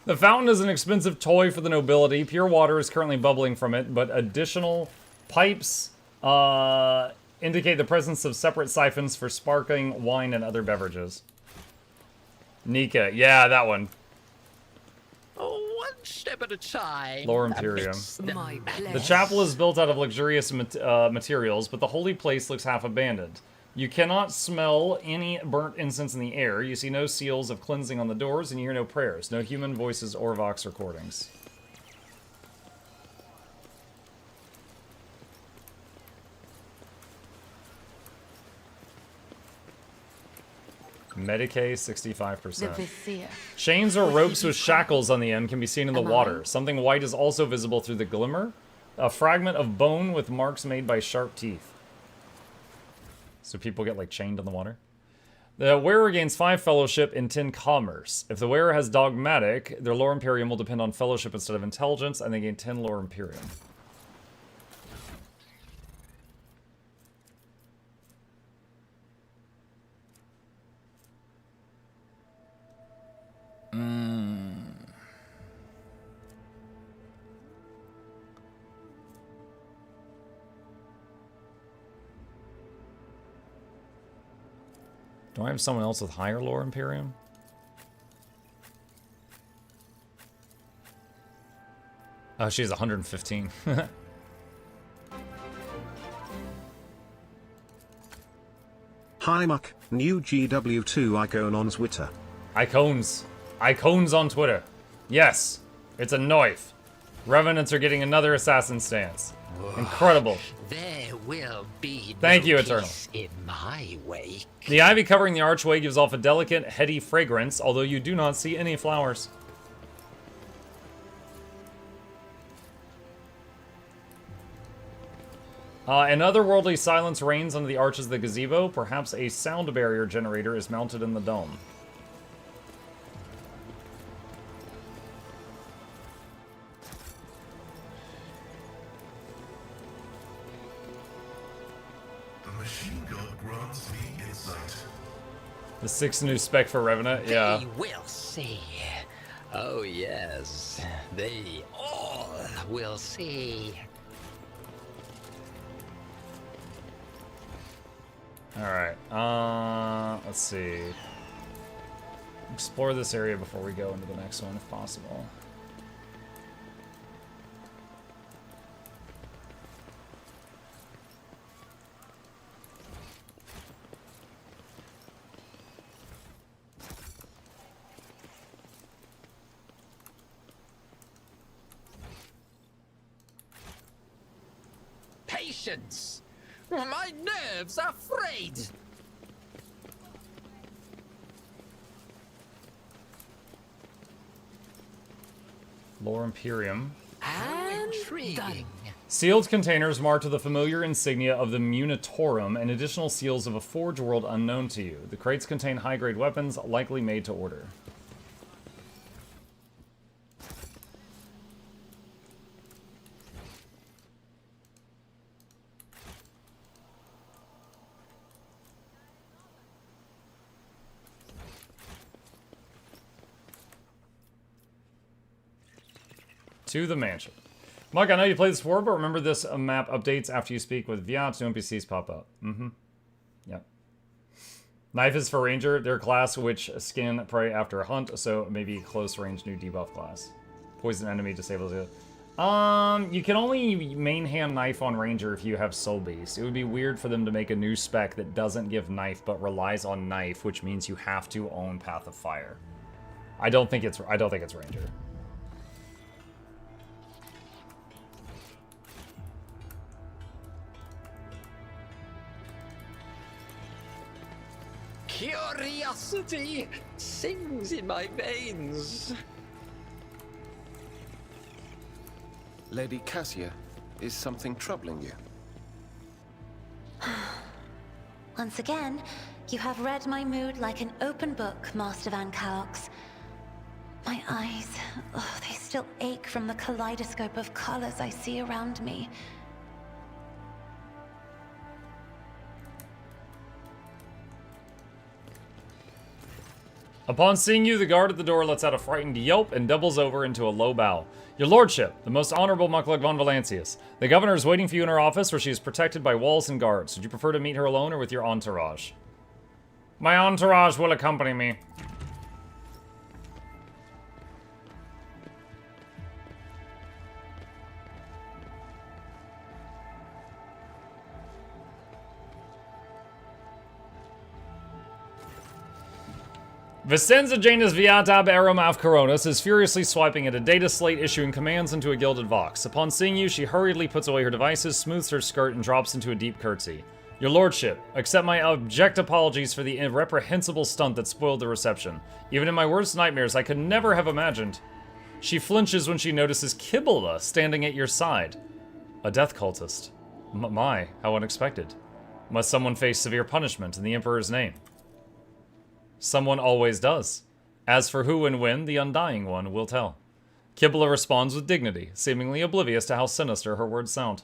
The fountain is an expensive toy for the nobility. Pure water is currently bubbling from it, but additional pipes indicate the presence of separate siphons for sparkling wine and other beverages. Nika. Yeah, that one. Oh, one step at a time. Lore Imperium. My The chapel is built out of luxurious materials, but the holy place looks half abandoned. You cannot smell any burnt incense in the air. You see no seals of cleansing on the doors, and you hear no prayers. No human voices or vox recordings. Medicae 65%. Chains or ropes with shackles on the end can be seen in the water. Something white is also visible through the glimmer. A fragment of bone with marks made by sharp teeth. So people get, like, chained in the water. The wearer gains 5 fellowship and 10 commerce. If the wearer has dogmatic, their lore imperium will depend on fellowship instead of intelligence, and they gain 10 lore imperium. Do I have someone else with higher lore Imperium? Oh, she's 115. Hi Muck, new GW2 icon on Twitter. Icons. Icons on Twitter. Yes, it's a knife. Revenants are getting another assassin stance. Incredible. There will be Thank no you, Eternal. peace in my wake. The ivy covering the archway gives off a delicate, heady fragrance, although you do not see any flowers. An otherworldly silence reigns under the arches of the gazebo. Perhaps a sound barrier generator is mounted in the dome. The machine gun grants me insight. The 6th new spec for Revenant, yeah. They will see. Oh yes, they all will see. Alright, let's see. Explore this area before we go into the next one, if possible. Patience! My nerves are frayed! Lore Imperium. How intriguing. Sealed containers marked with the familiar insignia of the Munitorum and additional seals of a forge world unknown to you. The crates contain high-grade weapons, likely made to order. To the mansion. Mike, I know you played this before, but remember this map updates after you speak with Viat, new NPCs pop up. Yep. Knife is for Ranger, their class which skin prey after a hunt, so maybe close range new debuff class. Poison enemy disables it. You can only main hand knife on Ranger if you have Soul Beast. It would be weird for them to make a new spec that doesn't give knife but relies on knife, which means you have to own Path of Fire. I don't think it's Ranger. Curiosity sings in my veins. Lady Cassia, is something troubling you? Once again, you have read my mood like an open book, Master Van Calx. My eyes, they still ache from the kaleidoscope of colors I see around me. Upon seeing you, the guard at the door lets out a frightened yelp and doubles over into a low bow. Your lordship, the most honorable Mukluk von Valancius. The governor is waiting for you in her office where she is protected by walls and guards. Would you prefer to meet her alone or with your entourage? My entourage will accompany me. Vicenza Janus Viatab Aeromath Coronis is furiously swiping at a data slate, issuing commands into a gilded vox. Upon seeing you, she hurriedly puts away her devices, smooths her skirt, and drops into a deep curtsy. Your lordship, accept my abject apologies for the reprehensible stunt that spoiled the reception. Even in my worst nightmares, I could never have imagined. She flinches when she notices Kibula standing at your side. A death cultist. My, how unexpected. Must someone face severe punishment in the Emperor's name? Someone always does. As for who and when, the Undying One will tell. Kibula responds with dignity, seemingly oblivious to how sinister her words sound.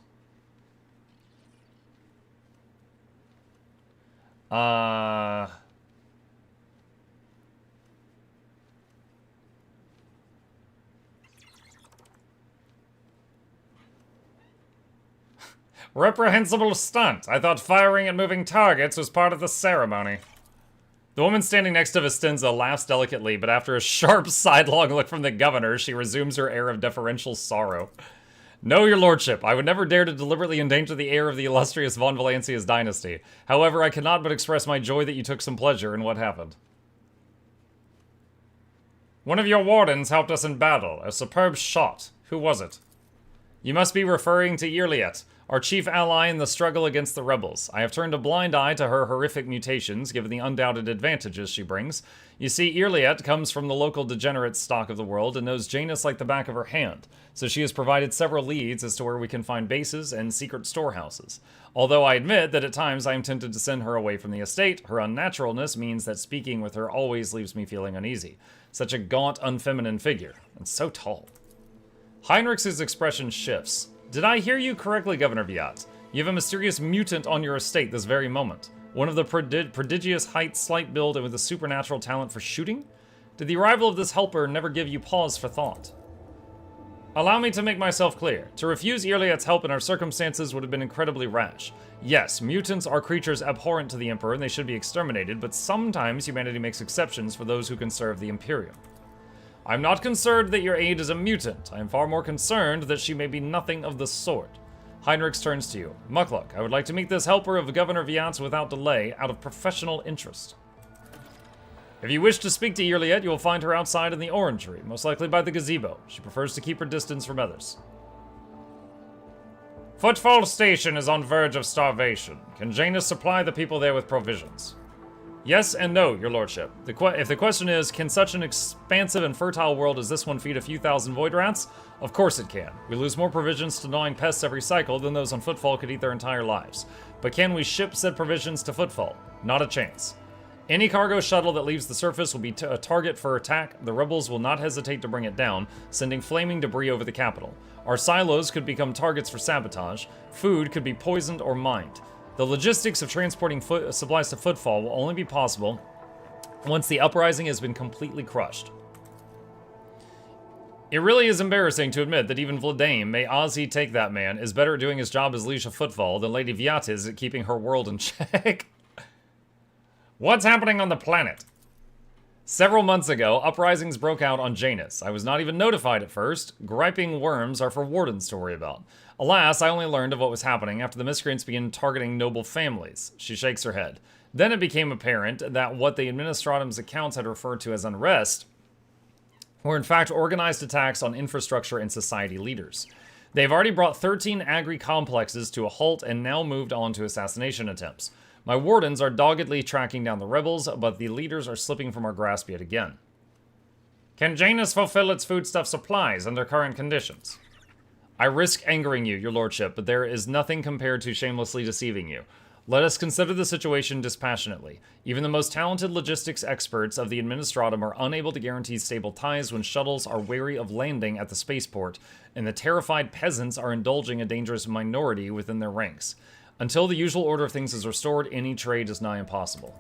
Reprehensible stunt. I thought firing at moving targets was part of the ceremony. The woman standing next to Vistenza laughs delicately, but after a sharp, sidelong look from the governor, she resumes her air of deferential sorrow. No, your lordship, I would never dare to deliberately endanger the heir of the illustrious von Valancia's dynasty. However, I cannot but express my joy that you took some pleasure in what happened. One of your wardens helped us in battle. A superb shot. Who was it? You must be referring to Irliet, our chief ally in the struggle against the rebels. I have turned a blind eye to her horrific mutations, given the undoubted advantages she brings. You see, Irliet comes from the local degenerate stock of the world and knows Janus like the back of her hand, so she has provided several leads as to where we can find bases and secret storehouses. Although I admit that at times I am tempted to send her away from the estate, her unnaturalness means that speaking with her always leaves me feeling uneasy. Such a gaunt, unfeminine figure, and so tall. Heinrich's expression shifts. Did I hear you correctly, Governor Viat? You have a mysterious mutant on your estate this very moment. One of the prodigious height, slight build, and with a supernatural talent for shooting? Did the arrival of this helper never give you pause for thought? Allow me to make myself clear. To refuse Irliet's help in our circumstances would have been incredibly rash. Yes, mutants are creatures abhorrent to the Emperor and they should be exterminated, but sometimes humanity makes exceptions for those who can serve the Imperium. I'm not concerned that your aide is a mutant. I am far more concerned that she may be nothing of the sort. Heinrich turns to you. Mukluk, I would like to meet this helper of Governor Viat's without delay, out of professional interest. If you wish to speak to Irliet, you will find her outside in the orangery, most likely by the gazebo. She prefers to keep her distance from others. Footfall Station is on verge of starvation. Can Janus supply the people there with provisions? Yes and no, your lordship. If the question is, can such an expansive and fertile world as this one feed a few thousand void rats? Of course it can. We lose more provisions to gnawing pests every cycle than those on Footfall could eat their entire lives. But can we ship said provisions to Footfall? Not a chance. Any cargo shuttle that leaves the surface will be a target for attack. The rebels will not hesitate to bring it down, sending flaming debris over the capital. Our silos could become targets for sabotage. Food could be poisoned or mined. The logistics of transporting supplies to Footfall will only be possible once the uprising has been completely crushed. It really is embarrassing to admit that even Vladame, may Ozzy take that man, is better at doing his job as Liege of Footfall than Lady Viat is at keeping her world in check. What's happening on the planet? Several months ago, uprisings broke out on Janus. I was not even notified at first. Griping worms are for wardens to worry about. Alas, I only learned of what was happening after the miscreants began targeting noble families. She shakes her head. Then it became apparent that what the Administratum's accounts had referred to as unrest were in fact organized attacks on infrastructure and society leaders. They've already brought 13 agri-complexes to a halt and now moved on to assassination attempts. My wardens are doggedly tracking down the rebels, but the leaders are slipping from our grasp yet again. Can Janus fulfill its foodstuff supplies under current conditions? I risk angering you, your lordship, but there is nothing compared to shamelessly deceiving you. Let us consider the situation dispassionately. Even the most talented logistics experts of the Administratum are unable to guarantee stable ties when shuttles are wary of landing at the spaceport, and the terrified peasants are indulging a dangerous minority within their ranks. Until the usual order of things is restored, any trade is nigh impossible.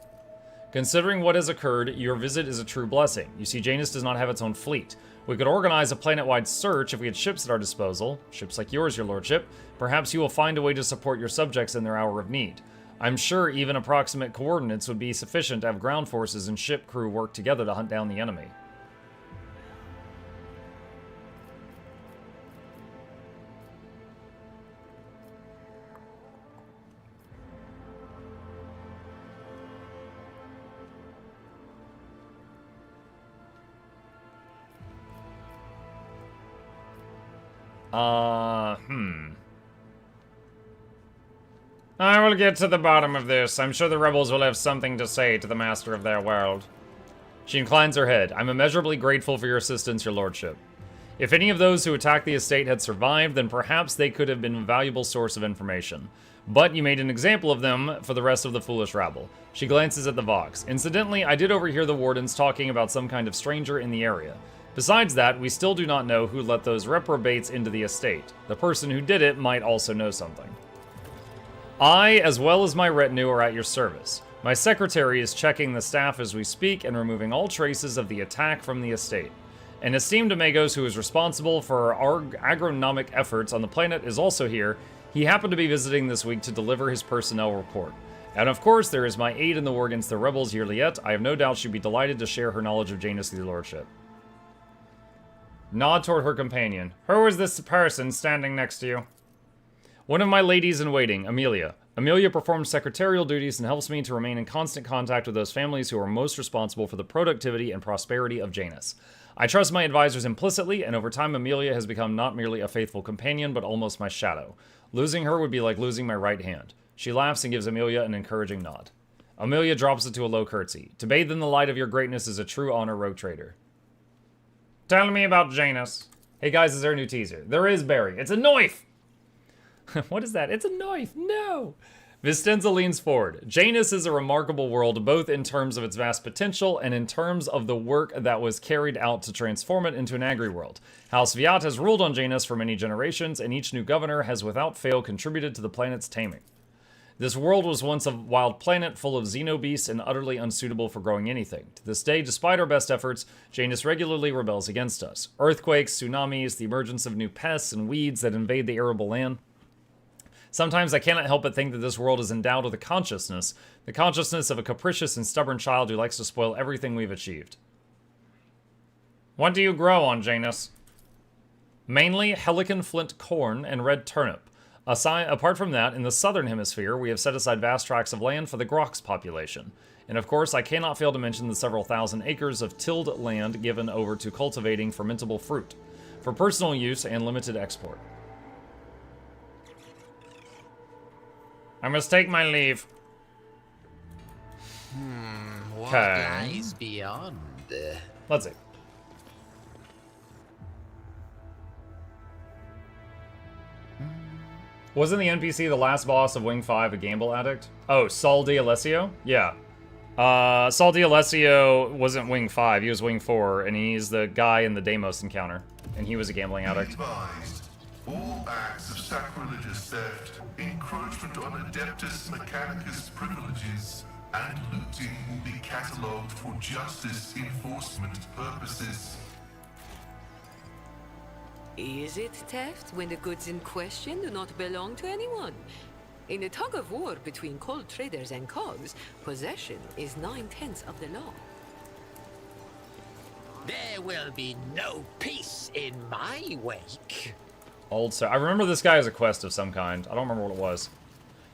Considering what has occurred, your visit is a true blessing. You see, Janus does not have its own fleet. We could organize a planet-wide search if we had ships at our disposal. Ships like yours, your lordship. Perhaps you will find a way to support your subjects in their hour of need. I'm sure even approximate coordinates would be sufficient to have ground forces and ship crew work together to hunt down the enemy. I will get to the bottom of this. I'm sure the rebels will have something to say to the master of their world. She inclines her head. I'm immeasurably grateful for your assistance, your lordship. If any of those who attacked the estate had survived, then perhaps they could have been a valuable source of information. But you made an example of them for the rest of the foolish rabble. She glances at the Vox. Incidentally, I did overhear the wardens talking about some kind of stranger in the area. Besides that, we still do not know who let those reprobates into the estate. The person who did it might also know something. I, as well as my retinue, are at your service. My secretary is checking the staff as we speak and removing all traces of the attack from the estate. An esteemed Amagos who is responsible for our agronomic efforts on the planet is also here. He happened to be visiting this week to deliver his personnel report. And of course, there is my aid in the war against the rebels, Yet. I have no doubt she'd be delighted to share her knowledge of Janus with your lordship. Nod toward her companion. Who is this person standing next to you? One of my ladies in waiting, Amelia. Amelia performs secretarial duties and helps me to remain in constant contact with those families who are most responsible for the productivity and prosperity of Janus. I trust my advisors implicitly, and over time Amelia has become not merely a faithful companion, but almost my shadow. Losing her would be like losing my right hand. She laughs and gives Amelia an encouraging nod. Amelia drops it to a low curtsy. To bathe in the light of your greatness is a true honor, rogue trader. Tell me about Janus. Hey guys, is there a new teaser? There is, Barry. It's a knife! What is that? It's a knife! No! Vistenza leans forward. Janus is a remarkable world, both in terms of its vast potential and in terms of the work that was carried out to transform it into an agri-world. House Viat has ruled on Janus for many generations, and each new governor has without fail contributed to the planet's taming. This world was once a wild planet full of xenobeasts and utterly unsuitable for growing anything. To this day, despite our best efforts, Janus regularly rebels against us. Earthquakes, tsunamis, the emergence of new pests and weeds that invade the arable land. Sometimes I cannot help but think that this world is endowed with a consciousness, the consciousness of a capricious and stubborn child who likes to spoil everything we've achieved. What do you grow on, Janus? Mainly Helican flint corn and red turnip. Apart from that, in the southern hemisphere, we have set aside vast tracts of land for the Grox population. And of course, I cannot fail to mention the several thousand acres of tilled land given over to cultivating fermentable fruit, for personal use and limited export. I must take my leave. What lies beyond? Let's see. Wasn't the NPC the last boss of Wing 5 a gamble addict? Oh, Saul D'Alessio? Yeah. Saul D'Alessio wasn't Wing 5, he was Wing 4, and he's the guy in the Deimos encounter. And he was a gambling addict. Advised, all acts of sacrilegious theft, encroachment on Adeptus Mechanicus privileges, and looting will be catalogued for justice enforcement purposes. Is it theft when the goods in question do not belong to anyone? In a tug-of-war between cold traders and cogs, possession is 9/10 of the law. There will be no peace in my wake. Old sir. I remember this guy as a quest of some kind. I don't remember what it was.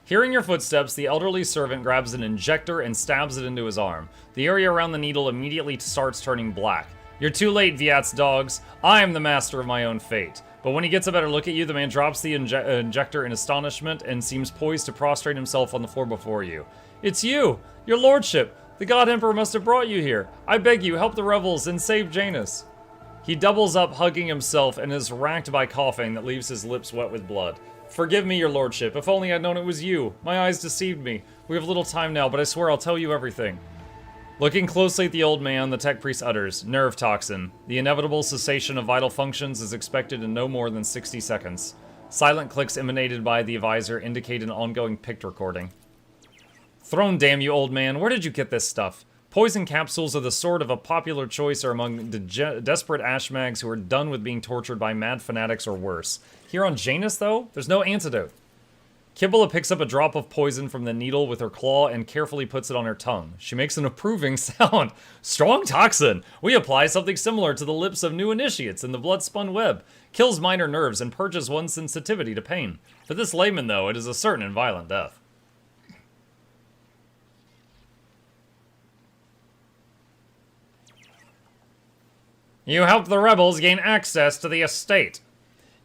Hearing your footsteps, the elderly servant grabs an injector and stabs it into his arm. The area around the needle immediately starts turning black. You're too late, Viat's dogs. I am the master of my own fate. But when he gets a better look at you, the man drops the injector in astonishment and seems poised to prostrate himself on the floor before you. It's you! Your lordship! The God Emperor must have brought you here. I beg you, help the rebels and save Janus. He doubles up, hugging himself, and is racked by coughing that leaves his lips wet with blood. Forgive me, your lordship. If only I'd known it was you. My eyes deceived me. We have little time now, but I swear I'll tell you everything. Looking closely at the old man, the tech priest utters, nerve toxin. The inevitable cessation of vital functions is expected in no more than 60 seconds. Silent clicks emanated by the visor indicate an ongoing pict recording. Throne damn you, old man. Where did you get this stuff? Poison capsules are the sort of a popular choice among the desperate ashmags who are done with being tortured by mad fanatics or worse. Here on Janus, though, there's no antidote. Kibula picks up a drop of poison from the needle with her claw and carefully puts it on her tongue. She makes an approving sound. Strong toxin! We apply something similar to the lips of new initiates in the blood-spun web. Kills minor nerves and purges one's sensitivity to pain. For this layman, though, it is a certain and violent death. You helped the rebels gain access to the estate.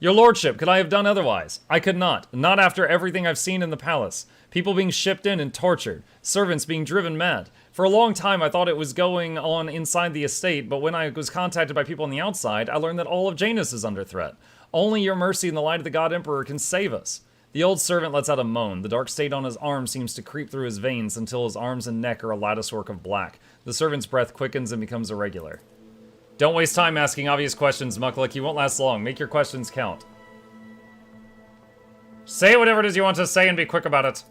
Your lordship, could I have done otherwise? I could not. Not after everything I've seen in the palace. People being shipped in and tortured. Servants being driven mad. For a long time, I thought it was going on inside the estate, but when I was contacted by people on the outside, I learned that all of Janus is under threat. Only your mercy and the light of the God Emperor can save us. The old servant lets out a moan. The dark stain on his arm seems to creep through his veins until his arms and neck are a latticework of black. The servant's breath quickens and becomes irregular. Don't waste time asking obvious questions, Mukluk. You won't last long. Make your questions count. Say whatever it is you want to say and be quick about it.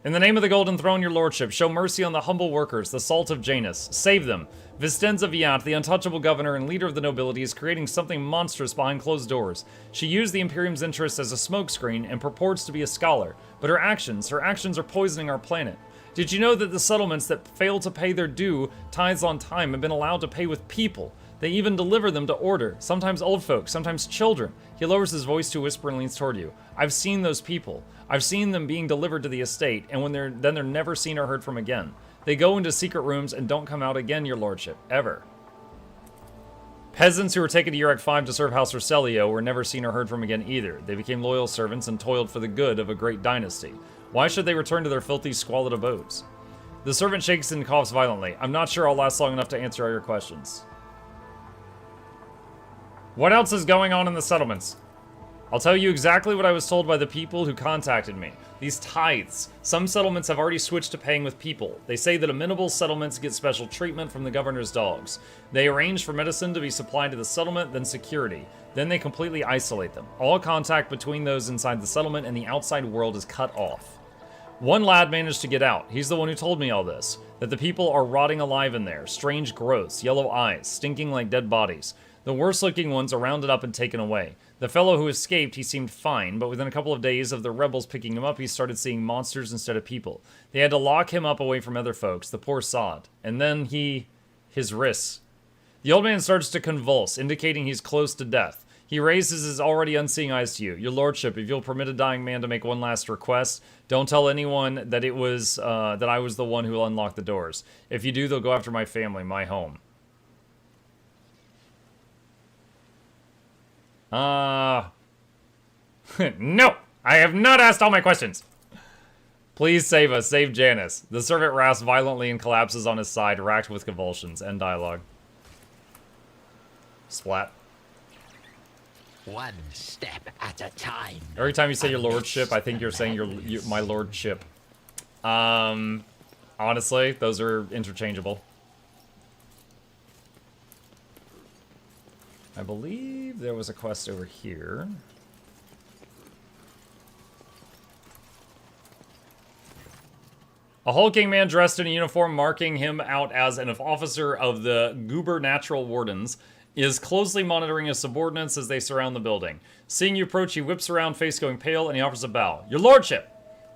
In the name of the Golden Throne, your lordship, show mercy on the humble workers, the salt of Janus. Save them. Vistenza Viat, the untouchable governor and leader of the nobility, is creating something monstrous behind closed doors. She used the Imperium's interest as a smokescreen and purports to be a scholar, but her actions are poisoning our planet. Did you know that the settlements that fail to pay their due tithes on time have been allowed to pay with people? They even deliver them to order, sometimes old folks, sometimes children. He lowers his voice to a whisper and leans toward you. I've seen those people. I've seen them being delivered to the estate, and when they're never seen or heard from again. They go into secret rooms and don't come out again, your lordship, ever. Peasants who were taken to Urek 5 to serve House Urselio were never seen or heard from again either. They became loyal servants and toiled for the good of a great dynasty. Why should they return to their filthy, squalid abodes? The servant shakes and coughs violently. I'm not sure I'll last long enough to answer all your questions. What else is going on in the settlements? I'll tell you exactly what I was told by the people who contacted me. These tithes. Some settlements have already switched to paying with people. They say that amenable settlements get special treatment from the governor's dogs. They arrange for medicine to be supplied to the settlement, then security. Then they completely isolate them. All contact between those inside the settlement and the outside world is cut off. One lad managed to get out. He's the one who told me all this. That the people are rotting alive in there. Strange growths, yellow eyes, stinking like dead bodies. The worst looking ones are rounded up and taken away. The fellow who escaped, he seemed fine, but within a couple of days of the rebels picking him up, he started seeing monsters instead of people. They had to lock him up away from other folks, the poor sod. And then his wrists. The old man starts to convulse, indicating he's close to death. He raises his already unseeing eyes to you. Your lordship, if you'll permit a dying man to make one last request, don't tell anyone that that I was the one who will unlock the doors. If you do, they'll go after my family, my home. No! I have not asked all my questions! Please save us. Save Janus. The servant rasps violently and collapses on his side, racked with convulsions. End dialogue. Splat. One step at a time. Every time you say your lordship, I think you're saying my lordship. Honestly, those are interchangeable. I believe there was a quest over here. A hulking man dressed in a uniform marking him out as an officer of the Gubernatural Wardens is closely monitoring his subordinates as they surround the building. Seeing you approach, he whips around, face going pale, and he offers a bow. Your lordship!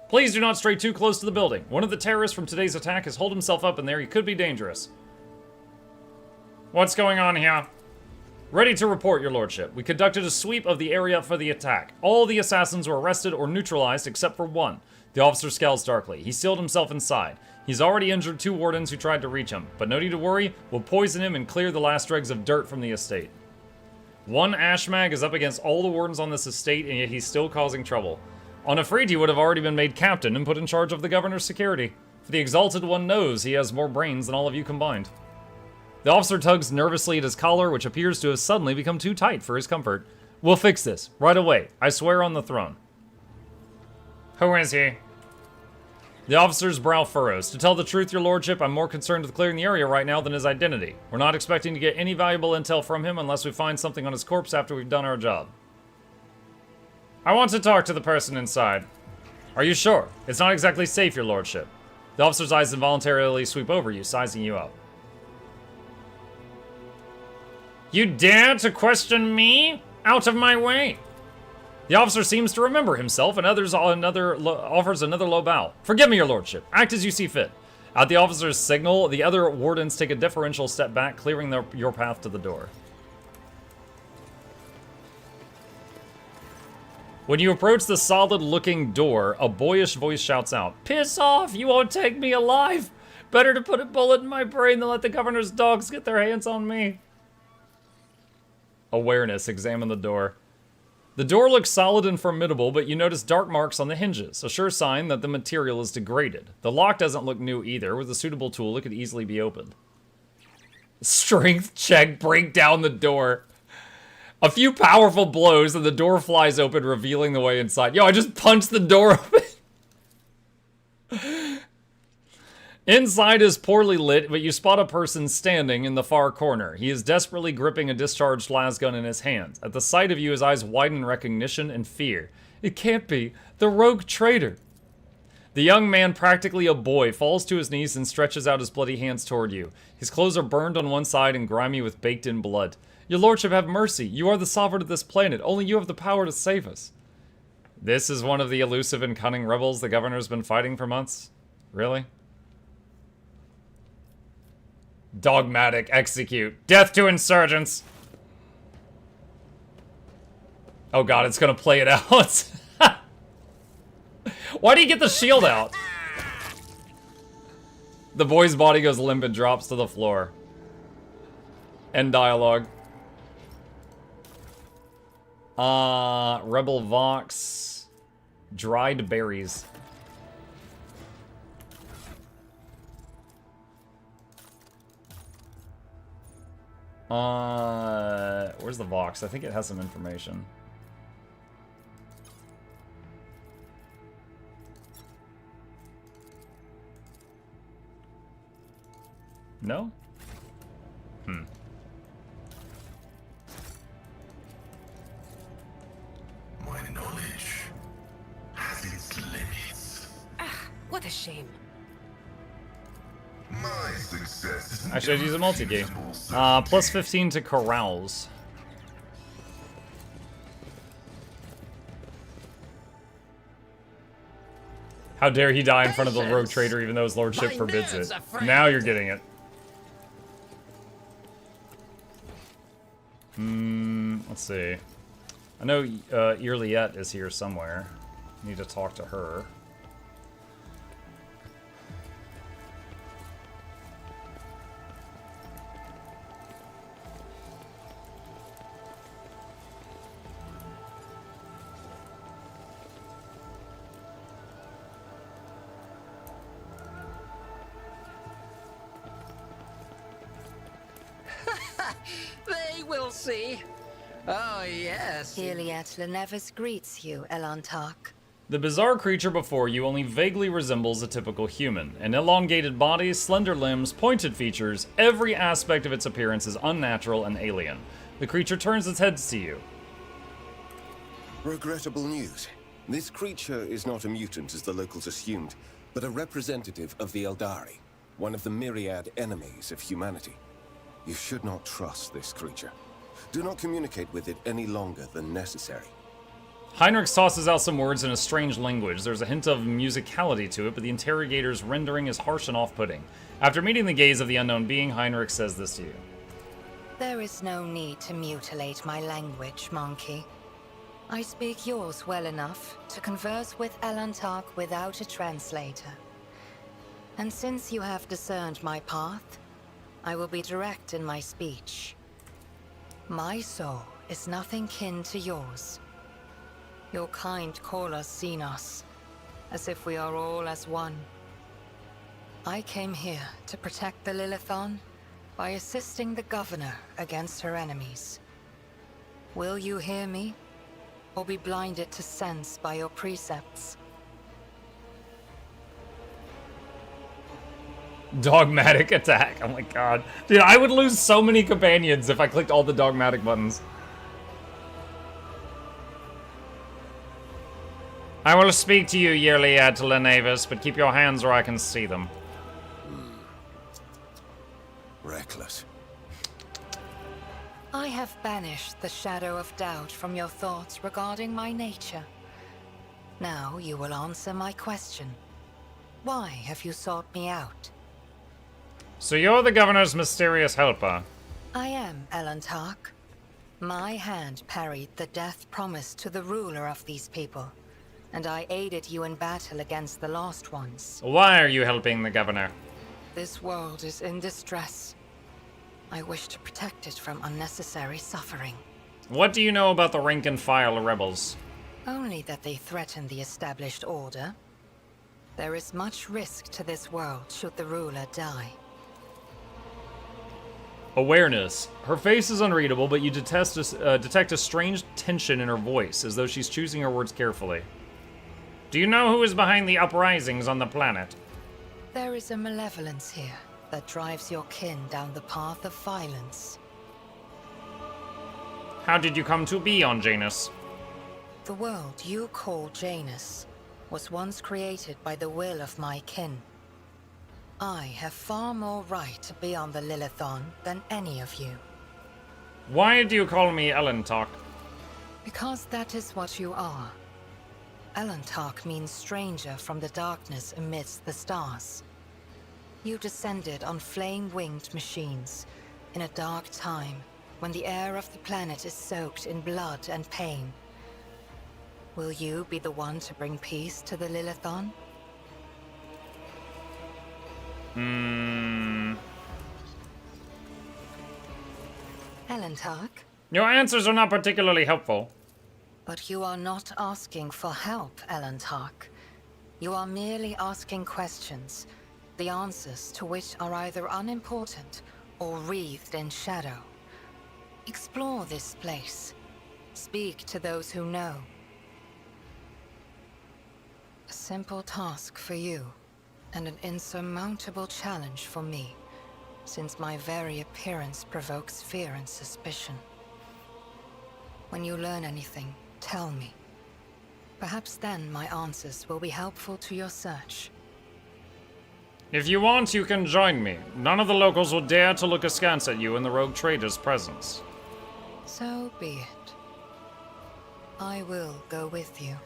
Please do not stray too close to the building. One of the terrorists from today's attack has holed himself up in there. He could be dangerous. What's going on here? Ready to report, your lordship. We conducted a sweep of the area for the attack. All the assassins were arrested or neutralized except for one. The officer scowls darkly. He sealed himself inside. He's already injured 2 wardens who tried to reach him, but no need to worry. We'll poison him and clear the last dregs of dirt from the estate. One Ashmag is up against all the wardens on this estate, and yet he's still causing trouble. On a Freed, he would have already been made captain and put in charge of the governor's security. For the Exalted One knows he has more brains than all of you combined. The officer tugs nervously at his collar, which appears to have suddenly become too tight for his comfort. We'll fix this, right away. I swear on the throne. Who is he? The officer's brow furrows. To tell the truth, your lordship, I'm more concerned with clearing the area right now than his identity. We're not expecting to get any valuable intel from him unless we find something on his corpse after we've done our job. I want to talk to the person inside. Are you sure? It's not exactly safe, your lordship. The officer's eyes involuntarily sweep over you, sizing you up. You dare to question me? Out of my way! The officer seems to remember himself, and offers another low bow. Forgive me, your lordship. Act as you see fit. At the officer's signal, the other wardens take a deferential step back, clearing your path to the door. When you approach the solid-looking door, a boyish voice shouts out, "Piss off! You won't take me alive! Better to put a bullet in my brain than let the governor's dogs get their hands on me." Awareness. Examine the door. The door looks solid and formidable, but you notice dark marks on the hinges, a sure sign that the material is degraded. The lock doesn't look new either. With a suitable tool, it could easily be opened. Strength check, break down the door. A few powerful blows and the door flies open, revealing the way inside. Yo, I just punched the door open. Inside is poorly lit, but you spot a person standing in the far corner. He is desperately gripping a discharged lasgun in his hands. At the sight of you, his eyes widen in recognition and fear. It can't be. The rogue traitor. The young man, practically a boy, falls to his knees and stretches out his bloody hands toward you. His clothes are burned on one side and grimy with baked-in blood. Your lordship, have mercy. You are the sovereign of this planet. Only you have the power to save us. This is one of the elusive and cunning rebels the governor's been fighting for months? Really? Dogmatic, execute. Death to insurgents! Oh god, it's gonna play it out. Why do you get the shield out? The boy's body goes limp and drops to the floor. End dialogue. Rebel Vox. Dried berries. Where's the Vox? I think it has some information. No? Hmm. My knowledge has its limits. Ah, what a shame. My success is I should use a multi-key. Plus 15 to carouse. How dare he die in front of the rogue trader even though his lordship forbids it. Now you're getting it. Let's see. I know Irliette is here somewhere. Need to talk to her. They will see. Oh, yes. Irliette Lenevis greets you, Elantark. The bizarre creature before you only vaguely resembles a typical human. An elongated body, slender limbs, pointed features, every aspect of its appearance is unnatural and alien. The creature turns its head to see you. Regrettable news. This creature is not a mutant as the locals assumed, but a representative of the Eldari, one of the myriad enemies of humanity. You should not trust this creature. Do not communicate with it any longer than necessary. Heinrich tosses out some words in a strange language. There's a hint of musicality to it, but the interrogator's rendering is harsh and off-putting. After meeting the gaze of the unknown being, Heinrich says this to you. There is no need to mutilate my language, monkey. I speak yours well enough to converse with Elantark without a translator. And since you have discerned my path, I will be direct in my speech. My soul is nothing kin to yours. Your kind call us Xenos, as if we are all as one. I came here to protect the Lilithon by assisting the governor against her enemies. Will you hear me, or be blinded to sense by your precepts? Dogmatic attack. Oh my god. Dude, I would lose so many companions if I clicked all the dogmatic buttons. I will speak to you, Irliette Lenevis, but keep your hands where I can see them. Reckless. I have banished the shadow of doubt from your thoughts regarding my nature. Now you will answer my question. Why have you sought me out? So you're the governor's mysterious helper. I am Elantark. My hand parried the death promised to the ruler of these people, and I aided you in battle against the Lost Ones. Why are you helping the governor? This world is in distress. I wish to protect it from unnecessary suffering. What do you know about the rank-and-file rebels? Only that they threaten the established order. There is much risk to this world should the ruler die. Awareness. Her face is unreadable, but you detect a strange tension in her voice, as though she's choosing her words carefully. Do you know who is behind the uprisings on the planet? There is a malevolence here that drives your kin down the path of violence. How did you come to be on Janus? The world you call Janus was once created by the will of my kin. I have far more right to be on the Lilithon than any of you. Why do you call me Elantark? Because that is what you are. Elantark means stranger from the darkness amidst the stars. You descended on flame-winged machines in a dark time when the air of the planet is soaked in blood and pain. Will you be the one to bring peace to the Lilithon? Elantark? Your answers are not particularly helpful. But you are not asking for help, Elantark. You are merely asking questions, the answers to which are either unimportant or wreathed in shadow. Explore this place. Speak to those who know. A simple task for you, and an insurmountable challenge for me, since my very appearance provokes fear and suspicion. When you learn anything, tell me. Perhaps then my answers will be helpful to your search. If you want, you can join me. None of the locals will dare to look askance at you in the rogue trader's presence. So be it. I will go with you.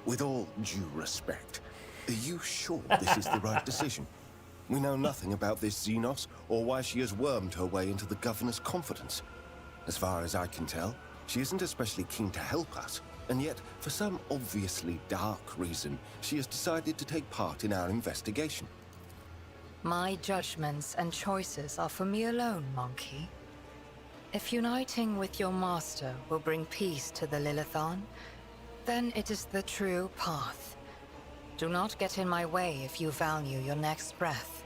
With all due respect, are you sure this is the right decision? We know nothing about this Xenos, or why she has wormed her way into the Governor's confidence. As far as I can tell, she isn't especially keen to help us, and yet, for some obviously dark reason, she has decided to take part in our investigation. My judgments and choices are for me alone, Monkey. If uniting with your master will bring peace to the Lilithon, then it is the true path. Do not get in my way if you value your next breath.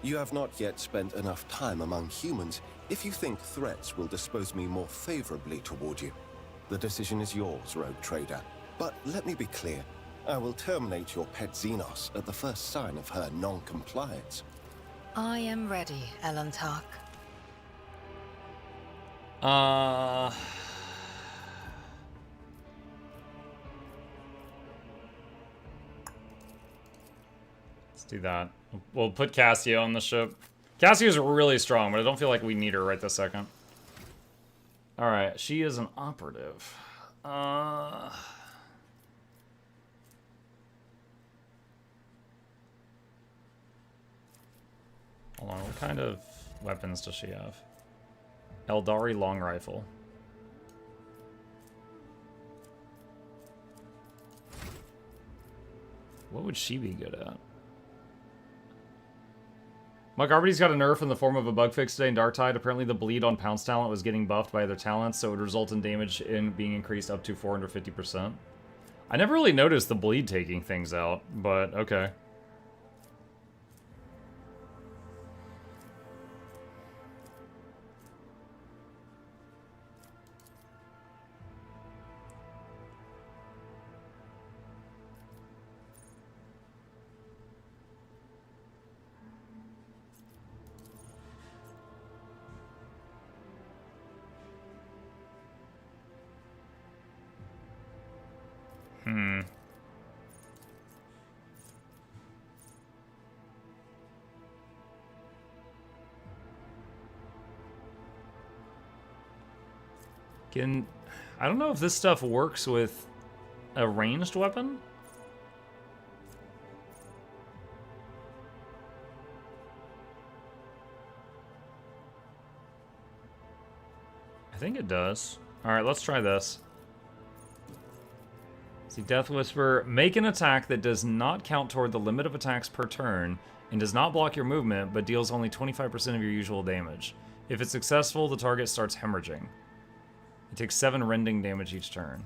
You have not yet spent enough time among humans if you think threats will dispose me more favorably toward you. The decision is yours, rogue trader. But let me be clear. I will terminate your pet Xenos at the first sign of her non-compliance. I am ready, Elantark. Let's do that. We'll put Cassia on the ship. Cassia's really strong, but I don't feel like we need her right this second. Alright, she is an operative. Hold on, what kind of weapons does she have? Eldari long rifle. What would she be good at? Mike Arbity's got a nerf in the form of a bug fix today in Darktide. Apparently the bleed on Pounce talent was getting buffed by other talents, so it would result in damage in being increased up to 450%. I never really noticed the bleed taking things out, but okay. I don't know if this stuff works with a ranged weapon. I think it does. Alright, let's try this. See, Death Whisper. Make an attack that does not count toward the limit of attacks per turn and does not block your movement, but deals only 25% of your usual damage. If it's successful, the target starts hemorrhaging. It takes 7 rending damage each turn.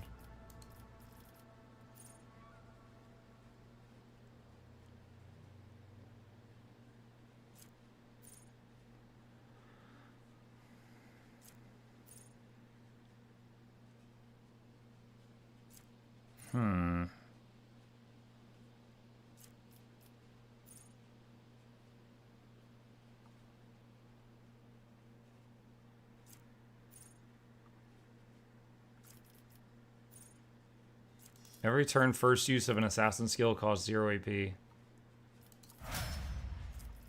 Every turn, first use of an assassin skill costs 0 AP.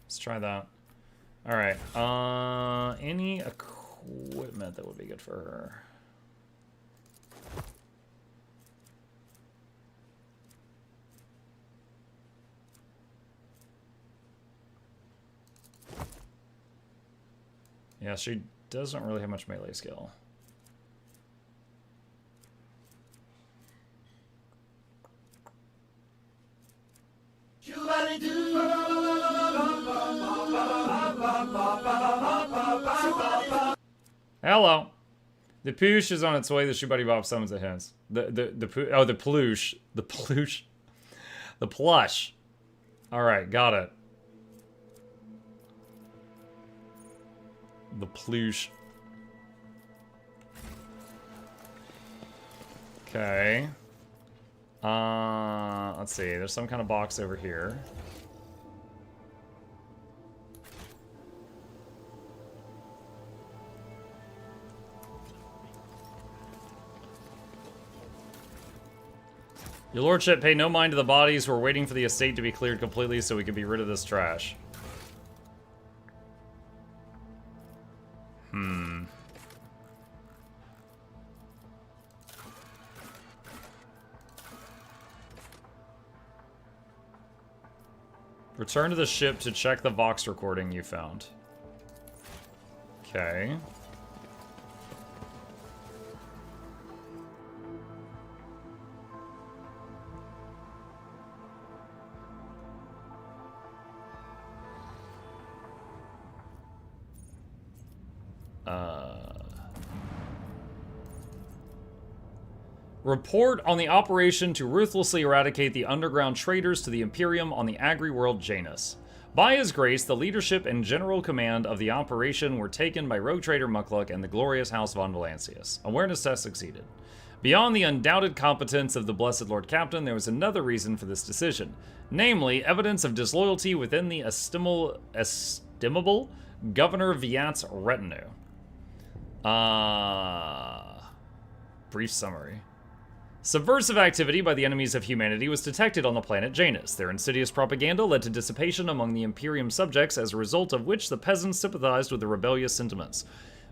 Let's try that. Alright, any equipment that would be good for her? Yeah, she doesn't really have much melee skill. Hello. The poosh is on its way. The Shoebuddy Bop summons at hands. The plush. The plush. Alright, got it. The plush. Okay. Let's see. There's some kind of box over here. Your lordship, pay no mind to the bodies. We're waiting for the estate to be cleared completely so we can be rid of this trash. Return to the ship to check the Vox recording you found. Okay. Report on the operation to ruthlessly eradicate the underground traitors to the Imperium on the agri-world Janus. By his grace, the leadership and general command of the operation were taken by rogue trader Mukluk and the glorious House von Valancius. Awareness test succeeded. Beyond the undoubted competence of the Blessed Lord Captain, there was another reason for this decision. Namely, evidence of disloyalty within the estimable Governor Viat's retinue. Brief summary. Subversive activity by the enemies of humanity was detected on the planet Janus. Their insidious propaganda led to dissipation among the Imperium subjects, as a result of which the peasants sympathized with the rebellious sentiments.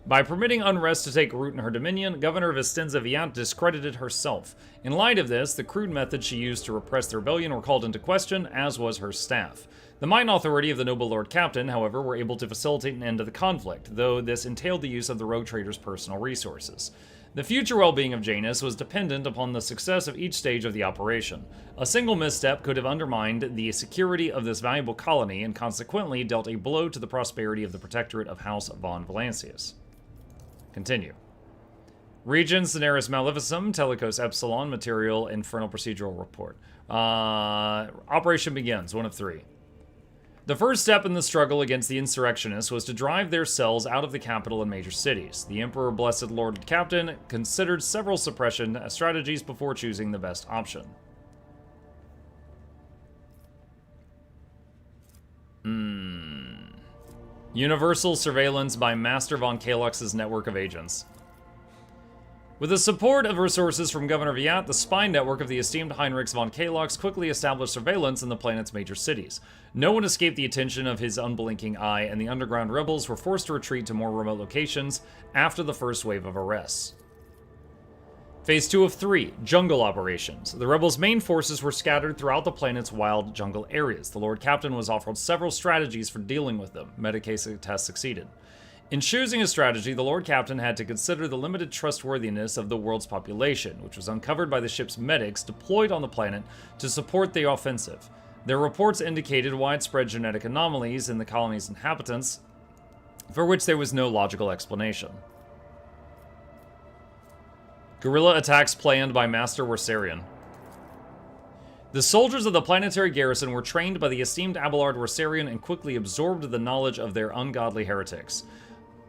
By permitting unrest to take root in her dominion, Governor Vistenza Viat discredited herself. In light of this, the crude methods she used to repress the rebellion were called into question, as was her staff. The might and authority of the noble Lord Captain, however, were able to facilitate an end to the conflict, though this entailed the use of the rogue trader's personal resources. The future well-being of Janus was dependent upon the success of each stage of the operation. A single misstep could have undermined the security of this valuable colony and consequently dealt a blow to the prosperity of the protectorate of House von Valancius. Continue. Region Cineris Maleficum, Telecos Epsilon, Material, Infernal Procedural Report. Operation begins, 1 of 3. The first step in the struggle against the insurrectionists was to drive their cells out of the capital and major cities. The Emperor Blessed Lord Captain considered several suppression strategies before choosing the best option. Universal surveillance by Master von Kalox's network of agents. With the support of resources from Governor Viat, the spy network of the esteemed Heinrich von Kalox quickly established surveillance in the planet's major cities. No one escaped the attention of his unblinking eye, and the underground rebels were forced to retreat to more remote locations after the first wave of arrests. Phase 2 of 3, Jungle Operations. The rebels' main forces were scattered throughout the planet's wild jungle areas. The Lord Captain was offered several strategies for dealing with them. Metacase test succeeded. In choosing a strategy, the Lord Captain had to consider the limited trustworthiness of the world's population, which was uncovered by the ship's medics deployed on the planet to support the offensive. Their reports indicated widespread genetic anomalies in the colony's inhabitants, for which there was no logical explanation. Guerrilla attacks planned by Master Wersarian. The soldiers of the planetary garrison were trained by the esteemed Abelard Wersarian and quickly absorbed the knowledge of their ungodly heretics.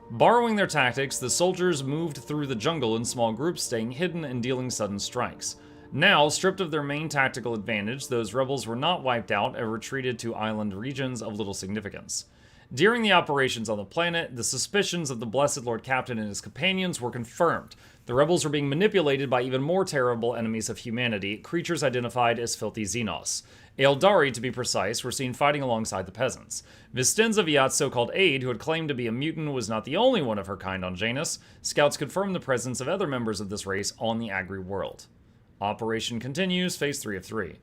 Borrowing their tactics, the soldiers moved through the jungle in small groups, staying hidden and dealing sudden strikes. Now, stripped of their main tactical advantage, those rebels were not wiped out and retreated to island regions of little significance. During the operations on the planet, the suspicions of the Blessed Lord Captain and his companions were confirmed. The rebels were being manipulated by even more terrible enemies of humanity, creatures identified as filthy Xenos. Eldari, to be precise, were seen fighting alongside the peasants. Vistenza Viat's so-called aide, who had claimed to be a mutant, was not the only one of her kind on Janus. Scouts confirmed the presence of other members of this race on the agri-world. Operation continues, phase 3 of 3.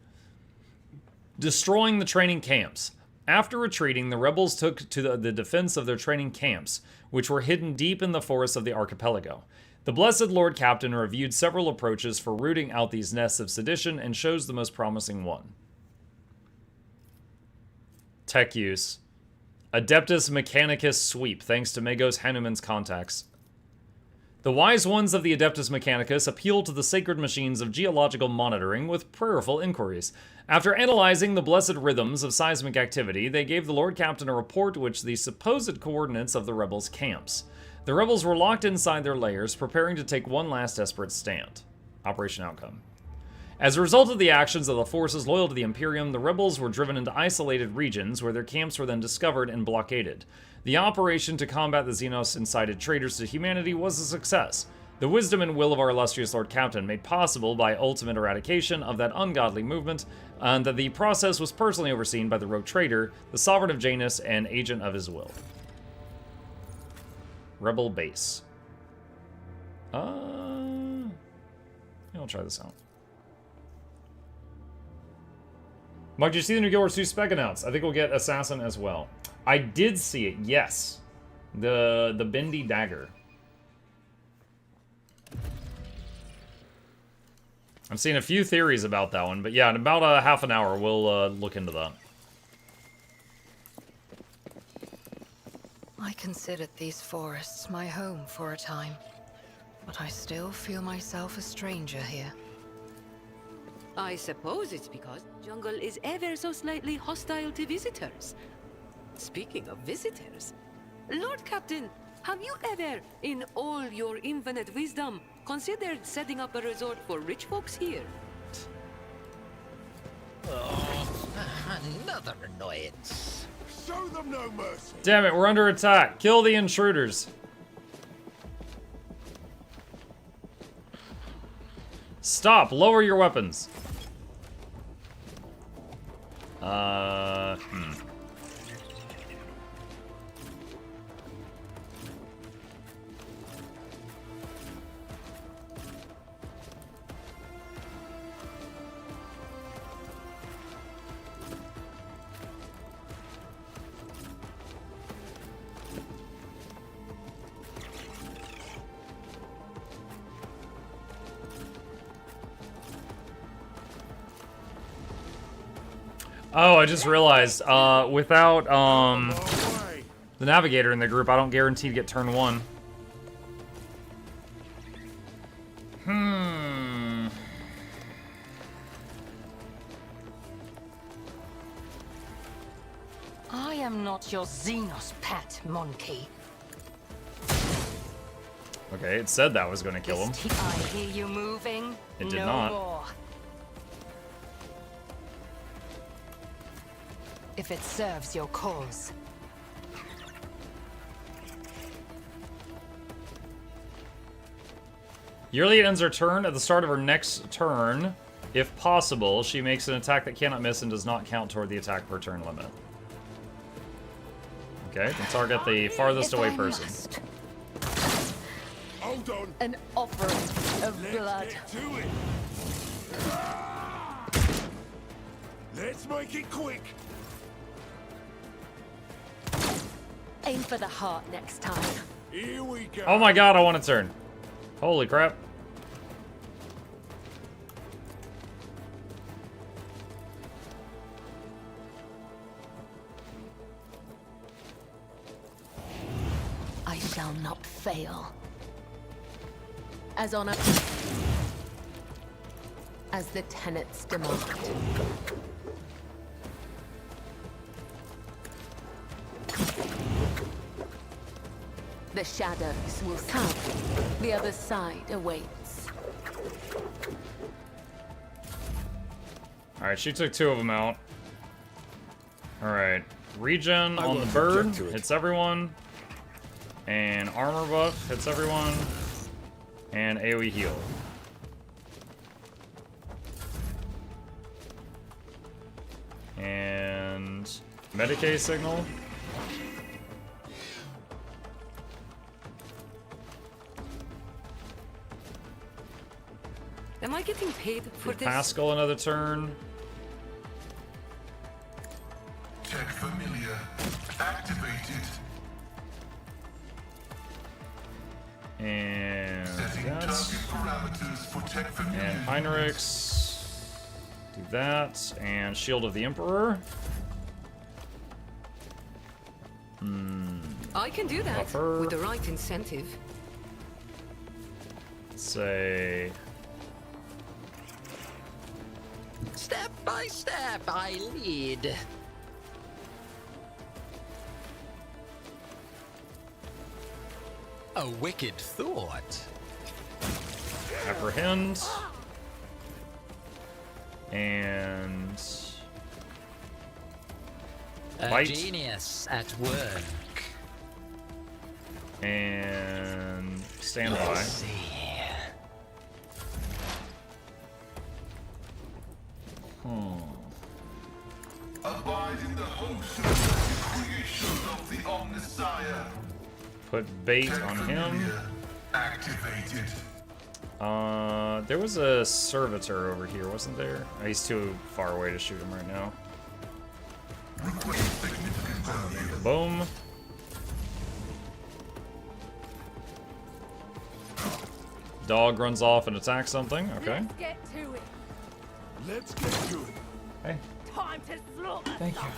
Destroying the training camps. After retreating, the rebels took to the defense of their training camps, which were hidden deep in the forests of the archipelago. The Blessed Lord Captain reviewed several approaches for rooting out these nests of sedition and chose the most promising one. Tech use. Adeptus Mechanicus Sweep, thanks to Magos Hanuman's contacts. The wise ones of the Adeptus Mechanicus appeal to the sacred machines of geological monitoring with prayerful inquiries. After analyzing the blessed rhythms of seismic activity, they gave the Lord Captain a report which the supposed coordinates of the rebels' camps. The rebels were locked inside their lairs, preparing to take one last desperate stand. Operation outcome. As a result of the actions of the forces loyal to the Imperium, the rebels were driven into isolated regions where their camps were then discovered and blockaded. The operation to combat the Xenos-incited traitors to humanity was a success. The wisdom and will of our illustrious Lord Captain made possible by ultimate eradication of that ungodly movement, and that the process was personally overseen by the rogue traitor, the sovereign of Janus, and agent of his will. Rebel base. I'll try this out. Mike, did you see the new Guild Wars 2 spec announced? I think we'll get Assassin as well. I did see it, yes. The bendy dagger. I'm seeing a few theories about that one, but yeah, in about a half an hour, we'll look into that. I considered these forests my home for a time, but I still feel myself a stranger here. I suppose it's because the jungle is ever so slightly hostile to visitors. Speaking of visitors, Lord Captain, have you ever, in all your infinite wisdom, considered setting up a resort for rich folks here? Oh, another annoyance. Show them no mercy. Damn it, we're under attack. Kill the intruders. Stop, lower your weapons. Oh, I just realized, without, the navigator in the group, I don't guarantee to get turn 1. I am not your Xenos pet, monkey. Okay, it said that was going to kill him. I hear you moving. It did no not. More. If it serves your cause. Yearly ends her turn. At the start of her next turn, if possible, she makes an attack that cannot miss and does not count toward the attack per turn limit. Okay, can target the farthest away person. Hold on. An offering of blood. Get to it. Let's make it quick. Aim for the heart next time. Here we go. Oh my god, I want to turn. Holy crap. I shall not fail. As honor as the tenets demand. The shadows will come. The other side awaits. Alright, she took 2 of them out. Alright. Regen on the bird hits everyone. And armor buff hits everyone. And AoE heal. And Medicae signal. Am I getting paid for this? Pascal another turn. Check for me. Tech Familiar And Heinrichs. Do that. And Shield of the Emperor. I can do that Buffer. with the right incentive. Let's say... Step by step, I lead. A wicked thought. Apprehend. And... A Bite. genius at work. And... Stand by. Let's see. Abide in the host of the creation of the Omnisire. Put bait Tech on him. Familiar activated. There was a servitor over here, wasn't there? Oh, he's too far away to shoot him right now. Request significant value. Boom. Dog runs off and attacks something. Okay. Let's get to it. Let's get to it. Hey. Time to slaughter. Thank you.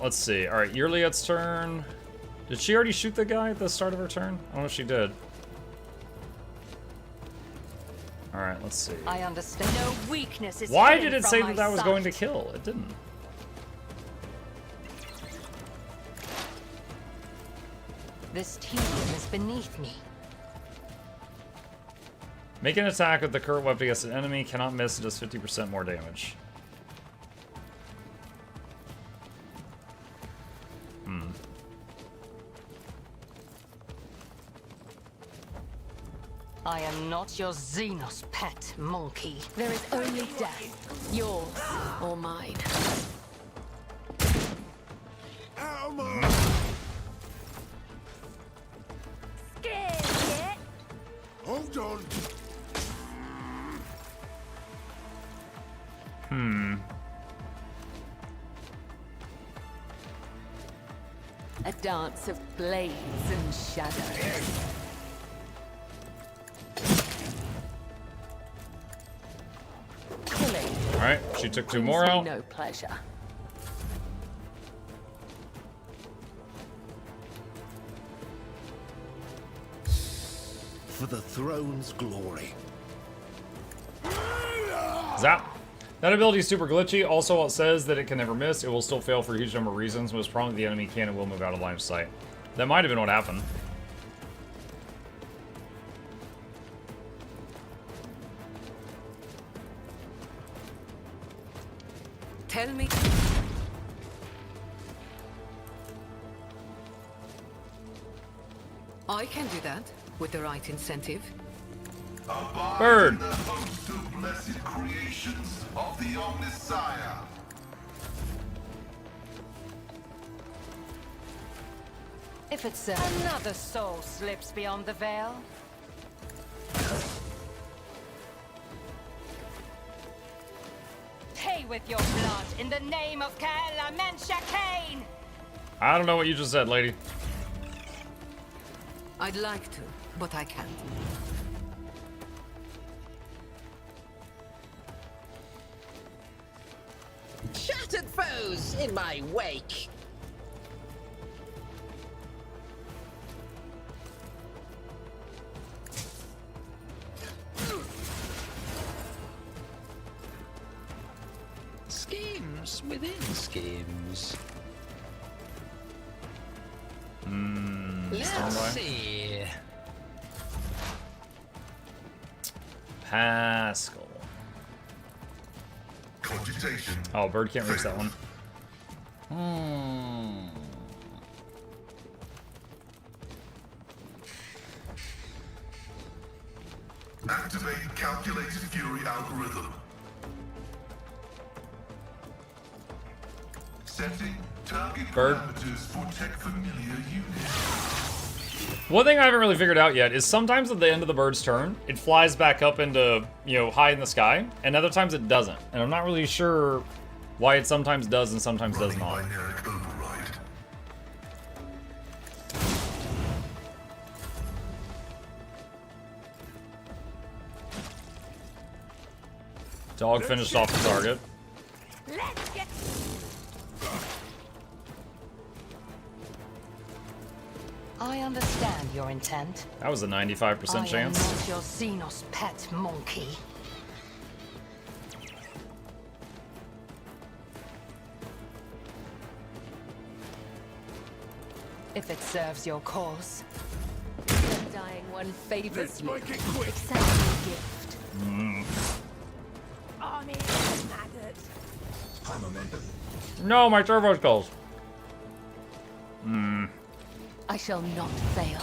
Let's see. All right, Yurliet's turn. Did she already shoot the guy at the start of her turn? I don't know if she did. All right, let's see. I understand. No weakness is Why hidden did it from say my that that was sight. going to kill? It didn't. This tedium is beneath me. Make an attack with the current weapon against an enemy. Cannot miss. It does 50% more damage. I am not your Xenos pet, monkey. There is only death, yours or mine. Scared yet? Hold on. A dance of blades and shadows. Killing All right, she took two more brings me out. no pleasure. For the throne's glory. Zap. That ability is super glitchy. Also, it says that it can never miss. It will still fail for a huge number of reasons. Most probably the enemy can and will move out of line of sight. That might have been what happened. Tell me. I can do that with the right incentive. Abide Bird. in the host of blessed creations of the Omnisire. If it's so. Another soul slips beyond the veil. Pay with your blood in the name of Kaela Mensha Kane! I don't know what you just said, lady. I'd like to, but I can't. Shattered foes in my wake. Schemes within schemes. Let's see. Pascal. Cogitation. Oh, bird can't reach that one. Activate calculated fury algorithm. Setting target Bird. parameters for tech familiar units. One thing I haven't really figured out yet is sometimes at the end of the bird's turn, it flies back up into, you know, high in the sky, and other times it doesn't. And I'm not really sure why it sometimes does and sometimes does not. Binaric override. Dog finished off the target. Let's get... I understand your intent. That was a 95% chance. I am not your Xenos pet monkey. If it serves your cause. The dying one favors you. Let's make it quick. Accept your gift. Army maggot. I'm a member. No, my turbo skulls. I shall not fail.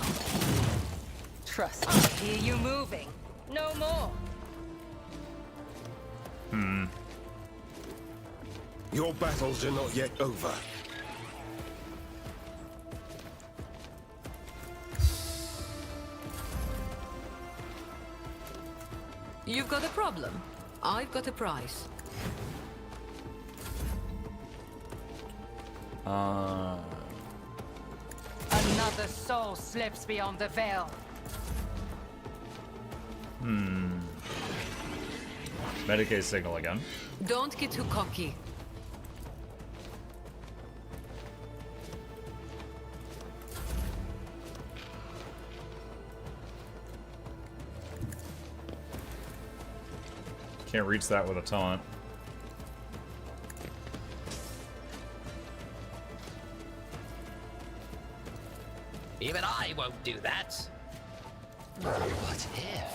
Trust me. I hear you moving. No more. Your battles are not yet over. You've got a problem. I've got a prize. Another soul slips beyond the veil. Medicaid signal again. Don't get too cocky. Can't reach that with a taunt. Even I won't do that. What if?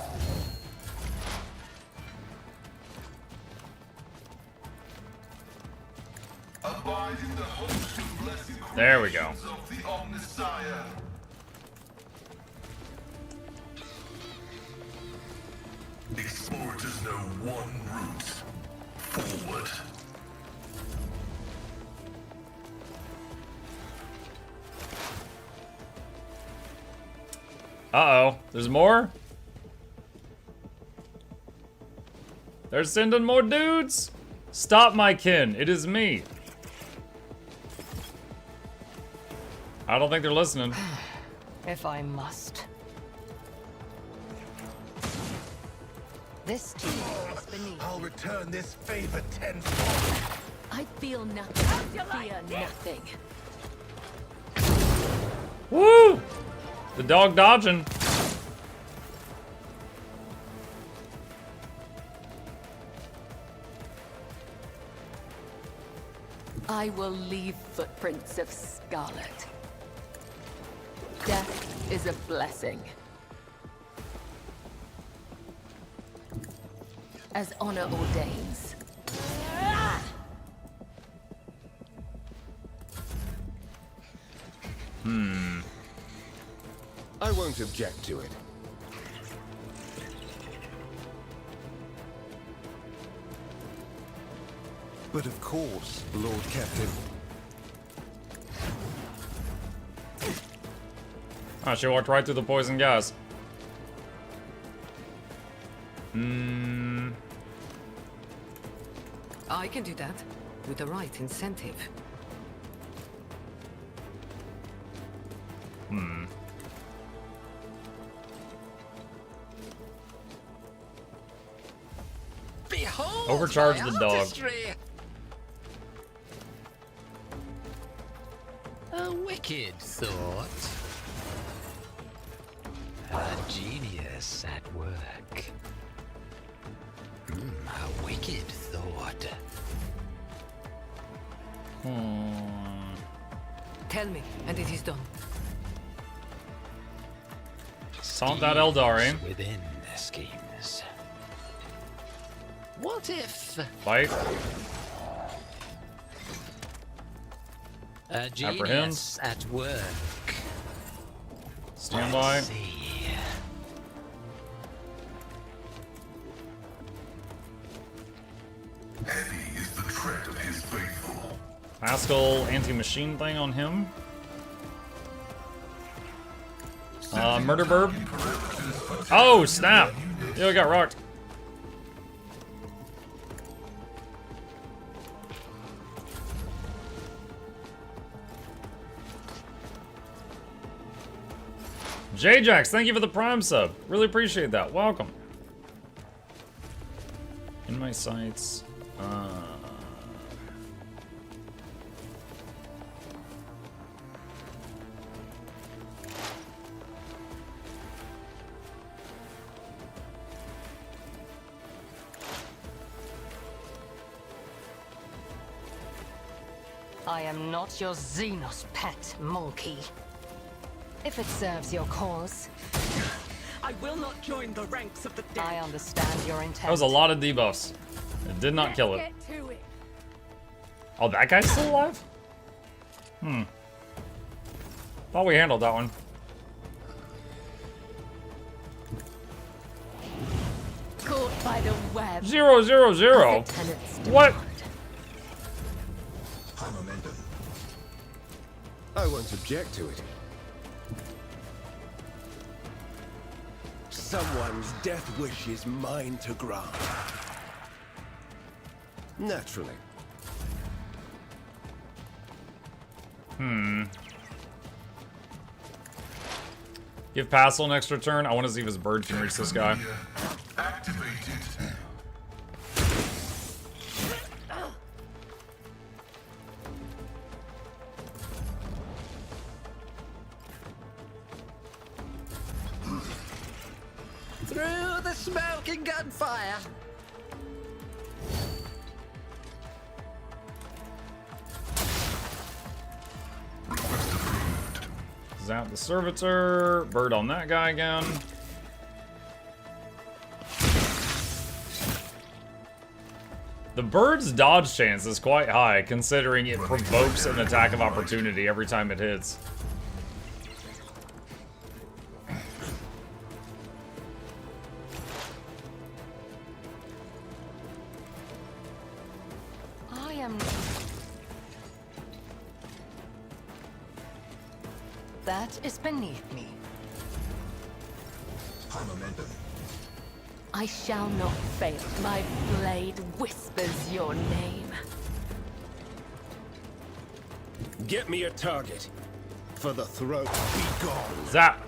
Abide in the host and blessed There we go. creations of the Omnissiah. Explorers know one route. Forward. Uh-oh. There's more? They're sending more dudes? Stop, my kin. It is me. I don't think they're listening. If I must. This too is beneath. I'll return this favor tenfold. I feel nothing. Fear nothing. Woo! The dog dodging. I will leave footprints of scarlet. Death is a blessing. As honor ordains. I won't object to it. But of course, Lord Captain. Oh, she walked right through the poison gas. I can do that with the right incentive. Behold Overcharge my the dog. artistry. A wicked thought. A genius at work. A wicked thought. Tell me, and it is done. Saw that Eldari. Within their schemes. What if Fight. a Apprehend. genius at work? Stand by. Let's see. Heavy is the tread of his faithful. Pascal anti-machine thing on him. Murder burb. Oh, snap. Yo, we got rocked. J-Jax, thank you for the Prime sub. Really appreciate that. Welcome. In my sights. I am not your Xenos pet, monkey. If it serves your cause. I will not join the ranks of the dead. I understand your intent. That was a lot of debuffs. It did not kill it. Oh, that guy's still alive? Thought we handled that one. Caught by the web. 000. What? I won't object to it. Someone's death wish is mine to grant. Naturally. Give Passel an extra turn. I want to see if his bird can reach this guy. Activated. Through the smoke and gunfire. Zap the servitor. Bird on that guy again. The bird's dodge chance is quite high, considering it provokes an attack of opportunity every time it hits. That is beneath me. I shall not fail. My blade whispers your name. Get me a target. For the throat, be gone. Zap.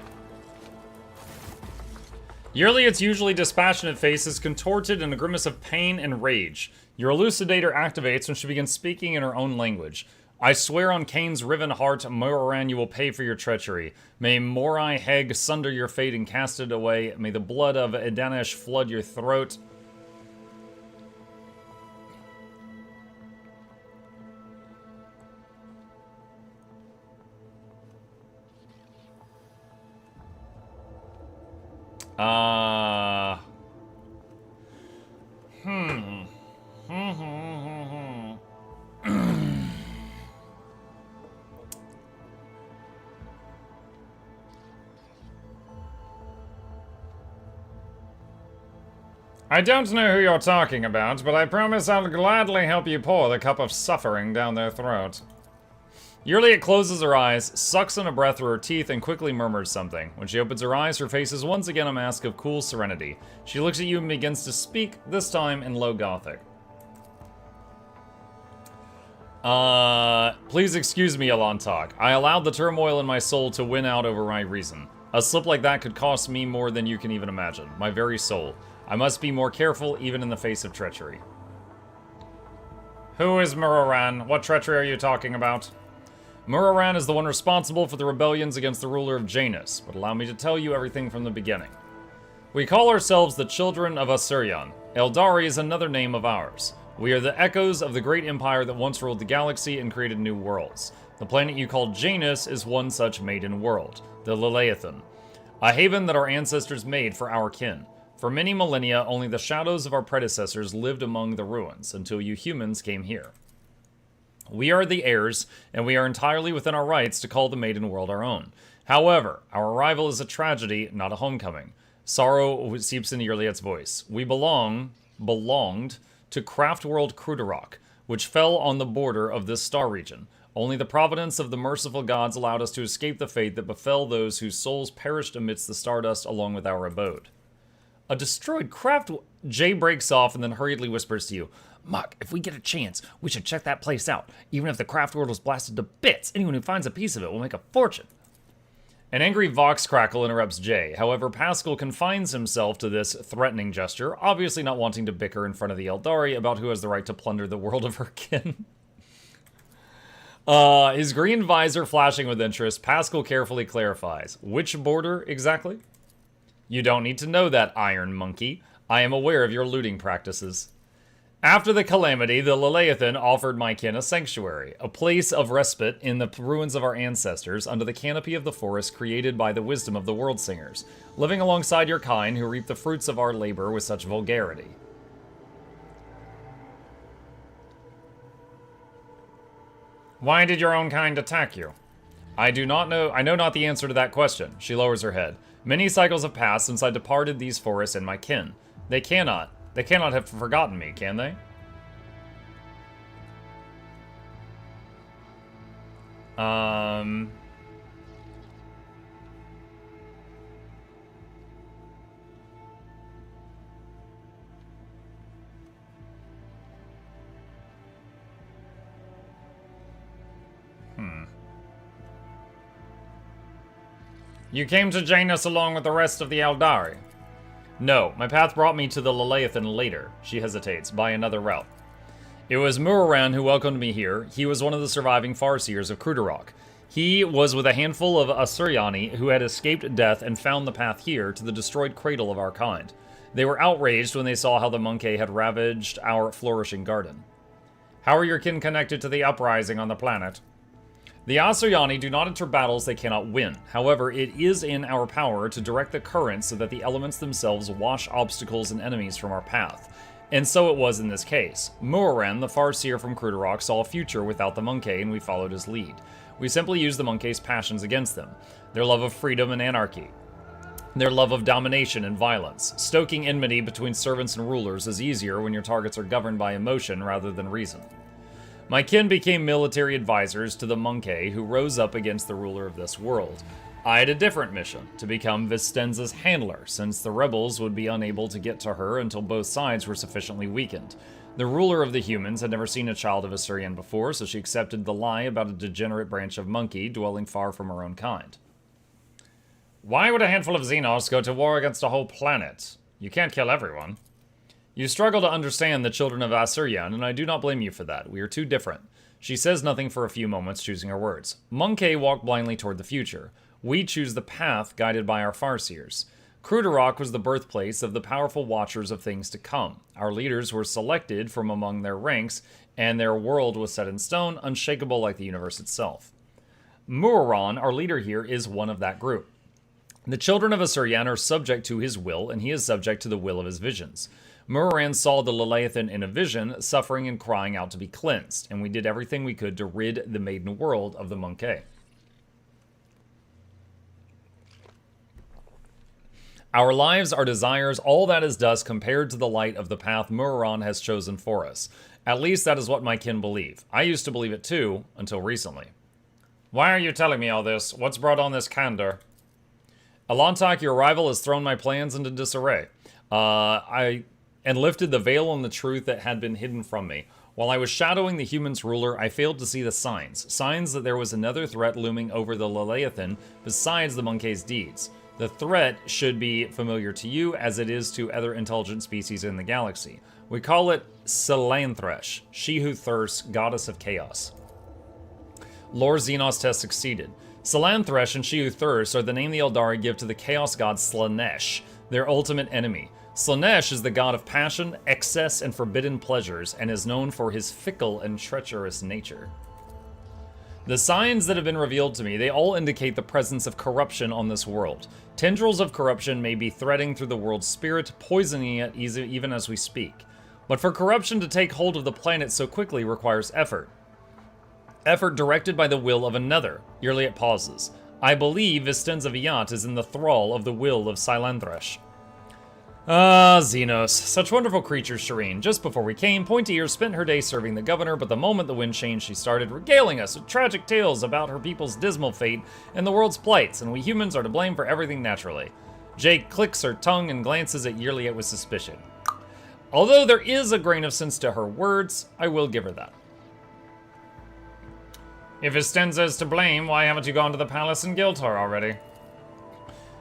Yearly, its usually dispassionate face is contorted in a grimace of pain and rage. Your elucidator activates when she begins speaking in her own language. I swear on Cain's riven heart, Moran, you will pay for your treachery. May Morai Heg sunder your fate and cast it away. May the blood of Edanesh flood your throat. I don't know who you're talking about, but I promise I'll gladly help you pour the cup of suffering down their throat. Yearly closes her eyes, sucks in a breath through her teeth, and quickly murmurs something. When she opens her eyes, her face is once again a mask of cool serenity. She looks at you and begins to speak, this time in low Gothic. Please excuse me, Alantok. I allowed the turmoil in my soul to win out over my reason. A slip like that could cost me more than you can even imagine. My very soul. I must be more careful, even in the face of treachery. Who is Muraran? What treachery are you talking about? Muraran is the one responsible for the rebellions against the ruler of Janus, but allow me to tell you everything from the beginning. We call ourselves the Children of Asurion. Eldari is another name of ours. We are the echoes of the great empire that once ruled the galaxy and created new worlds. The planet you call Janus is one such maiden world, the Leleathan, a haven that our ancestors made for our kin. For many millennia, only the shadows of our predecessors lived among the ruins, until you humans came here. We are the heirs, and we are entirely within our rights to call the Maiden World our own. However, our arrival is a tragedy, not a homecoming. Sorrow seeps into Yurliet's voice. We belonged to Craftworld Cruderok, which fell on the border of this star region. Only the providence of the merciful gods allowed us to escape the fate that befell those whose souls perished amidst the stardust along with our abode. A destroyed craft... Jay breaks off and then hurriedly whispers to you, Muck, if we get a chance, we should check that place out. Even if the craft world was blasted to bits, anyone who finds a piece of it will make a fortune. An angry vox crackle interrupts Jay. However, Pascal confines himself to this threatening gesture, obviously not wanting to bicker in front of the Eldari about who has the right to plunder the world of her kin. His green visor flashing with interest, Pascal carefully clarifies. Which border exactly? You don't need to know that, Iron Monkey. I am aware of your looting practices. After the calamity, the Laleithan offered my kin a sanctuary, a place of respite in the ruins of our ancestors under the canopy of the forest created by the wisdom of the world singers, living alongside your kind who reap the fruits of our labor with such vulgarity. Why did your own kind attack you? I do not know. I know not the answer to that question. She lowers her head. Many cycles have passed since I departed these forests and my kin. They cannot have forgotten me, can they? You came to Janus along with the rest of the Eldari? No, my path brought me to the Laleithan later. She hesitates, by another route. It was Muraran who welcomed me here. He was one of the surviving Farseers of Krudarok. He was with a handful of Asuryani who had escaped death and found the path here to the destroyed cradle of our kind. They were outraged when they saw how the Monkey had ravaged our flourishing garden. How are your kin connected to the uprising on the planet? The Asuryani do not enter battles they cannot win. However, it is in our power to direct the current so that the elements themselves wash obstacles and enemies from our path. And so it was in this case. Muraran, the Farseer from Krudarok, saw a future without the Monkey, and we followed his lead. We simply used the Monkey's passions against them. Their love of freedom and anarchy. Their love of domination and violence. Stoking enmity between servants and rulers is easier when your targets are governed by emotion rather than reason. My kin became military advisors to the Monkey, who rose up against the ruler of this world. I had a different mission, to become Vistenza's handler, since the rebels would be unable to get to her until both sides were sufficiently weakened. The ruler of the humans had never seen a child of Assyrian before, so she accepted the lie about a degenerate branch of monkey dwelling far from her own kind. Why would a handful of Xenos go to war against a whole planet? You can't kill everyone. You struggle to understand the children of Assyrian, and I do not blame you for that. We are too different. She says nothing for a few moments, choosing her words. Monkey walk blindly toward the future. We choose the path guided by our Farseers. Krudarok was the birthplace of the powerful watchers of things to come. Our leaders were selected from among their ranks, and their world was set in stone, unshakable like the universe itself. Muraran, our leader here, is one of that group. The children of Assyrian are subject to his will, and he is subject to the will of his visions. Muraran saw the Laleithan in a vision, suffering and crying out to be cleansed, and we did everything we could to rid the maiden world of the Monkey. Our lives, our desires, all that is dust compared to the light of the path Muraran has chosen for us. At least that is what my kin believe. I used to believe it too, until recently. Why are you telling me all this? What's brought on this candor? Alantak, your arrival has thrown my plans into disarray. And lifted the veil on the truth that had been hidden from me. While I was shadowing the humans' ruler, I failed to see the signs that there was another threat looming over the Laleithan besides the Monkey's deeds. The threat should be familiar to you as it is to other intelligent species in the galaxy. We call it Salanthresh, she who thirsts, goddess of chaos. Lord Xenos test succeeded. Salanthresh and she who thirsts are the name the Eldari give to the chaos god Slanesh, their ultimate enemy. Slanesh is the god of passion, excess, and forbidden pleasures, and is known for his fickle and treacherous nature. The signs that have been revealed to me, they all indicate the presence of corruption on this world. Tendrils of corruption may be threading through the world's spirit, poisoning it even as we speak. But for corruption to take hold of the planet so quickly requires effort. Effort directed by the will of another. Yearly pauses. I believe Vistenza Viat is in the thrall of the will of Salanthresh. Ah, Xenos. Such wonderful creatures, Shireen. Just before we came, Pointy Ears spent her day serving the governor, but the moment the wind changed, she started regaling us with tragic tales about her people's dismal fate and the world's plights, and we humans are to blame for everything naturally. Jake clicks her tongue and glances at Yearliet with suspicion. Although there is a grain of sense to her words, I will give her that. If Vistenza is to blame, why haven't you gone to the palace and killed her already?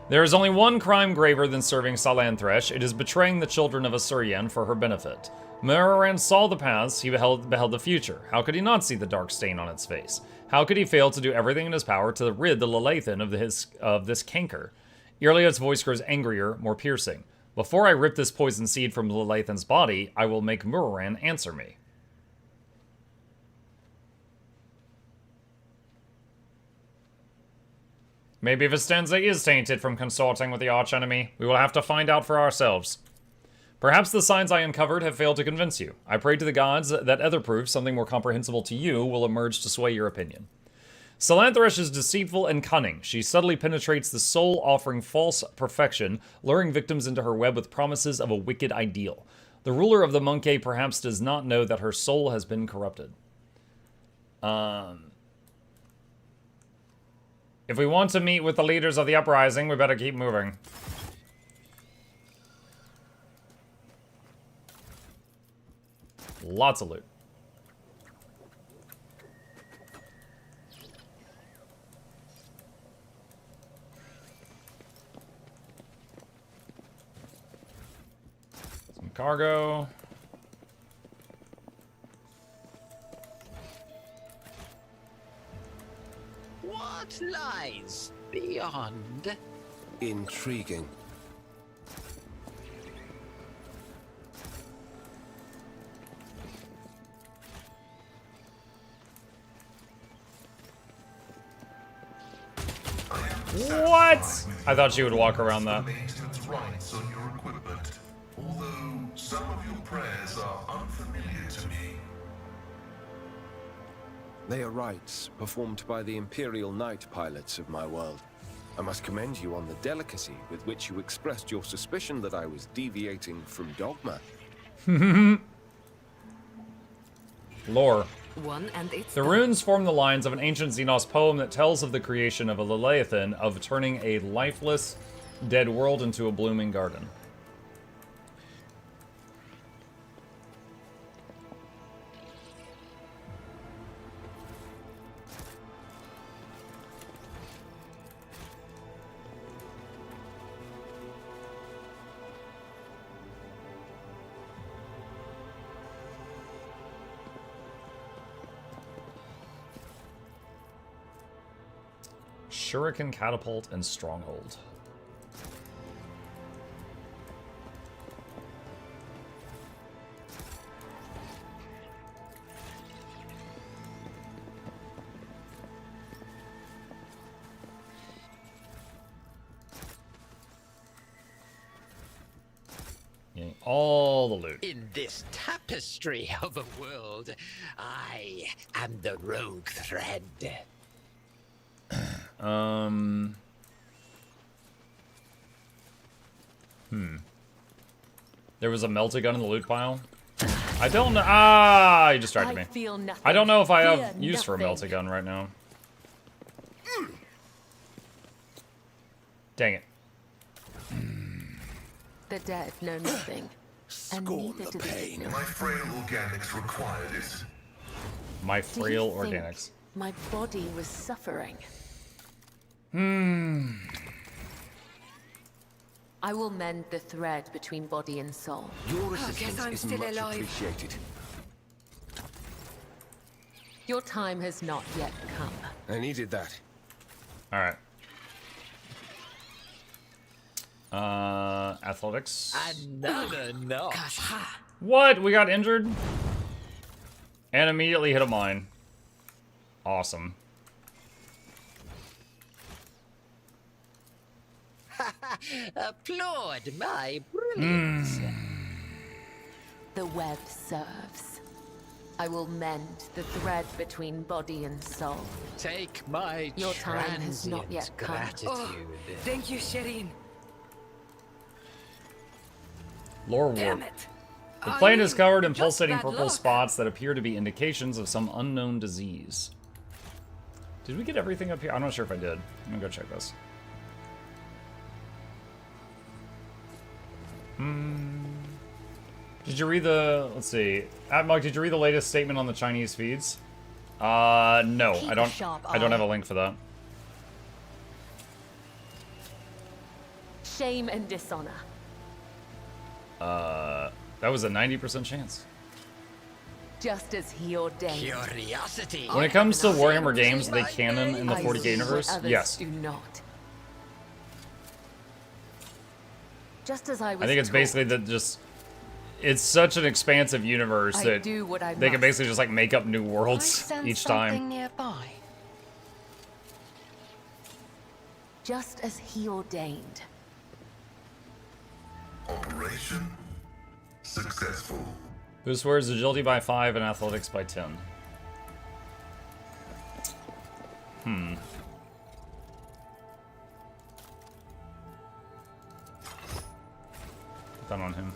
There is only one crime graver than serving Salanthresh. It is betraying the children of Asuryan for her benefit. Muraran saw the past, he beheld the future. How could he not see the dark stain on its face? How could he fail to do everything in his power to rid the Lelathan of this canker? Irliot's voice grows angrier, more piercing. Before I rip this poison seed from Lelathan's body, I will make Muraran answer me. Maybe Vistenza is tainted from consorting with the archenemy. We will have to find out for ourselves. Perhaps the signs I uncovered have failed to convince you. I pray to the gods that other proof, something more comprehensible to you, will emerge to sway your opinion. Salanthresh is deceitful and cunning. She subtly penetrates the soul, offering false perfection, luring victims into her web with promises of a wicked ideal. The ruler of the Monkey perhaps does not know that her soul has been corrupted. If we want to meet with the leaders of the uprising, we better keep moving. Lots of loot. Some cargo. What lies beyond? Intriguing. What? I thought she would walk around that. Maintenance rights on your equipment, although some of your prayers are unfamiliar to me. They are rites performed by the Imperial Night pilots of my world. I must commend you on the delicacy with which you expressed your suspicion that I was deviating from dogma. Lore. One and it's The runes form the lines of an ancient Xenos poem that tells of the creation of a Lelathan, of turning a lifeless, dead world into a blooming garden. Shuriken, Catapult, and Stronghold. Getting all the loot. In this tapestry of a world, I am the rogue thread. There was a melted gun in the loot pile. I don't know. Ah, you distracted me. I don't know if I have use for a melted gun right now. Dang it. The dead know nothing. And neither do the living. My frail organics required it. My frail Do you think organics. My body was suffering. I will mend the thread between body and soul. Your assistance is much appreciated. Your time has not yet come. I needed that. Alright. Athletics. Another knock. What? We got injured? And immediately hit a mine. Awesome. Applaud my brilliance. The web serves. I will mend the thread between body and soul. Take my Your time has not yet come. gratitude. Oh, thank you, Shireen. Lore warp. Damn it. The plane is covered in just pulsating bad purple luck. spots that appear to be indications of some unknown disease. Did we get everything up here? I'm not sure if I did. I'm gonna go check this. Did you read the, let's see, Mug, did you read the latest statement on the Chinese feeds? No, I don't have a link for that. shame and dishonor. That was a 90% chance. Just as he ordained. Curiosity. When it comes to Warhammer games, they canon in the 40k universe? Yes. Do not. Just as I was I think it's basically that just... It's such an expansive universe that they can basically just like make up new worlds each time. Nearby. Just as he ordained. Operation successful. Who swears agility by 5 and athletics by 10? Done on him.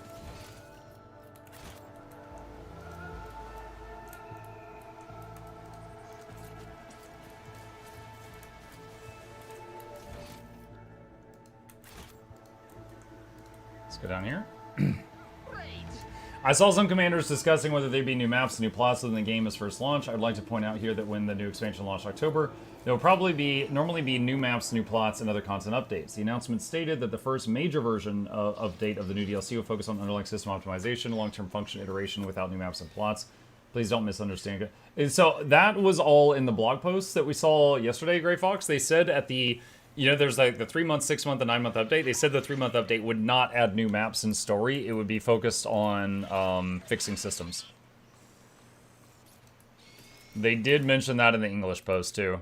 Let's go down here. I saw some commanders discussing whether there'd be new maps and new plots when the game is first launched. I'd like to point out here that when the new expansion launched October, there will probably normally be new maps, new plots, and other content updates. The announcement stated that the first major version update of the new DLC will focus on underlying system optimization, long-term function iteration without new maps and plots. Please don't misunderstand it. And so that was all in the blog posts that we saw yesterday, Grey Fox. They said at the... You know, there's like the 3-month, 6-month, and 9-month update. They said the 3-month update would not add new maps and story. It would be focused on fixing systems. They did mention that in the English post, too.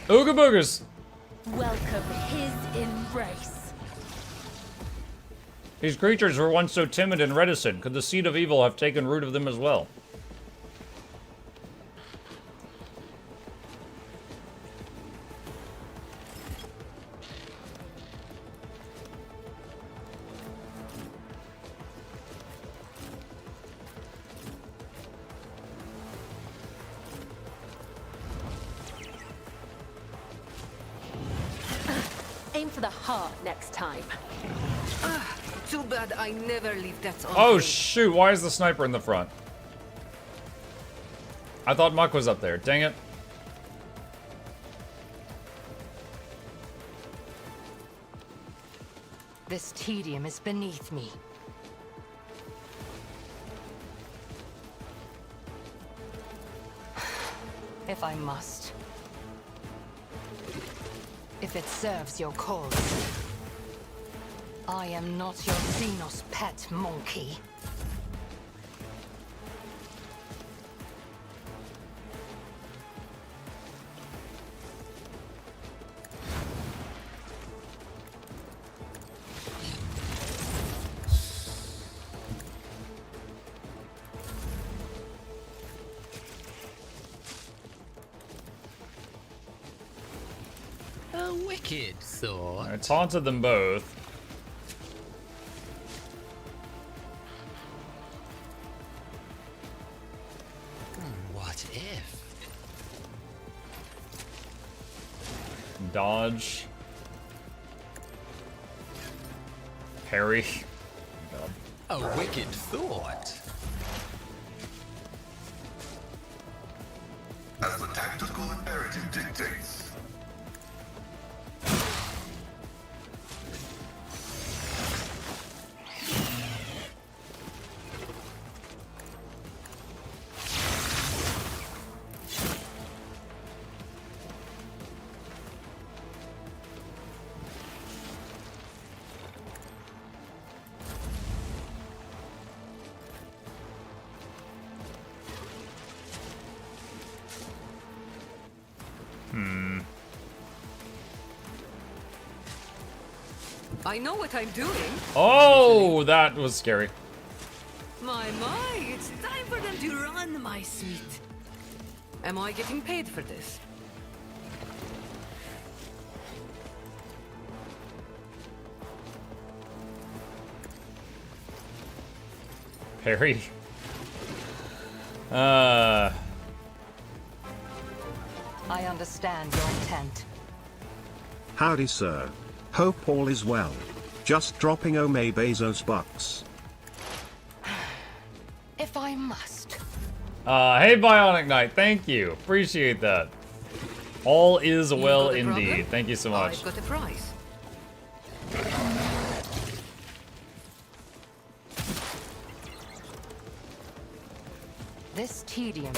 Ooga boogers! Welcome his embrace. These creatures were once so timid and reticent. Could the seed of evil have taken root of them as well? Aim for the heart next time. Too bad I never leave that on. Oh shoot, why is the sniper in the front? I thought Muck was up there, dang it. This tedium is beneath me. If I must. If it serves your cause. I am not your Xenos pet monkey. A wicked thought. I taunted them both. What if? Dodge. Parry. A wicked thought. As the tactical imperative dictates. I know what I'm doing. Oh, that was scary. My, it's time for them to run, my sweet. Am I getting paid for this? Parry. I understand your intent. Howdy, sir. Hope all is well. Just dropping Ome Bezos bucks. if I must. Hey, Bionic Knight, thank you. Appreciate that. All is well indeed. Problem? Thank you so much. I've got a prize. This tedium.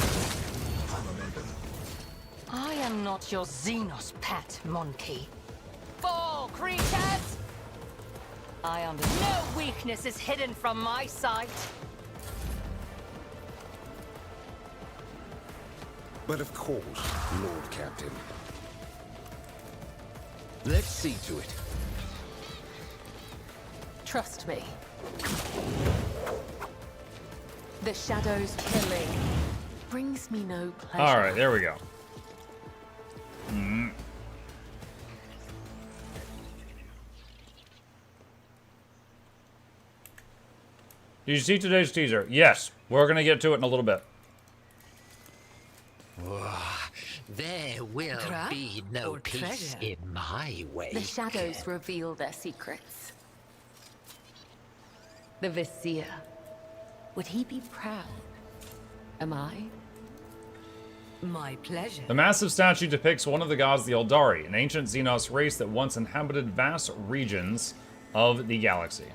I am not your Xenos pet, monkey. Fall, creatures! I understand. No weakness is hidden from my sight. But of course, Lord Captain. Let's see to it. Trust me. The Shadow's killing brings me no pleasure. Alright, there we go. Did you see today's teaser? Yes. We're going to get to it in a little bit. There will be no peace in my way. The Shadows reveal their secrets. The Vizier. Would he be proud? Am I? My pleasure. The massive statue depicts one of the gods, the Eldari, an ancient Xenos race that once inhabited vast regions of the galaxy.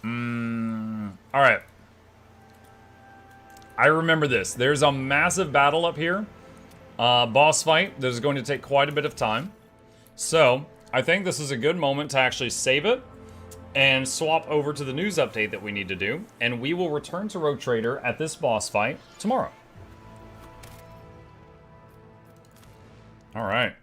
Alright. I remember this. There's a massive battle up here. Boss fight that is going to take quite a bit of time. So, I think this is a good moment to actually save it and swap over to the news update that we need to do. And we will return to Rogue Trader at this boss fight tomorrow. Alright.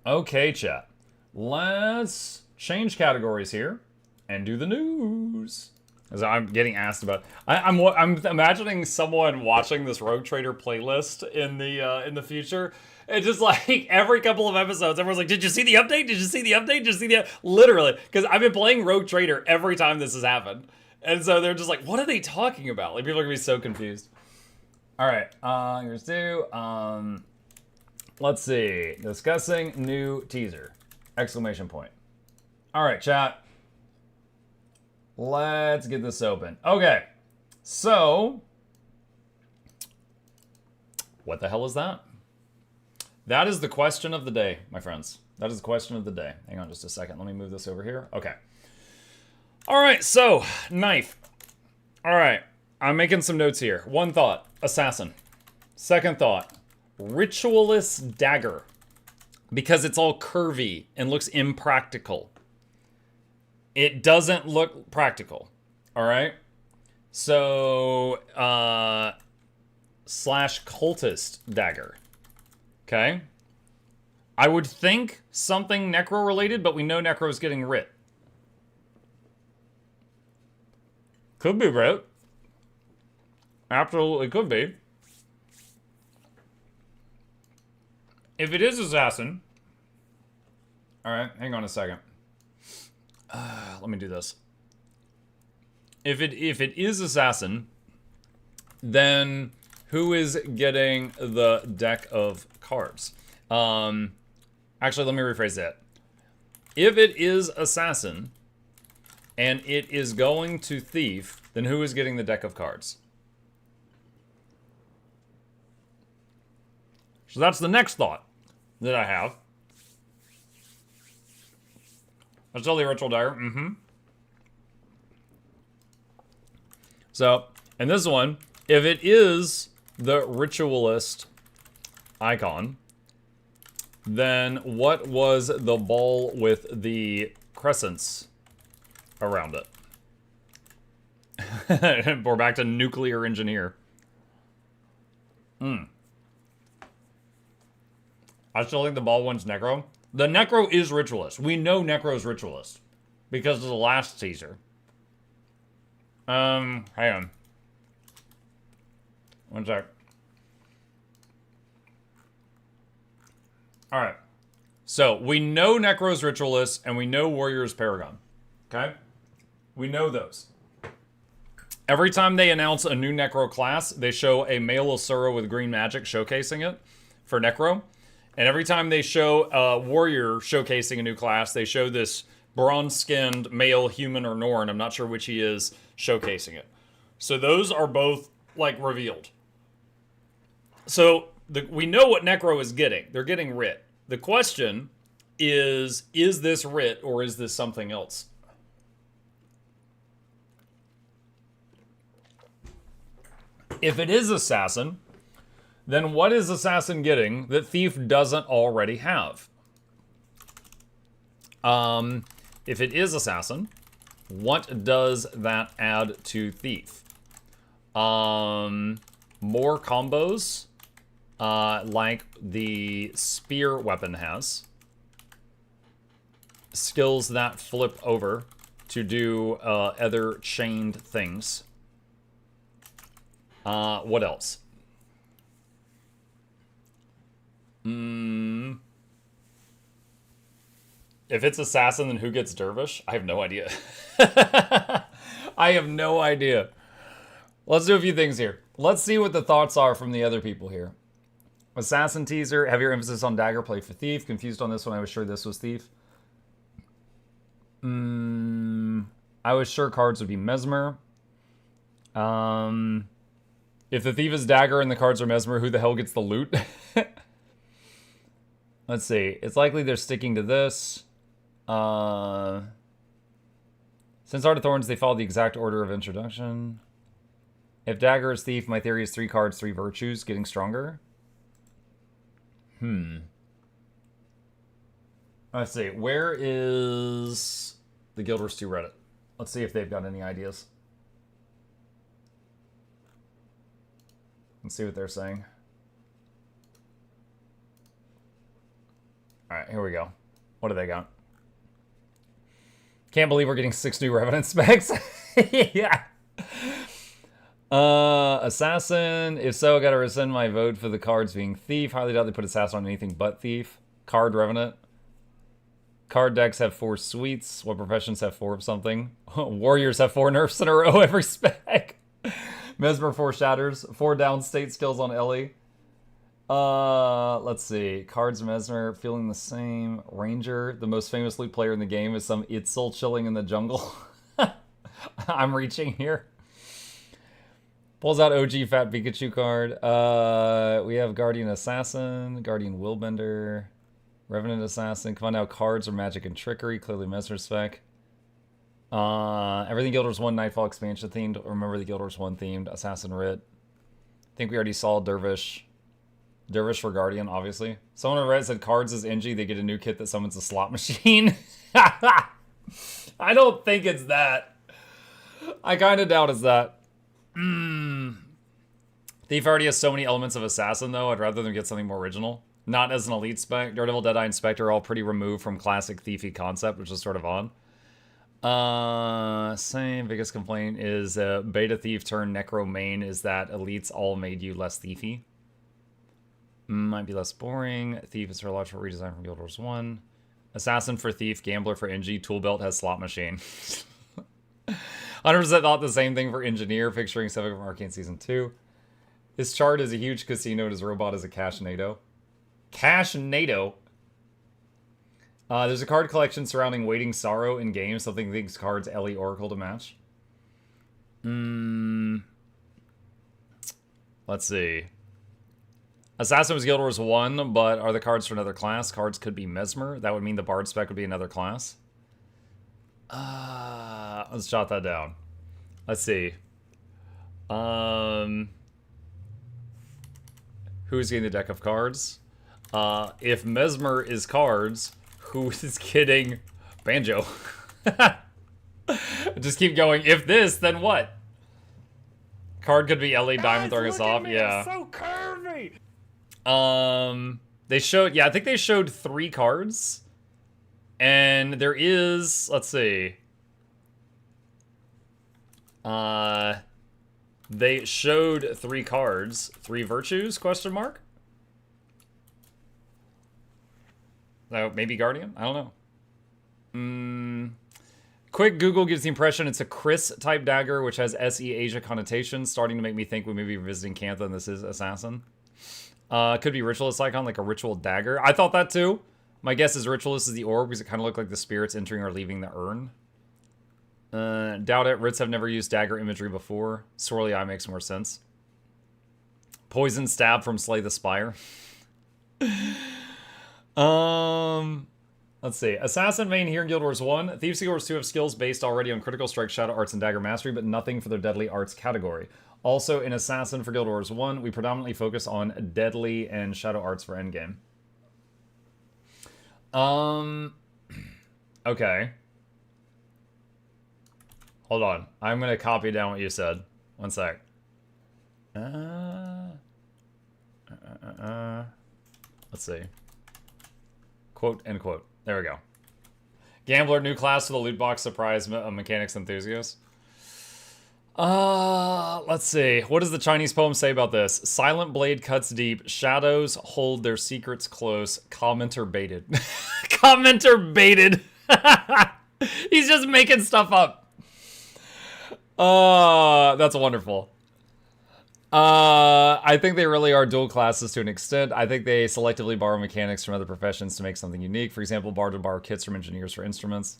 Okay, chat. Let's change categories here and do the news. As I'm getting asked about, I'm imagining someone watching this Rogue Trader playlist in the future, and just like every couple of episodes, everyone's like, "Did you see the update? Did you see the update? Did you see the?" Literally, because I've been playing Rogue Trader every time this has happened, and so they're just like, "What are they talking about?" Like people are gonna be so confused. All right, here's two. Let's see. Discussing new teaser! Exclamation point. All right, chat. Let's get this open. Okay, so what the hell is that? That is the question of the day, my friends. That is the question of the day. Hang on just a second. Let me move this over here. Okay. All right, so knife. All right, I'm making some notes here. One thought, assassin. Second thought, ritualist dagger. Because it's all curvy and looks impractical. It doesn't look practical, all right? So, slash cultist dagger, okay? I would think something Necro related, but we know Necro's getting writ. Could be writ. Absolutely could be. If it is assassin, all right, hang on a second. Let me do this. If it is assassin, then who is getting the deck of cards? Actually, let me rephrase that. If it is assassin and it is going to thief, then who is getting the deck of cards? So that's the next thought that I have. That's still the ritual dagger. So, and this one, if it is the ritualist icon, then what was the ball with the crescents around it? We're back to nuclear engineer. I still think the ball one's Necro. The Necro is ritualist. We know Necro's ritualist because of the last teaser. Hang on. One sec. All right. So we know Necro's ritualist and we know Warrior's Paragon. Okay? We know those. Every time they announce a new Necro class, they show a male Asura with green magic showcasing it for Necro. And every time they show a warrior showcasing a new class, they show this bronze-skinned male human or Norn, I'm not sure which he is, showcasing it. So those are both, like, revealed. So we know what Necro is getting. They're getting writ. The question is this writ or is this something else? If it is assassin, then what is assassin getting that thief doesn't already have? If it is assassin, what does that add to thief? More combos, like the spear weapon has. Skills that flip over to do other chained things. What else? If it's assassin, then who gets dervish? I have no idea. I have no idea. Let's do a few things here. Let's see what the thoughts are from the other people here. Assassin teaser, heavier emphasis on dagger play for thief. Confused on this one, I was sure this was thief. I was sure cards would be mesmer. If the thief is dagger and the cards are mesmer, who the hell gets the loot? Let's see. It's likely they're sticking to this. Since Art of Thorns, they follow the exact order of introduction. If dagger is thief, my theory is 3 cards, 3 virtues, getting stronger. Let's see. Where is the Guild Wars 2 Reddit? Let's see if they've got any ideas. Let's see what they're saying. Alright, here we go. What do they got? Can't believe we're getting 6 new Revenant specs. Yeah. Assassin. If so, I gotta rescind my vote for the cards being thief. Highly doubt they put assassin on anything but thief. Card Revenant. Card decks have 4 suites. What professions have 4 of something? Warriors have 4 nerfs in a row every spec. Mesmer 4 shatters. 4 downstate skills on Ellie. Let's see. Cards Mesmer, feeling the same. Ranger, the most famous loot player in the game, is some Itzel chilling in the jungle. I'm reaching here. Pulls out OG Fat Pikachu card. We have Guardian Assassin, Guardian Willbender, Revenant Assassin. Come on now, cards are magic and trickery. Clearly Mesmer spec. Everything Guild Wars 1 Nightfall expansion themed. Remember the Guild Wars 1 themed. Assassin Writ. I think we already saw Dervish. Dervish for Guardian, obviously. Someone on Reddit said cards is NG. They get a new kit that summons a slot machine. I don't think it's that. I kind of doubt it's that. Thief already has so many elements of Assassin, though. I'd rather them get something more original. Not as an elite spec. Daredevil, Deadeye, and Spectre are all pretty removed from classic thiefy concept, which is sort of on. Same biggest complaint is beta thief turn necro main is that elites all made you less thiefy. Might be less boring. Thief is for a logical redesign from Guild Wars 1. Assassin for thief, gambler for NG, tool belt has slot machine. 100% thought the same thing for engineer, picturing something from Arcane Season 2. His chart is a huge casino and his robot is a cash NATO. Cash NATO? There's a card collection surrounding Waiting Sorrow in game. Something thinks cards Ellie Oracle to match. Let's see. Assassin was Guild Wars 1, but are the cards for another class? Cards could be Mesmer. That would mean the Bard spec would be another class. Let's jot that down. Let's see. Who's getting the deck of cards? If Mesmer is cards, who is getting Banjo? Just keep going. If this, then what? Card could be Ellie Diamond throwing us off. Yeah. It's so curvy. They showed, yeah, I think they showed 3 cards. And there is, let's see. They showed 3 cards. 3 virtues, question mark? Oh, maybe Guardian? I don't know. Quick Google gives the impression it's a Chris-type dagger, which has SE Asia connotations, starting to make me think we may be revisiting Cantha and this is Assassin. Could be Ritualist icon, like a Ritual dagger. I thought that too. My guess is Ritualist is the orb, because it kind of looked like the spirits entering or leaving the urn. Doubt it. Writs have never used dagger imagery before. Swirly Eye makes more sense. Poison Stab from Slay the Spire. Let's see. Assassin main here in Guild Wars 1. Thieves Guild Wars 2 have skills based already on Critical Strike, Shadow Arts, and Dagger Mastery, but nothing for their Deadly Arts category. Also, in Assassin for Guild Wars 1, we predominantly focus on Deadly and Shadow Arts for endgame. Okay. Hold on. I'm going to copy down what you said. One sec. Let's see. Quote, end quote. There we go. Gambler, new class for the loot box surprise mechanics enthusiast. Let's see. What does the Chinese poem say about this? Silent blade cuts deep. Shadows hold their secrets close. Commenter baited. Commenter baited. He's just making stuff up. That's wonderful. I think they really are dual classes to an extent. I think they selectively borrow mechanics from other professions to make something unique. For example, Bard would borrow kits from engineers for instruments.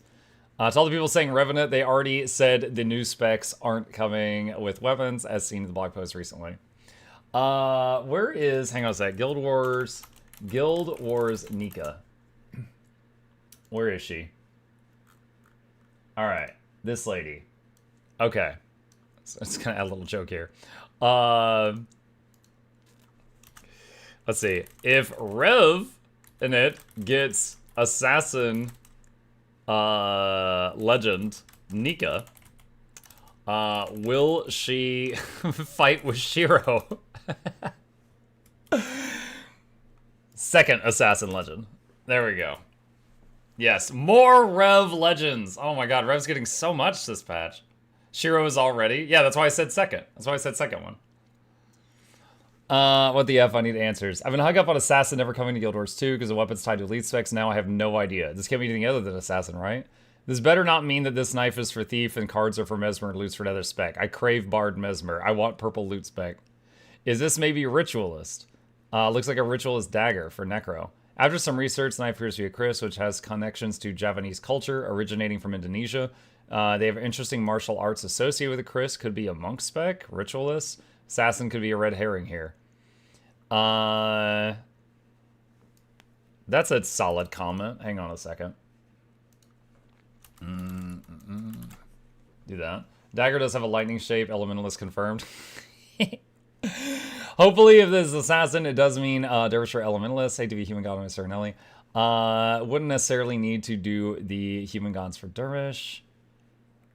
To all the people saying Revenant, they already said the new specs aren't coming with weapons, as seen in the blog post recently. Where is... Hang on a sec. Guild Wars Nika. Where is she? Alright. This lady. Okay. So it's gonna add a little joke here. Let's see. If Rev in it gets Assassin Legend Nika, will she fight with Shiro? Second Assassin Legend. There we go. Yes, more Rev Legends. Oh my god, Rev's getting so much this patch. Shiro is already. Yeah, that's why I said second. That's why I said second one. What the F? I need answers. I've been hung up on Assassin never coming to Guild Wars 2 because the weapon's tied to elite specs. Now I have no idea. This can't be anything other than Assassin, right? This better not mean that this knife is for Thief and cards are for Mesmer and loot's for another spec. I crave Bard Mesmer. I want purple loot spec. Is this maybe Ritualist? Looks like a Ritualist dagger for Necro. After some research, the knife appears to be a Chris, which has connections to Javanese culture originating from Indonesia. They have interesting martial arts associated with a Chris. Could be a monk spec, Ritualist. Assassin could be a red herring here. That's a solid comment. Hang on a second. Do that. Dagger does have a lightning shape. Elementalist confirmed. Hopefully, if this is Assassin, it does mean Dervish or Elementalist. Hate to be Human God on Mr. Nelly. Wouldn't necessarily need to do the Human Gods for Dervish.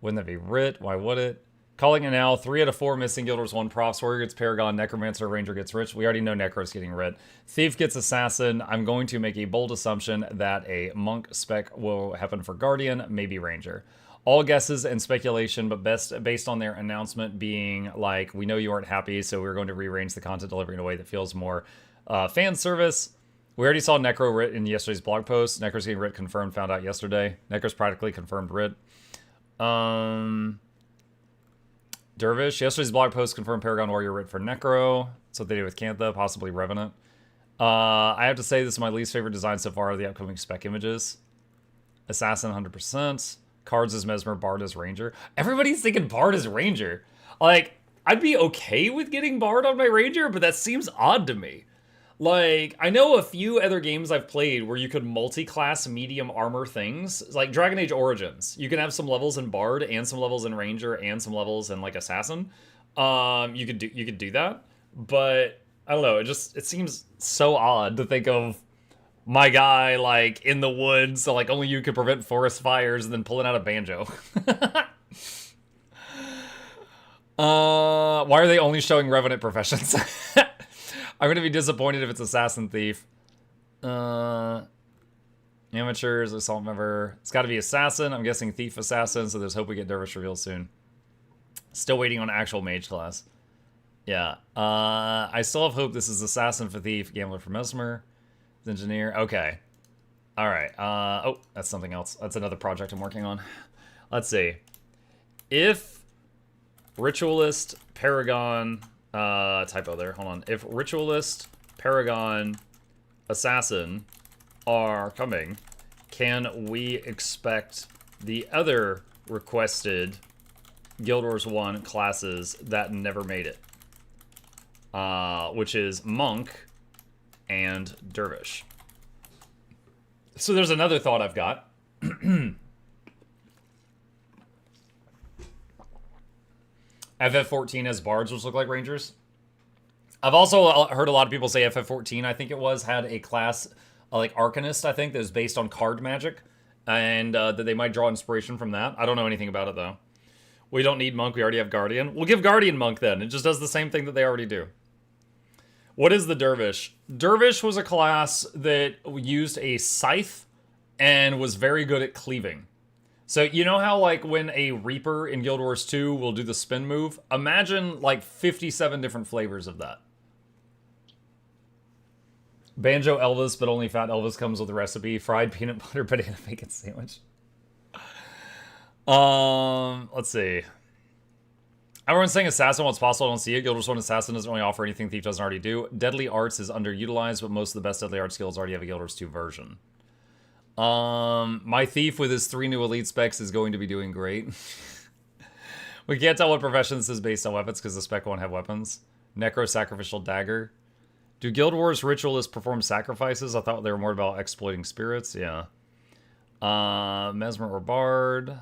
Wouldn't that be Writ? Why would it? Calling it now. 3 out of 4 missing Guild Wars 1 props. Warrior gets Paragon. Necromancer. Ranger gets Rich. We already know Necro's getting Writ. Thief gets Assassin. I'm going to make a bold assumption that a Monk spec will happen for Guardian. Maybe Ranger. All guesses and speculation, but based on their announcement being like, we know you aren't happy, so we're going to rearrange the content delivery in a way that feels more fan service. We already saw Necro Writ in yesterday's blog post. Necro's getting Writ confirmed, found out yesterday. Necro's practically confirmed Writ. Dervish. Yesterday's blog post confirmed Paragon Warrior Writ for Necro. That's what they did with Cantha, possibly Revenant. I have to say this is my least favorite design so far of the upcoming spec images. Assassin 100%. Cards as Mesmer, Bard as Ranger. Everybody's thinking Bard as Ranger. Like, I'd be okay with getting Bard on my Ranger, but that seems odd to me. Like, I know a few other games I've played where you could multi-class medium armor things. Like Dragon Age Origins. You can have some levels in Bard and some levels in Ranger and some levels in like Assassin. You could do that. But I don't know, it seems so odd to think of my guy like in the woods, so like only you could prevent forest fires and then pulling out a banjo. Why are they only showing Revenant professions? I'm going to be disappointed if it's Assassin Thief. Amateurs, Assault Member. It's got to be Assassin. I'm guessing Thief Assassin, so there's hope we get Dervish reveal soon. Still waiting on actual Mage class. Yeah. I still have hope this is Assassin for Thief, Gambler for Mesmer, Engineer. Okay. All right. Oh, that's something else. That's another project I'm working on. Let's see. If Ritualist, Paragon... typo there. Hold on. If Ritualist, Paragon, Assassin are coming, can we expect the other requested Guild Wars 1 classes that never made it. Which is Monk and Dervish. So there's another thought I've got. FF14 has bards which look like rangers. I've also heard a lot of people say FF14, I think it was, had a class like Arcanist, I think, that was based on card magic. And that they might draw inspiration from that. I don't know anything about it, though. We don't need Monk, we already have Guardian. We'll give Guardian Monk, then. It just does the same thing that they already do. What is the Dervish? Dervish was a class that used a scythe and was very good at cleaving. So you know how like when a Reaper in Guild Wars 2 will do the spin move? Imagine like 57 different flavors of that. Banjo Elvis, but only Fat Elvis comes with a recipe. Fried peanut butter banana bacon sandwich. Let's see. Everyone's saying Assassin, what's possible, I don't see it. Guild Wars 1 Assassin doesn't really offer anything Thief doesn't already do. Deadly Arts is underutilized, but most of the best Deadly Arts skills already have a Guild Wars 2 version. My Thief with his 3 new elite specs is going to be doing great. We can't tell what profession this is based on weapons because the spec won't have weapons. Necro Sacrificial Dagger. Do Guild Wars Ritualists perform sacrifices? I thought they were more about exploiting spirits. Yeah. Mesmer or Bard.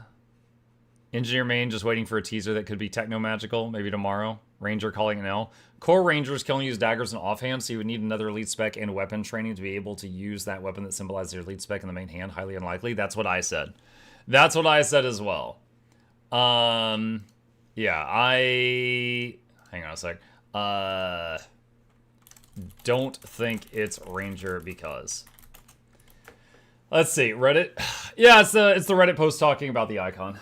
Engineer main just waiting for a teaser that could be techno-magical. Maybe tomorrow. Ranger calling an L. Core Rangers can only use daggers and offhand, so you would need another elite spec and weapon training to be able to use that weapon that symbolizes your elite spec in the main hand. Highly unlikely. That's what I said. That's what I said as well. Yeah, hang on a sec. Don't think it's Ranger because... Let's see, Reddit. Yeah, it's the Reddit post talking about the icon.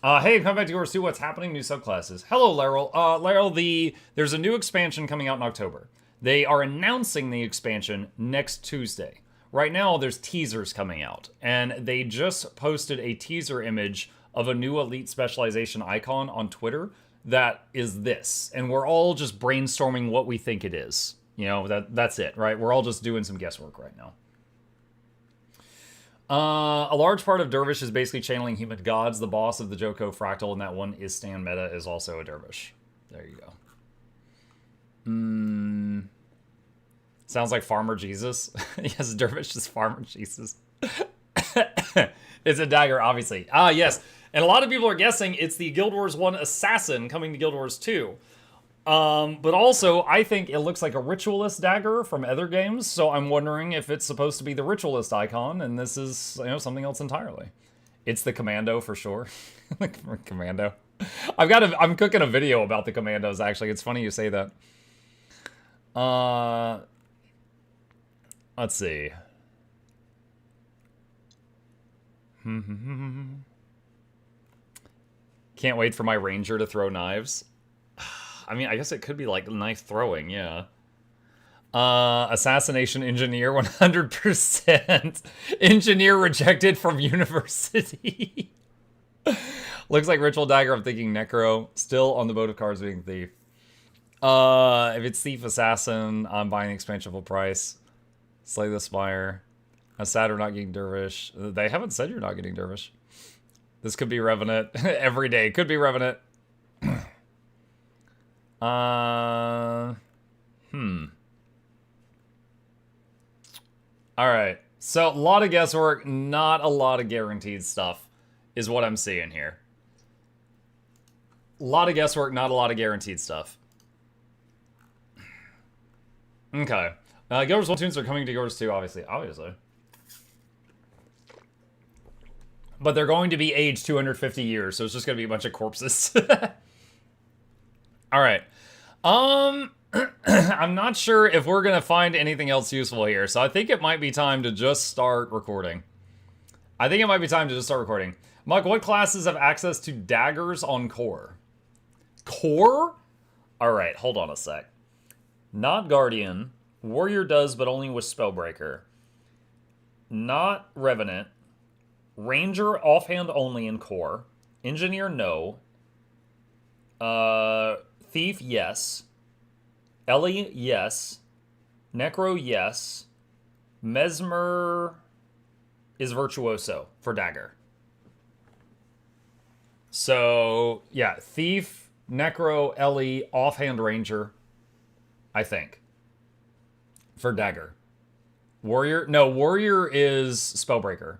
Hey, come back to Guild Wars 2. What's happening? New subclasses. Hello, Laryl. Laryl, there's a new expansion coming out in October. They are announcing the expansion next Tuesday. Right now, there's teasers coming out, and they just posted a teaser image of a new elite specialization icon on Twitter that is this, and we're all just brainstorming what we think it is. You know, that's it, right? We're all just doing some guesswork right now. A large part of Dervish is basically channeling human gods. The boss of the Joko Fractal in that one is Stan Meta is also a Dervish. There you go. Sounds like Farmer Jesus. Yes, Dervish is Farmer Jesus. It's a dagger, obviously. Ah, yes. And a lot of people are guessing it's the Guild Wars 1 Assassin coming to Guild Wars 2. But also, I think it looks like a Ritualist dagger from other games, so I'm wondering if it's supposed to be the Ritualist icon, and this is, you know, something else entirely. It's the Commando for sure. Commando. I'm cooking a video about the Commandos, actually. It's funny you say that. Let's see. Can't wait for my Ranger to throw knives. I mean, I guess it could be like knife throwing, yeah. Assassination Engineer, 100%. Engineer rejected from university. Looks like Ritual Dagger, I'm thinking Necro. Still on the boat of cards being Thief. If it's Thief Assassin, I'm buying the expansion full price. Slay the Spire. I'm sad we're not getting Dervish. They haven't said you're not getting Dervish. This could be Revenant. Every day. Could be Revenant. Alright. So, a lot of guesswork, not a lot of guaranteed stuff, is what I'm seeing here. A lot of guesswork, not a lot of guaranteed stuff. Okay. Guild Wars 1 tunes are coming to Guild Wars 2, obviously. But they're going to be aged 250 years, so it's just going to be a bunch of corpses. Alright. I'm not sure if we're going to find anything else useful here, so I think it might be time to just start recording. Mike, what classes have access to daggers on Core? Core? Alright, hold on a sec. Not Guardian. Warrior does, but only with Spellbreaker. Not Revenant. Ranger, offhand only in Core. Engineer, no. Thief, yes. Ellie, yes. Necro, yes. Mesmer is Virtuoso for Dagger. So, yeah, Thief, Necro, Ellie, Offhand Ranger, I think. For Dagger. Warrior? No, Warrior is Spellbreaker.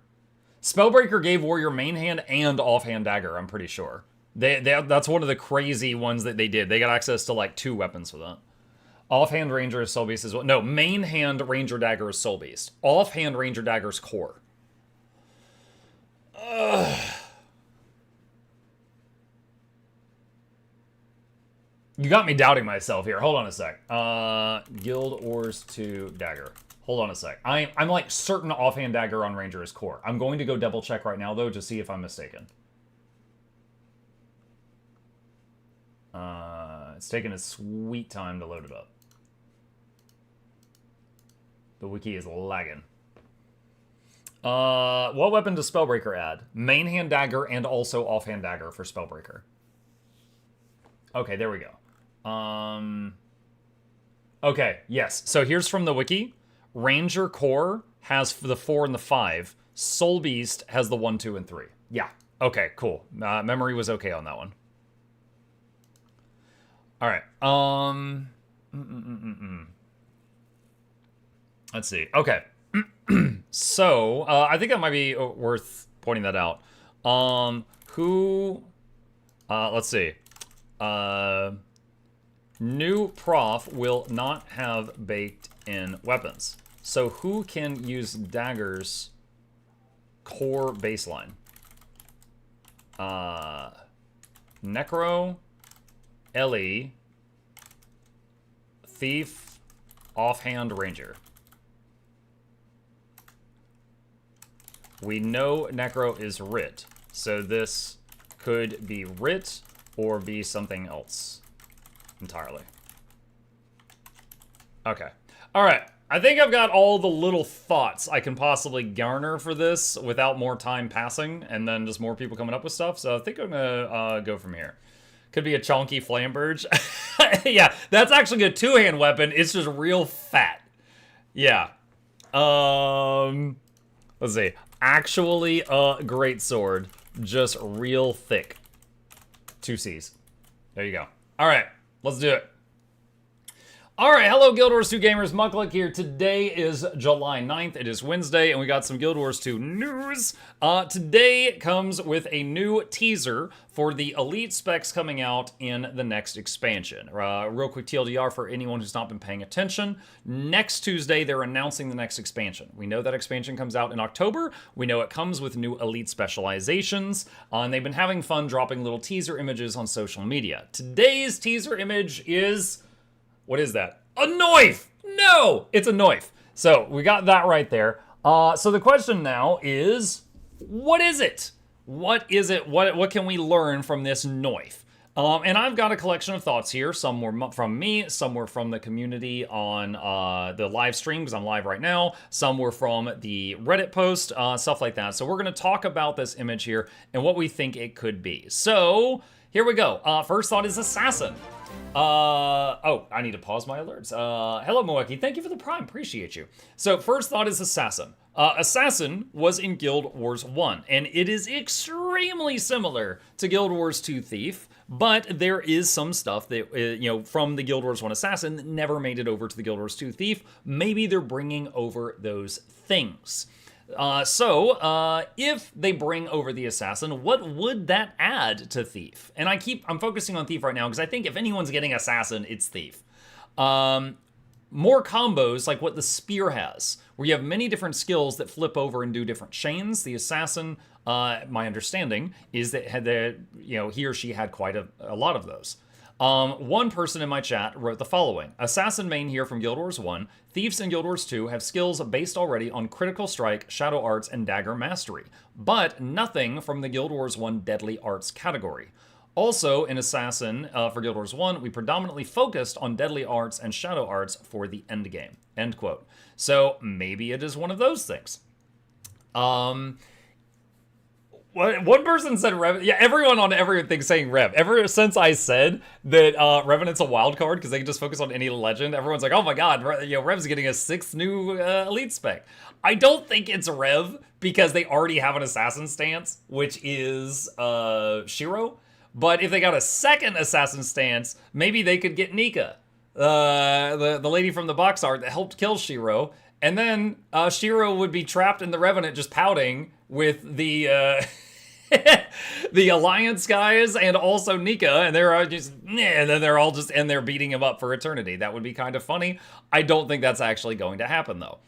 Spellbreaker gave Warrior main hand and Offhand Dagger, I'm pretty sure. That's one of the crazy ones that they did. They got access to, like, 2 weapons for that. Offhand Ranger is Soul Beast as well. No, main hand Ranger Dagger is Soul Beast. Offhand Ranger Dagger is Core. You got me doubting myself here. Hold on a sec. Guild Wars 2 Dagger. Hold on a sec. I'm like certain Offhand Dagger on Ranger is Core. I'm going to go double check right now, though, to see if I'm mistaken. It's taking a sweet time to load it up. The wiki is lagging. What weapon does Spellbreaker add? Main hand Dagger and also Offhand Dagger for Spellbreaker. Okay, there we go. Okay, yes. So here's from the wiki. Ranger Core has the 4 and the 5. Soul Beast has the 1, 2, and 3. Yeah. Okay, cool. Memory was okay on that one. All right. Let's see. Okay. So, I think that might be worth pointing that out. Let's see. New prof will not have baked-in weapons. So who can use Dagger's core baseline? Necro, Ellie, Thief, Offhand Ranger. We know Necro is Writ, so this could be Writ or be something else entirely. Okay. All right. I think I've got all the little thoughts I can possibly garner for this without more time passing and then just more people coming up with stuff. So I think I'm gonna go from here. Could be a chonky Flamberge. Yeah, that's actually a 2-hand weapon. It's just real fat. Yeah. Let's see. Actually a great sword, just real thick. 2 C's. There you go. All right, let's do it. All right, hello Guild Wars 2 gamers, Mukluk here. Today is July 9th. It is Wednesday, and we got some Guild Wars 2 news. Today comes with a new teaser for the Elite specs coming out in the next expansion. Real quick TLDR for anyone who's not been paying attention. Next Tuesday, they're announcing the next expansion. We know that expansion comes out in October. We know it comes with new Elite specializations, and they've been having fun dropping little teaser images on social media. Today's teaser image is... what is that? A knife! No! It's a knife. So, we got that right there. So the question now is, what is it? What is it? What can we learn from this knife? And I've got a collection of thoughts here. Some were from me, some were from the community on the live stream, because I'm live right now. Some were from the Reddit post, stuff like that. So we're going to talk about this image here and what we think it could be. So, here we go. First thought is Assassin. Oh, I need to pause my alerts. Hello, Moeki. Thank you for the Prime. Appreciate you. So, first thought is Assassin. Assassin was in Guild Wars 1, and it is extremely similar to Guild Wars 2 Thief, but there is some stuff that, from the Guild Wars 1 Assassin that never made it over to the Guild Wars 2 Thief. Maybe they're bringing over those things. If they bring over the Assassin, what would that add to Thief? And I'm focusing on Thief right now because I think if anyone's getting Assassin, it's Thief. More combos like what the Spear has, where you have many different skills that flip over and do different chains. The Assassin, my understanding, is that he or she had quite a lot of those. One person in my chat wrote the following. Assassin main here from Guild Wars 1. Thieves in Guild Wars 2 have skills based already on Critical Strike, Shadow Arts, and Dagger Mastery, but nothing from the Guild Wars 1 Deadly Arts category. Also, in Assassin for Guild Wars 1, we predominantly focused on Deadly Arts and Shadow Arts for the endgame. End quote. So maybe it is one of those things. One person said Revenant. Yeah, everyone on everything saying Rev. Ever since I said that Revenant's a wild card because they can just focus on any legend, everyone's like, oh my god, Rev's getting a 6th new elite spec. I don't think it's Rev because they already have an assassin stance, which is Shiro. But if they got a 2nd assassin stance, maybe they could get Nika, the lady from the box art that helped kill Shiro. And then Shiro would be trapped in the Revenant just pouting with the the Alliance guys and also Nika, and they're just, and then they're all just in there beating him up for eternity. That would be kind of funny. I don't think that's actually going to happen, though.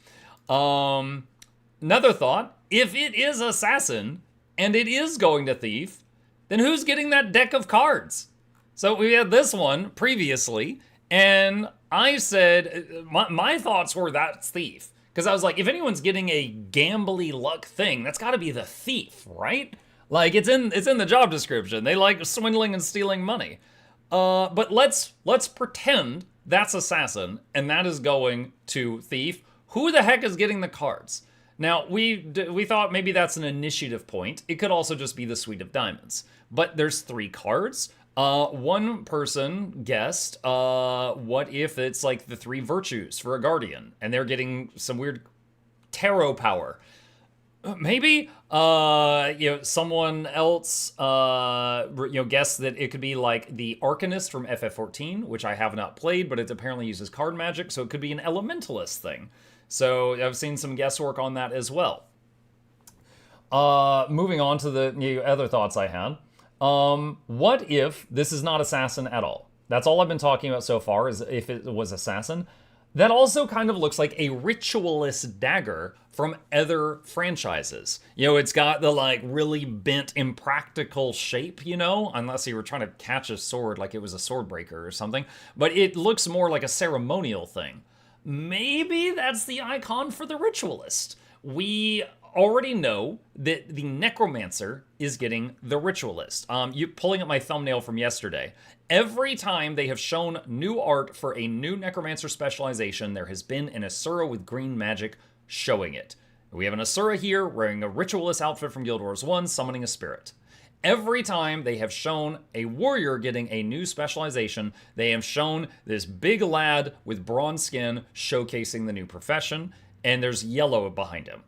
Another thought, if it is Assassin and it is going to Thief, then who's getting that deck of cards? So we had this one previously, and I said, my thoughts were that's Thief. Because I was like, if anyone's getting a gambly luck thing, that's got to be the Thief, right? Like, it's in the job description. They like swindling and stealing money. But let's pretend that's Assassin, and that is going to Thief. Who the heck is getting the cards? Now, we thought maybe that's an initiative point. It could also just be the Suite of Diamonds. But there's 3 cards. One person guessed, what if it's like the 3 virtues for a guardian, and they're getting some weird tarot power. Maybe, someone else, guessed that it could be like the Arcanist from FF14, which I have not played, but it apparently uses card magic, so it could be an Elementalist thing. So I've seen some guesswork on that as well. Moving on to the other thoughts I had. What if this is not Assassin at all? That's all I've been talking about so far, is if it was Assassin. That also kind of looks like a ritualist dagger from other franchises. It's got the like really bent, impractical shape, unless you were trying to catch a sword like it was a sword breaker or something. But it looks more like a ceremonial thing. Maybe that's the icon for the ritualist. We already know that the Necromancer is getting the Ritualist. You pulling up my thumbnail from yesterday. Every time they have shown new art for a new Necromancer specialization, there has been an Asura with green magic showing it. We have an Asura here wearing a Ritualist outfit from Guild Wars 1, summoning a spirit. Every time they have shown a warrior getting a new specialization, they have shown this big lad with bronze skin showcasing the new profession, and there's yellow behind him.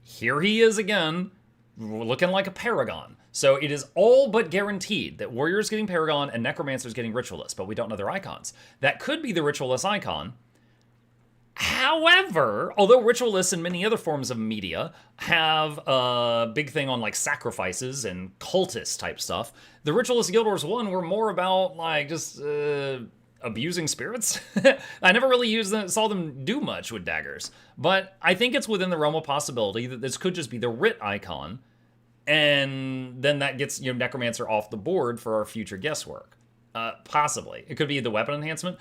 Here he is again, looking like a Paragon. So it is all but guaranteed that Warrior's getting Paragon and Necromancer's getting Ritualist, but we don't know their icons. That could be the Ritualist icon. However, although Ritualists and many other forms of media have a big thing on like sacrifices and cultist type stuff, the Ritualist Guild Wars 1 were more about like just abusing spirits. I never really saw them do much with daggers, but I think it's within the realm of possibility that this could just be the Rit icon, and then that gets Necromancer off the board for our future guesswork. Possibly. It could be the weapon enhancement.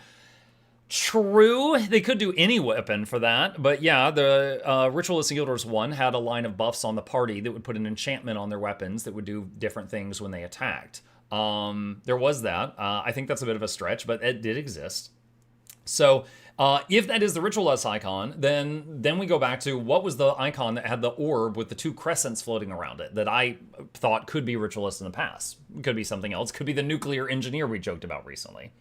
True, they could do any weapon for that, but yeah, the Ritualist Guild Wars 1 had a line of buffs on the party that would put an enchantment on their weapons that would do different things when they attacked. There was that. I think that's a bit of a stretch, but it did exist. So if that is the Ritualist icon, then we go back to what was the icon that had the orb with the 2 crescents floating around it that I thought could be Ritualist in the past. Could be something else. Could be the nuclear engineer we joked about recently.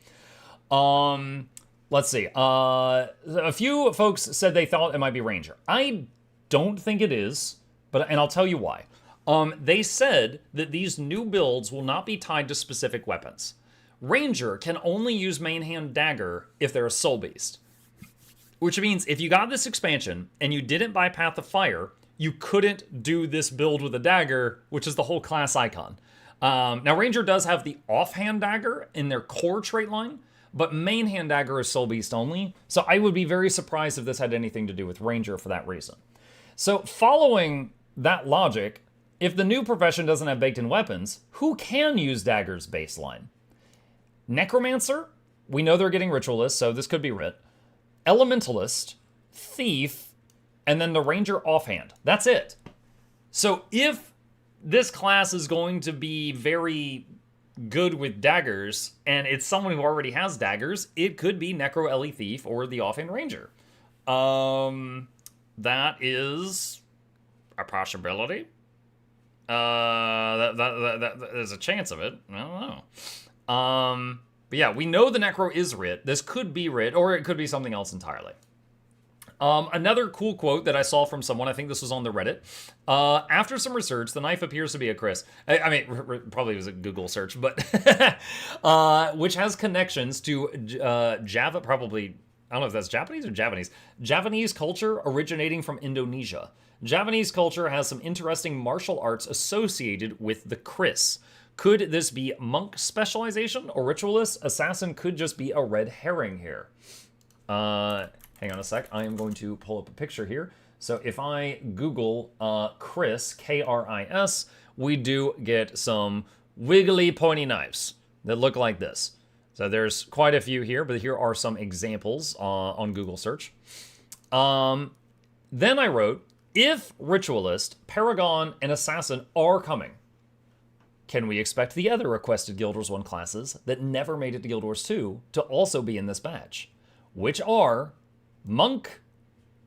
Let's see. A few folks said they thought it might be Ranger. I don't think it is, and I'll tell you why. They said that these new builds will not be tied to specific weapons. Ranger can only use main hand dagger if they're a soul beast. Which means if you got this expansion and you didn't buy Path of Fire, you couldn't do this build with a dagger, which is the whole class icon. Now Ranger does have the offhand dagger in their core trait line, but main hand dagger is soul beast only. So I would be very surprised if this had anything to do with Ranger for that reason. So following that logic, if the new profession doesn't have baked-in weapons, who can use daggers baseline? Necromancer, we know they're getting Ritualist, so this could be Rit. Elementalist, Thief, and then the Ranger offhand. That's it. So if this class is going to be very good with daggers, and it's someone who already has daggers, it could be Necro Ellie Thief or the offhand Ranger. That is a possibility. There's a chance of it. I don't know. But yeah, we know the Necro is writ. This could be writ, or it could be something else entirely. Another cool quote that I saw from someone, I think this was on the Reddit. After some research, the knife appears to be a Chris. I mean, probably was a Google search, but which has connections to Java, probably, I don't know if that's Japanese or Javanese. Javanese culture originating from Indonesia. Javanese culture has some interesting martial arts associated with the Chris. Could this be monk specialization or ritualist? Assassin could just be a red herring here. Hang on a sec. I am going to pull up a picture here. So if I Google Chris, K-R-I-S, we do get some wiggly pointy knives that look like this. So there's quite a few here, but here are some examples on Google search. Then I wrote, if Ritualist, Paragon, and Assassin are coming, can we expect the other requested Guild Wars 1 classes that never made it to Guild Wars 2 to also be in this batch? Which are Monk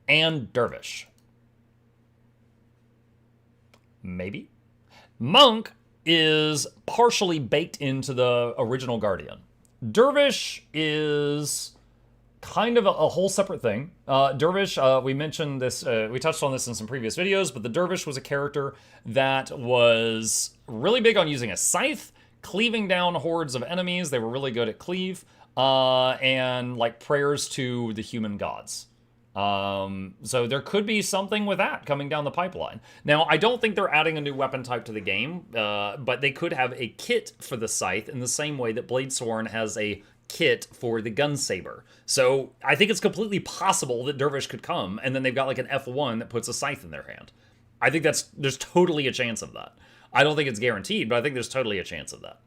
and Dervish. Maybe. Monk is partially baked into the original Guardian. Dervish is kind of a whole separate thing. Dervish, we mentioned this, we touched on this in some previous videos, but the Dervish was a character that was really big on using a scythe, cleaving down hordes of enemies. They were really good at cleave. And like prayers to the human gods. So there could be something with that coming down the pipeline. Now, I don't think they're adding a new weapon type to the game, but they could have a kit for the scythe in the same way that Bladesworn has a kit for the gun saber. So I think it's completely possible that Dervish could come, and then they've got like an F1 that puts a scythe in their hand. I think there's totally a chance of that. I don't think it's guaranteed, but I think there's totally a chance of that.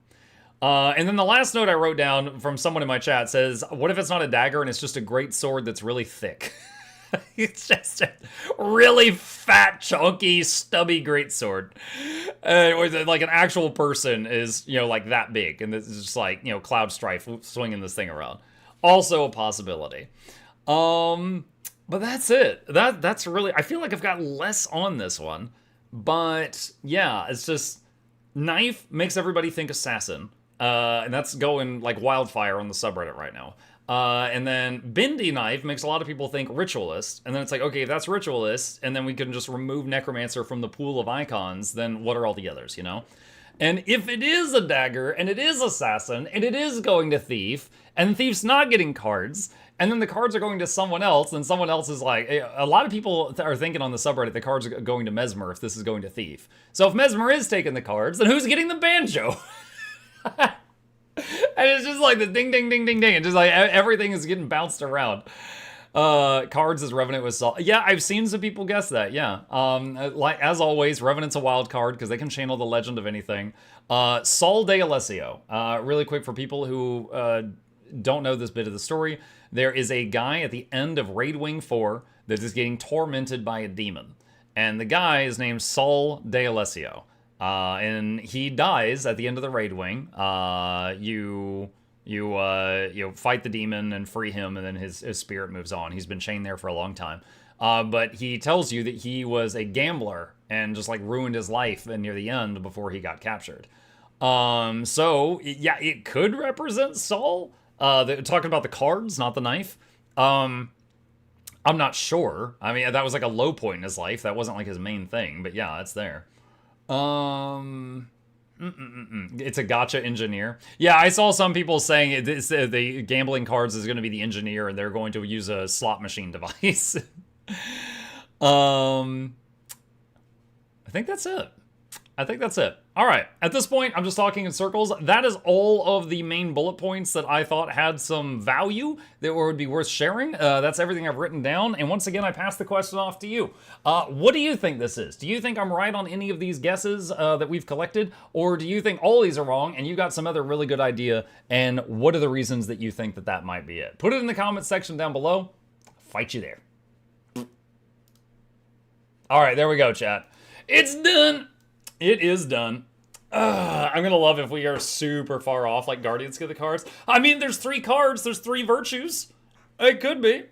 And then the last note I wrote down from someone in my chat says, what if it's not a dagger and it's just a great sword that's really thick? It's just a really fat, chunky, stubby great sword. Or like an actual person is, you know, like that big. And it's just like, you know, Cloud Strife swinging this thing around. Also a possibility. But that's it. That's really, I feel like I've got less on this one. But yeah, it's just, knife makes everybody think assassin. And that's going like wildfire on the subreddit right now. And then Bindi Knife makes a lot of people think Ritualist. And then it's like, okay, if that's Ritualist, and then we can just remove Necromancer from the pool of icons, then what are all the others, you know? And if it is a dagger, and it is Assassin, and it is going to Thief, and Thief's not getting cards, and then the cards are going to someone else, and someone else is like, a lot of people are thinking on the subreddit the cards are going to Mesmer if this is going to Thief. So if Mesmer is taking the cards, then who's getting the banjo? And it's just like the ding, ding, ding, ding, ding. And just like everything is getting bounced around. Cards as Revenant with Saul. Yeah, I've seen some people guess that, yeah. Like as always, Revenant's a wild card because they can channel the legend of anything. Saul de Alessio. Really quick for people who don't know this bit of the story. There is a guy at the end of Raid Wing 4 that is getting tormented by a demon. And the guy is named Saul de Alessio. And he dies at the end of the raid wing. You fight the demon and free him, and then his spirit moves on. He's been chained there for a long time. But he tells you that he was a gambler and just like ruined his life near the end before he got captured. So yeah, it could represent Saul. They're talking about the cards, not the knife. I'm not sure. I mean, that was like a low point in his life. That wasn't like his main thing, but yeah, it's there. It's a gotcha engineer. Yeah, I saw some people saying the gambling cards is going to be the engineer and they're going to use a slot machine device. I think that's it. All right, at this point, I'm just talking in circles. That is all of the main bullet points that I thought had some value that would be worth sharing. That's everything I've written down. And once again, I pass the question off to you. What do you think this is? Do you think I'm right on any of these guesses that we've collected? Or do you think all these are wrong and you got some other really good idea? And what are the reasons that you think that that might be it? Put it in the comment section down below. Fight you there. All right, there we go, chat. It's done. It is done. I'm gonna love if we are super far off, like Guardians get the cards. I mean, there's 3 cards, there's 3 virtues. It could be.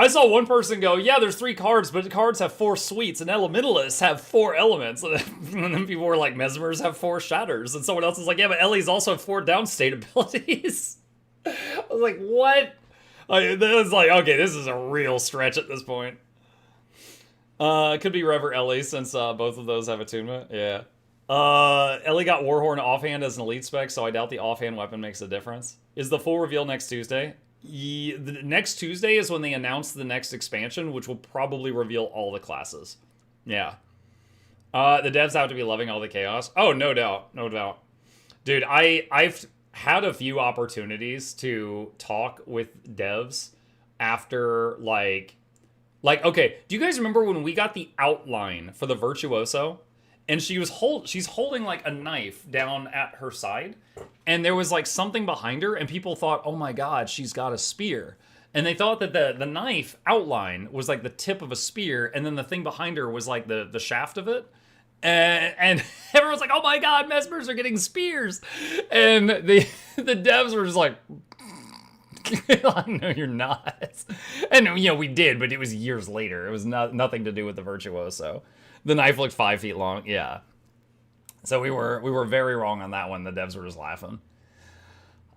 I saw one person go, yeah, there's 3 cards, but the cards have 4 suites, and elementalists have 4 elements. And then people were like, mesmers have 4 shatters. And someone else is like, yeah, but Ellie's also have 4 downstate abilities. I was like, what? It was like, okay, this is a real stretch at this point. It could be Rever Ellie, since both of those have attunement. Yeah. Ellie got Warhorn offhand as an elite spec, so I doubt the offhand weapon makes a difference. Is the full reveal next Tuesday? The next Tuesday is when they announce the next expansion, which will probably reveal all the classes. Yeah. The devs have to be loving all the chaos. Oh, no doubt. No doubt. Dude, I've had a few opportunities to talk with devs after, like, okay, do you guys remember when we got the outline for the Virtuoso? And she's holding like a knife down at her side, and there was like something behind her, and people thought, oh my god, she's got a spear. And they thought that the knife outline was like the tip of a spear, and then the thing behind her was like the shaft of it. And everyone's like, oh my god, mesmers are getting spears. And the devs were just like, no, you're not. And, you know, we did, but it was years later. It was nothing to do with the Virtuoso. The knife looked 5 feet long. Yeah. So we were very wrong on that one. The devs were just laughing.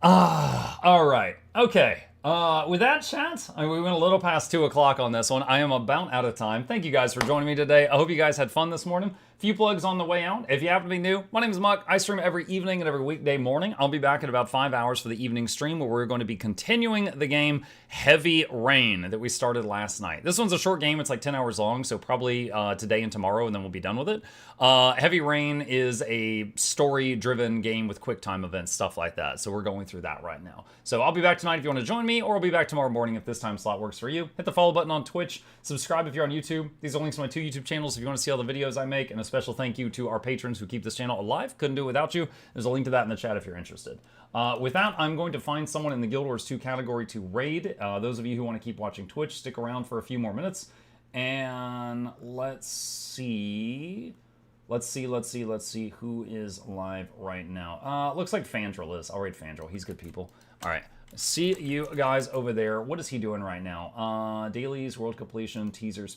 All right. Okay. With that, chat, we went a little past 2 o'clock on this one. I am about out of time. Thank you guys for joining me today. I hope you guys had fun this morning. Few plugs on the way out. If you happen to be new, my name is Muck. I stream every evening and every weekday morning. I'll be back in about 5 hours for the evening stream, where we're going to be continuing the game Heavy Rain that we started last night. This one's a short game. It's like 10 hours long, so probably today and tomorrow, and then we'll be done with it. Heavy Rain is a story-driven game with quick time events, stuff like that. So we're going through that right now. So I'll be back tonight if you want to join me, or I'll be back tomorrow morning if this time slot works for you. Hit the follow button on Twitch. Subscribe if you're on YouTube. These are links to my 2 YouTube channels if you want to see all the videos I make, and a special thank you to our patrons who keep this channel alive. Couldn't do it without you. There's a link to that in the chat if you're interested. With that, I'm going to find someone in the Guild Wars 2 category to raid. Those of you who want to keep watching Twitch, stick around for a few more minutes. And let's see who is live right now. Looks like Fandrel is. I'll raid Fandrel. He's good people. All right. See you guys over there. What is he doing right now? Dailies, world completion, teaser,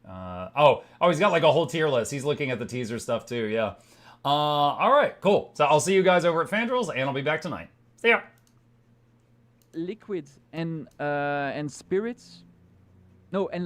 oh, he's got like a whole tier list. He's looking at the teaser stuff too, yeah. All right, cool. So I'll see you guys over at Fandrel's, and I'll be back tonight. See ya. Liquids and spirits. No, and